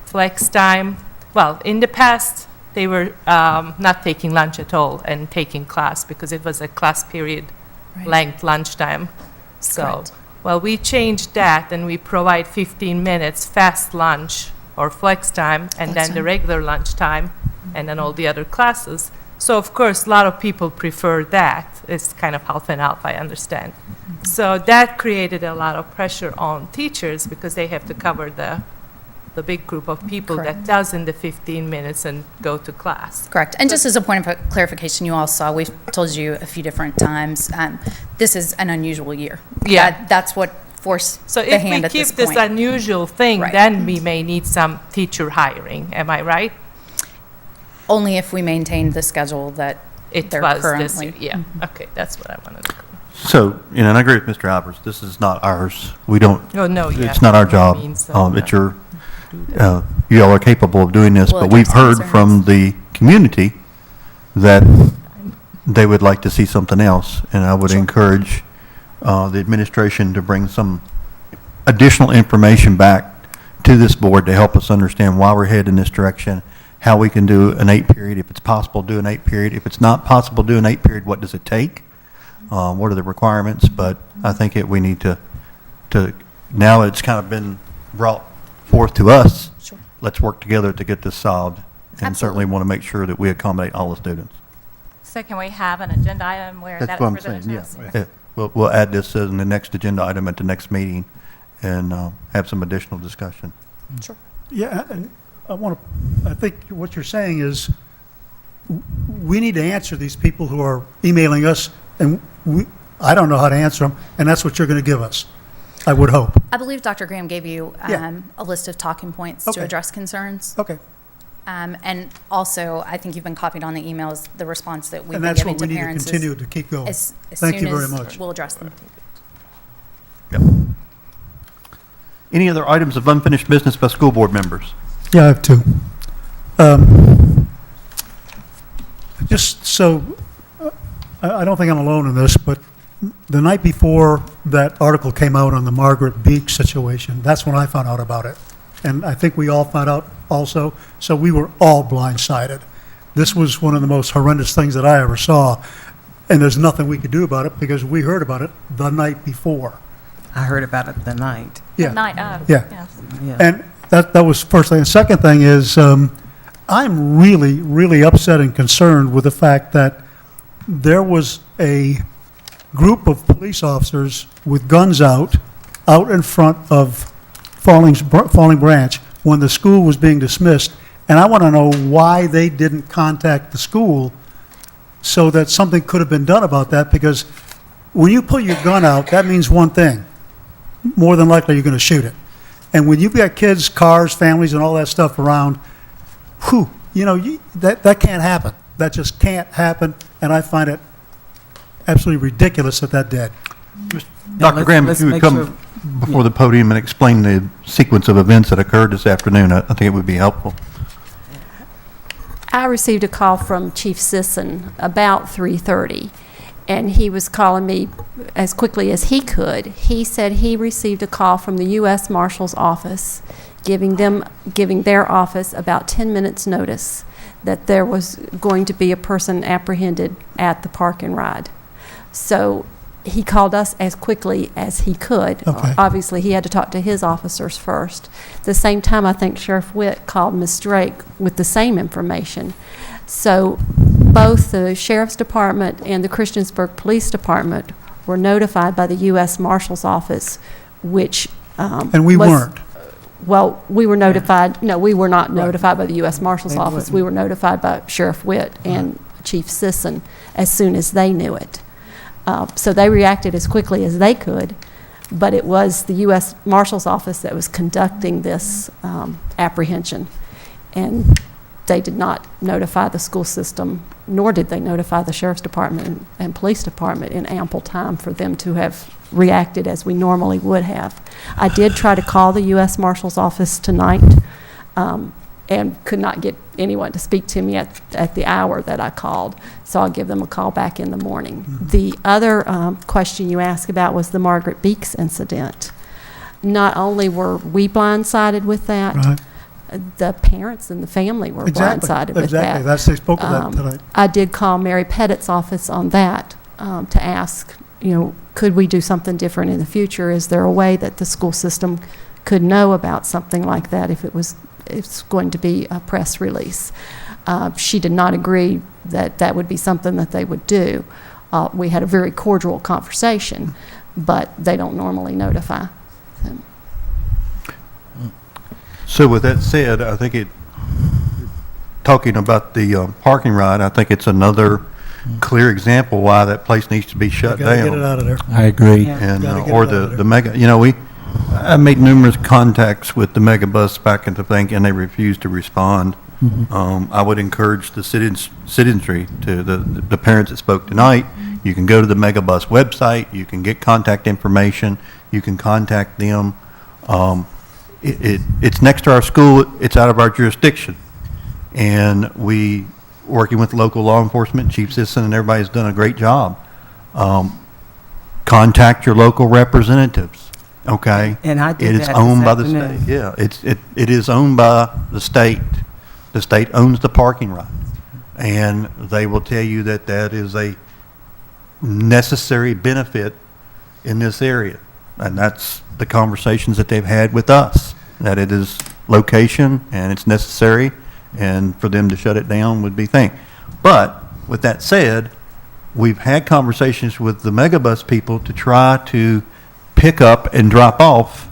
flex time, well, in the past, they were not taking lunch at all and taking class because it was a class period Right. length lunchtime. So, Correct. well, we changed that and we provide 15 minutes fast lunch or flex time and That's then the fine. regular lunch time and then all the other classes. So of course, a lot of people prefer that. It's kind of half and half, I understand. So that created a lot of pressure on teachers because they have to cover the big group of people that Correct. does in the 15 minutes and go to class. Correct. And just as a point of clarification, you all saw, we've told you a few different times, this is an unusual year. Yeah. That's what forced So the if we hand at keep this this point. unusual thing, Right. then we may need some teacher hiring. Am I right? Only if we maintain the schedule that It they're was currently. this year. Yeah. Okay, that's what I wanted to. So, you know, and I agree with Mr. Albers, this is not ours. We don't. Oh, no, yeah. It's not our I job. mean, so, It's your, you all are capable of doing this, We'll but we've address heard from the community that they would like to see something else, and I would encourage the administration to bring some additional information back to this board to help us understand why we're headed in this direction, how we can do an 8-period, if it's possible, do an 8-period. If it's not possible, do an 8-period, what does it take? What are the requirements? But I think we need to, now it's kind of been brought forth to us. Sure. Let's work together to get this solved, and certainly Absolutely. want to make sure that we accommodate all the students. So can we have an agenda item where That's that what is I'm presented saying, to yeah. us? Yeah. We'll add this as the next agenda item at the next meeting and have some additional discussion. Sure. Yeah, and I think what you're saying is we need to answer these people who are emailing us, and I don't know how to answer them, and that's what you're going to give us, I would hope. I believe Dr. Graham gave you Yeah. a list of talking points Okay. to address concerns. Okay. And also, I think you've been copied on the emails, the response that we've And been that's giving what to we need to parents. continue to keep going. As Thank soon you very as much. we'll address them. Any other items of unfinished business by school board members? Yeah, I have two. Just so, I don't think I'm alone in this, but the night before that article came out on the Margaret Beek situation, that's when I found out about it. And I think we all found out also, so we were all blindsided. This was one of the most horrendous things that I ever saw, and there's nothing we could do about it because we heard about it the night before. I heard about it the night. Yeah. Night of. Yeah. Yes. Yeah. And that was first thing. The second thing is, I'm really, really upset and concerned with the fact that there was a group of police officers with guns out in front of Falling Branch when the school was being dismissed. And I want to know why they didn't contact the school so that something could have been done about that, because when you pull your gun out, that means one thing. More than likely, you're going to shoot it. And when you've got kids, cars, families, and all that stuff around, that can't happen. That just can't happen, and I find it absolutely ridiculous that did. Dr. Graham, if you would come before the podium and explain the sequence of events that occurred this afternoon, I think it would be helpful. I received a call from Chief Sisson about 3:30, and he was calling me as quickly as he could. He said he received a call from the U.S. Marshal's office, giving their office about 10 minutes notice that there was going to be a person apprehended at the park and ride. So he called us as quickly as he could. Okay. Obviously, he had to talk to his officers first. At the same time, I think Sheriff Witt called Ms. Drake with the same information. So both the Sheriff's Department and the Christiansburg Police Department were notified by the U.S. Marshal's Office, which And we weren't. Well, we were notified, no, we were not notified by the U.S. Marshal's They Office. wouldn't. We were notified by Sheriff Witt and Chief Sisson as soon as they knew it. So they reacted as quickly as they could, but it was the U.S. Marshal's Office that was conducting this apprehension. And they did not notify the school system, nor did they notify the Sheriff's Department and Police Department in ample time for them to have reacted as we normally would have. I did try to call the U.S. Marshal's Office tonight and could not get anyone to speak to me at the hour that I called, so I'll give them a call back in the morning. The other question you asked about was the Margaret Beeks incident. Not only were we blindsided with that, Right. the parents and the family were Exactly. blindsided with Exactly. that. They spoke of that tonight. I did call Mary Pettit's office on that to ask, could we do something different in the future? Is there a way that the school system could know about something like that if it's going to be a press release? She did not agree that that would be something that they would do. We had a very cordial conversation, but they don't normally notify them. So with that said, I think talking about the parking ride, I think it's another clear example why that place needs to be shut Gotta down. get it out of there. I agree. And, Gotta get or it out of the there. mega, I made numerous contacts with the mega bus back into thing, and they refused to respond. I would encourage the citizenry, to the parents that spoke tonight, you can go to the mega bus website, you can get contact information, you can contact them. It's next to our school, it's out of our jurisdiction. And working with local law enforcement, Chief Sisson and everybody's done a great job. Contact your local representatives, okay? And I did It's that owned this by the afternoon. state, yeah. It is owned by the state. The state owns the parking lot. And they will tell you that that is a necessary benefit in this area. And that's the conversations that they've had with us, that it is location and it's necessary, and for them to shut it down would be thing. But with that said, we've had conversations with the megabus people to try to pick up and drop off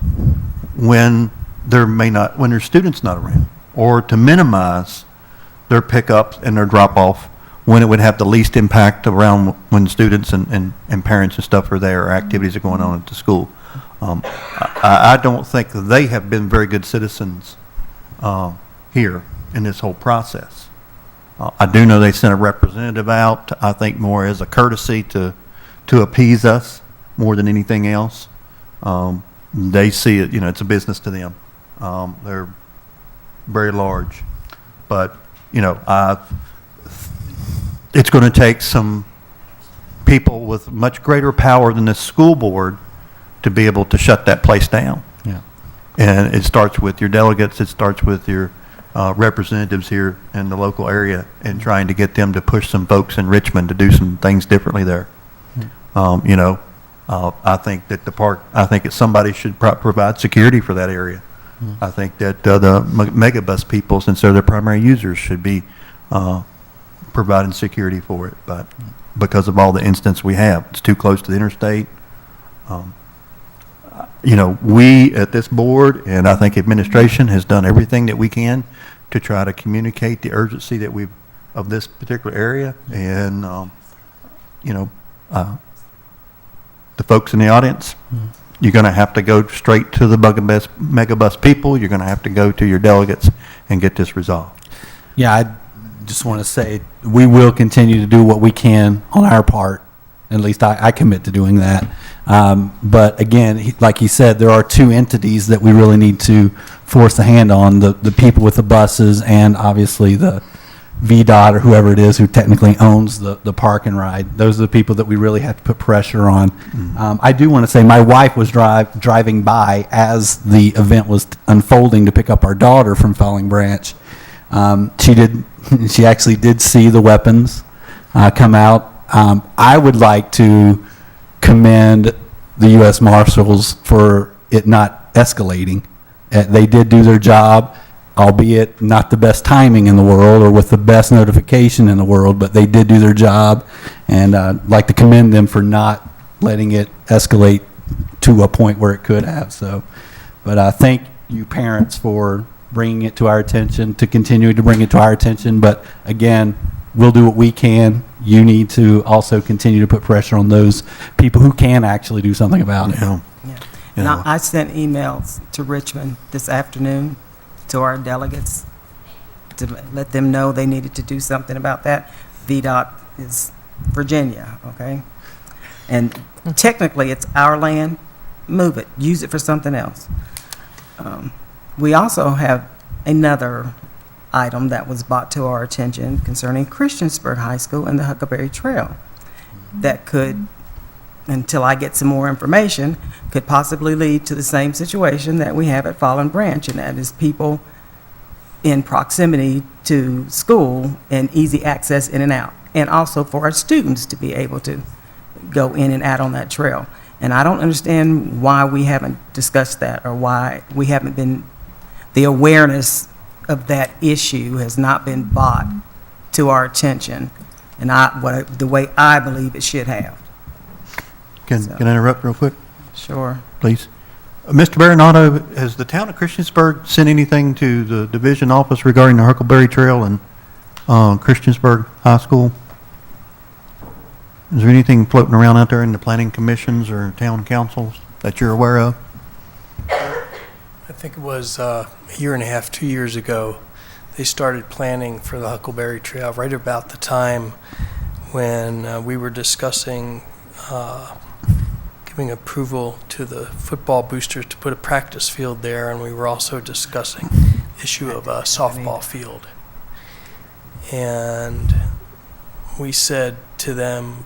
when their students not around, or to minimize their pickups and their drop off when it would have the least impact around when students and parents and stuff are there, or activities are going on at the school. I don't think they have been very good citizens here in this whole process. I do know they sent a representative out, I think more as a courtesy to appease us more than anything else. They see it, it's a business to them. They're very large. But, it's going to take some people with much greater power than the school board to be able to shut that place down. Yeah. And it starts with your delegates, it starts with your representatives here in the local area and trying to get them to push some folks in Richmond to do some things differently there. I think that the park, that somebody should provide security for that area. I think that the megabus people, since they're the primary users, should be providing security for it. But because of all the instances we have, it's too close to the interstate. We at this board, and I think administration, has done everything that we can to try to communicate the urgency that of this particular area. And, the folks in the audience, you're going to have to go straight to the megabus people. You're going to have to go to your delegates and get this resolved. Yeah, I just want to say we will continue to do what we can on our part. At least I commit to doing that. But again, like he said, there are two entities that we really need to force the hand on, the people with the buses and obviously the VDOT or whoever it is who technically owns the park and ride. Those are the people that we really have to put pressure on. I do want to say my wife was driving by as the event was unfolding to pick up our daughter from Falling Branch. She actually did see the weapons come out. I would like to commend the U.S. Marshals for it not escalating. They did do their job, albeit not the best timing in the world or with the best notification in the world, but they did do their job, and I'd like to commend them for not letting it escalate to a point where it could have. But thank you parents for bringing it to our attention, to continue to bring it to our attention. But again, we'll do what we can. You need to also continue to put pressure on those people who can actually do something about it. Yeah. And I sent emails to Richmond this afternoon to our delegates to let them know they needed to do something about that. VDOT is Virginia, okay? And technically, it's our land. Move it. Use it for something else. We also have another item that was brought to our attention concerning Christiansburg High School and the Huckleberry Trail that could, until I get some more information, could possibly lead to the same situation that we have at Fallen Branch, and that is people in proximity to school and easy access in and out, and also for our students to be able to go in and out on that trail. And I don't understand why we haven't discussed that, or why we haven't been, the awareness of that issue has not been brought to our attention, and the way I believe it should have. Can I interrupt real quick? Sure. Please. Mr. Baronato, has the town of Christiansburg sent anything to the division office regarding the Huckleberry Trail and Christiansburg High School? Is there anything floating around out there in the planning commissions or town councils that you're aware of? I think it was a year and a half, 2 years ago, they started planning for the Huckleberry Trail right about the time when we were discussing giving approval to the football boosters to put a practice field there, and we were also discussing the issue of a softball field. And we said to them,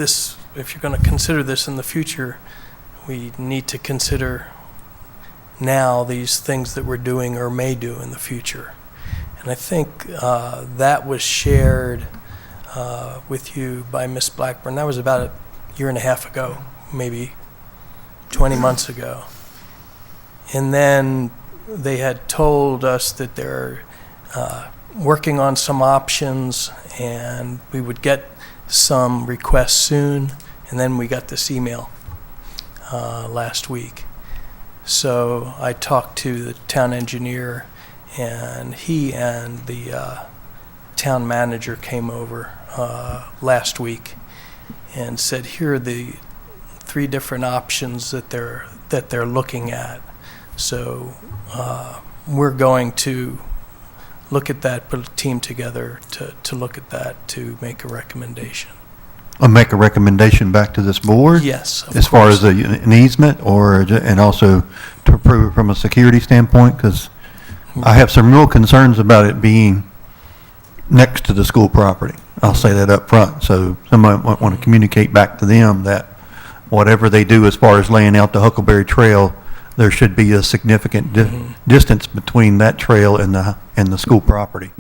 if you're going to consider this in the future, we need to consider now these things that we're doing or may do in the future. And I think that was shared with you by Ms. Blackburn. That was about a year and a half ago, maybe 20 months ago. And then they had told us that they're working on some options and we would get some requests soon. And then we got this email last week. So I talked to the town engineer, and he and the town manager came over last week and said, here are the 3 different options that they're looking at. So we're going to look at that, put a team together to look at that, to make a recommendation. I'll make a recommendation back to this board? Yes, of As far course. as an easement, and also to approve it from a security standpoint? Because I have some real concerns about it being next to the school property. I'll say that up front. So somebody might want to communicate back to them that whatever they do as far as laying out the Huckleberry Trail, there should be a significant distance between that trail and the school property.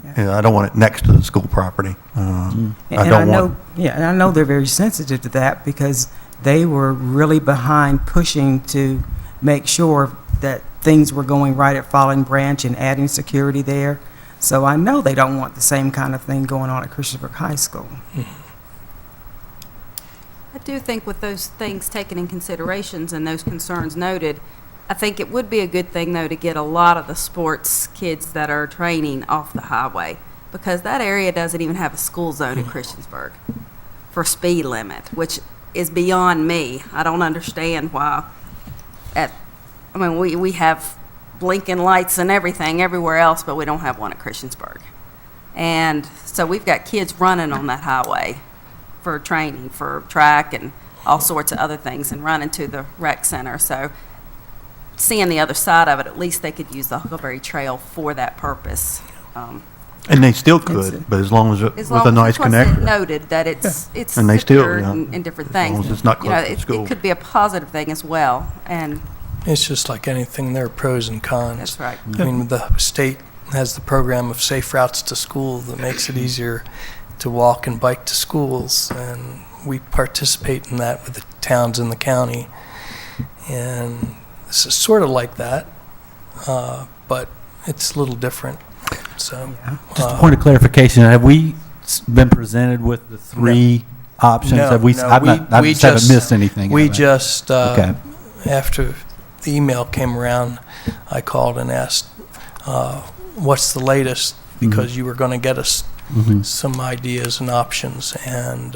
Yeah, I don't want it next to the school property. And I know they're very sensitive to that because they were really behind pushing to make sure that things were going right at Falling Branch and adding security there. So I know they don't want the same kind of thing going on at Christiansburg High School. I do think with those things taken in considerations and those concerns noted, I think it would be a good thing, though, to get a lot of the sports kids that are training off the highway, because that area doesn't even have a school zone in Christiansburg for speed limit, which is beyond me. I don't understand why. We have blinking lights and everything everywhere else, but we don't have one at Christiansburg. And so we've got kids running on that highway for training, for track and all sorts of other things, and running to the rec center. So seeing the other side of it, at least they could use the Huckleberry Trail for that purpose. And they still could, but as long as with a nice of course, connector. it noted that it's And they still, secure yeah. and different As long things. as it's not You know, close to school. it could be a positive thing as well. And It's just like anything, there are pros and cons. That's right. I mean, the state has the program of safe routes to school that makes it easier to walk and bike to schools, and we participate in that with the towns in the county. And this is sort of like that, but it's a little different. So, Just a point of clarification, have we been presented with the three options? No, Have we, no, I we just haven't just- missed anything. We have I? just, Okay. after the email came around, I called and asked, what's the latest? Because you were going to get us some ideas and options. And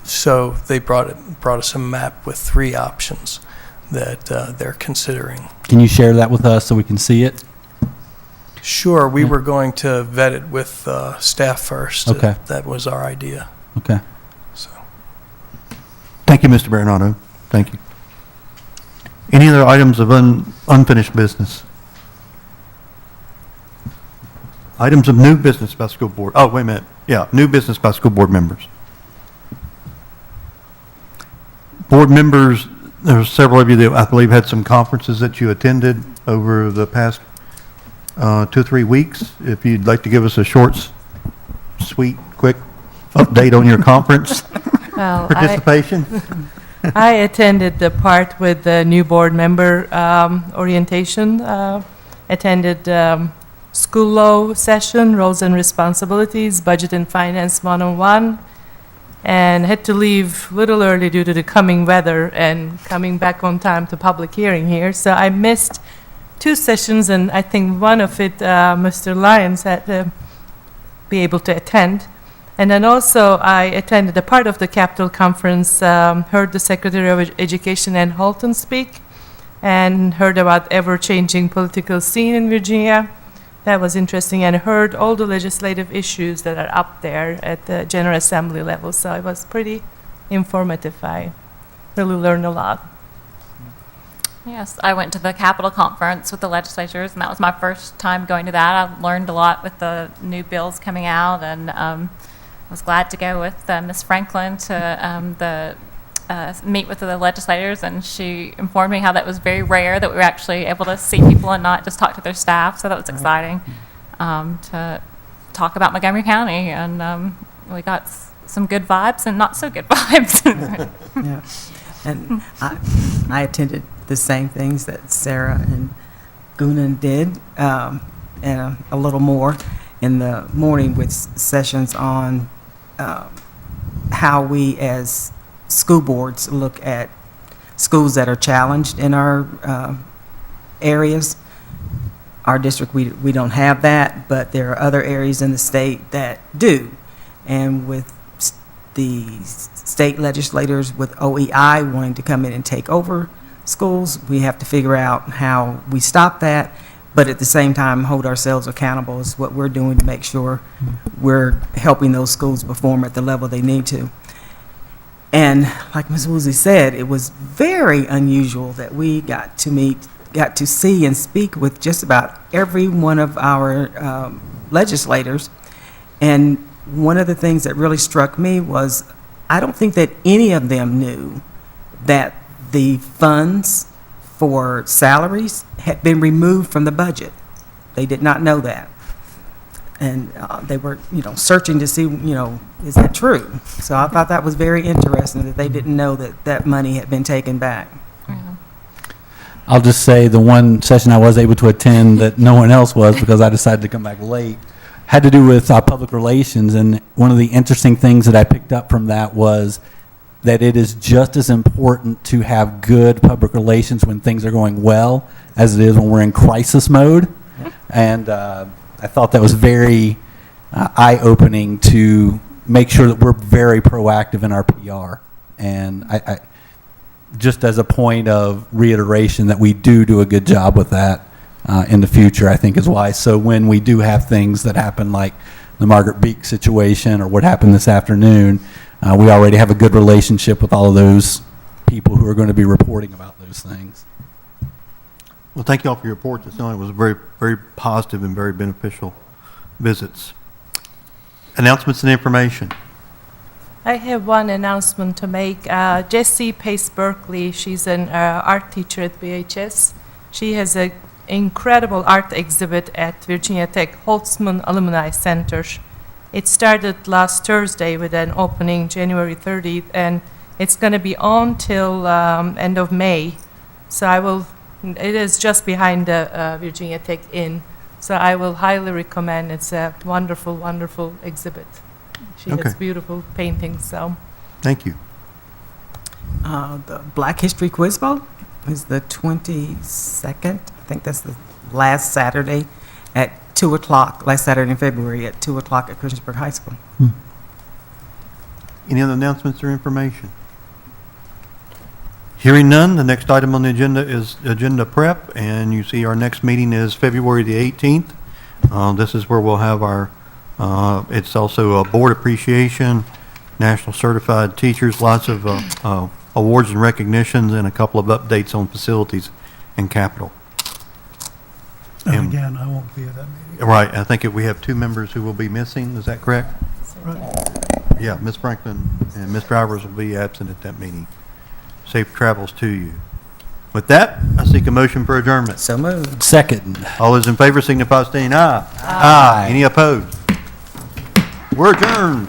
so they brought us a map with 3 options that they're considering. Can you share that with us so we can see it? Sure, we were going to vet it with staff first. Okay. That was our idea. Okay. So. Thank you, Mr. Baronato. Thank you. Any other items of unfinished business? Items of new business by school board. Oh, wait a minute. Yeah, new business by school board members. Board members, there were several of you that I believe had some conferences that you attended over the past 2-3 weeks. If you'd like to give us a short, sweet, quick update on your conference Well, participation. I attended the part with the new board member orientation, attended school law session, roles and responsibilities, budget and finance 101, and had to leave a little early due to the coming weather and coming back on time to public hearing here. So I missed 2 sessions, and I think one of it, Mr. Lyons had to be able to attend. And then also I attended a part of the Capitol Conference, heard the Secretary of Education Ann Holton speak, and heard about ever-changing political scene in Virginia. That was interesting, and heard all the legislative issues that are up there at the General Assembly level. So it was pretty informative. I really learned a lot. Yes, I went to the Capitol Conference with the legislatures, and that was my first time going to that. I learned a lot with the new bills coming out, and I was glad to go with Ms. Franklin to meet with the legislators, and she informed me how that was very rare that we were actually able to see people and not just talk to their staff, so that was exciting to talk about Montgomery County, and we got some good vibes and not so good vibes. Yeah. And I attended the same things that Sarah and Goonan did, and a little more in the morning with sessions on how we as school boards look at schools that are challenged in our areas. Our district, we don't have that, but there are other areas in the state that do. And with the state legislators with OEI wanting to come in and take over schools. We have to figure out how we stop that, but at the same time, hold ourselves accountable is what we're doing to make sure we're helping those schools perform at the level they need to. And like Ms. Woolsey said, it was very unusual that we got to see and speak with just about every one of our legislators. And one of the things that really struck me was I don't think that any of them knew that the funds for salaries had been removed from the budget. They did not know that. And they were, searching to see, is that true? So I thought that was very interesting that they didn't know that that money had been taken back. I'll just say the one session I was able to attend that no one else was because I decided to come back late had to do with public relations. And one of the interesting things that I picked up from that was that it is just as important to have good public relations when things are going well as it is when we're in crisis mode. And I thought that was very eye-opening to make sure that we're very proactive in our PR. And I just as a point of reiteration that we do a good job with that in the future, I think is wise. So when we do have things that happen like the Margaret Beek situation or what happened this afternoon, we already have a good relationship with all of those people who are going to be reporting about those things. Well, thank you all for your report. It was very, very positive and very beneficial visits. Announcements and information. I have one announcement to make. Jessie Pace Berkeley, she's an art teacher at BHS. She has an incredible art exhibit at Virginia Tech Holtzman Alumni Center. It started last Thursday with an opening January 30th, and it's going to be on till end of May. So it is just behind the Virginia Tech Inn. So I will highly recommend. It's a wonderful, wonderful exhibit. She has beautiful paintings, so. Thank you. The Black History Quiz Bowl is the 22nd. I think that's the last Saturday at 2 o'clock, last Saturday in February at 2 o'clock at Christiansburg High School. Any other announcements or information? Hearing none, the next item on the agenda is agenda prep, and you see our next meeting is February the 18th. This is where we'll have our, it's also a board appreciation, national certified teachers, lots of awards and recognitions, and a couple of updates on facilities and capital. And again, I won't be at that meeting. Right, I think we have 2 members who will be missing, is that correct? Right. Yeah, Ms. Franklin and Ms. Drivers will be absent at that meeting. Safe travels to you. With that, I seek a motion for adjournment. So moved. Second. All those in favor signify by saying aye. Aye. Any opposed? We're adjourned.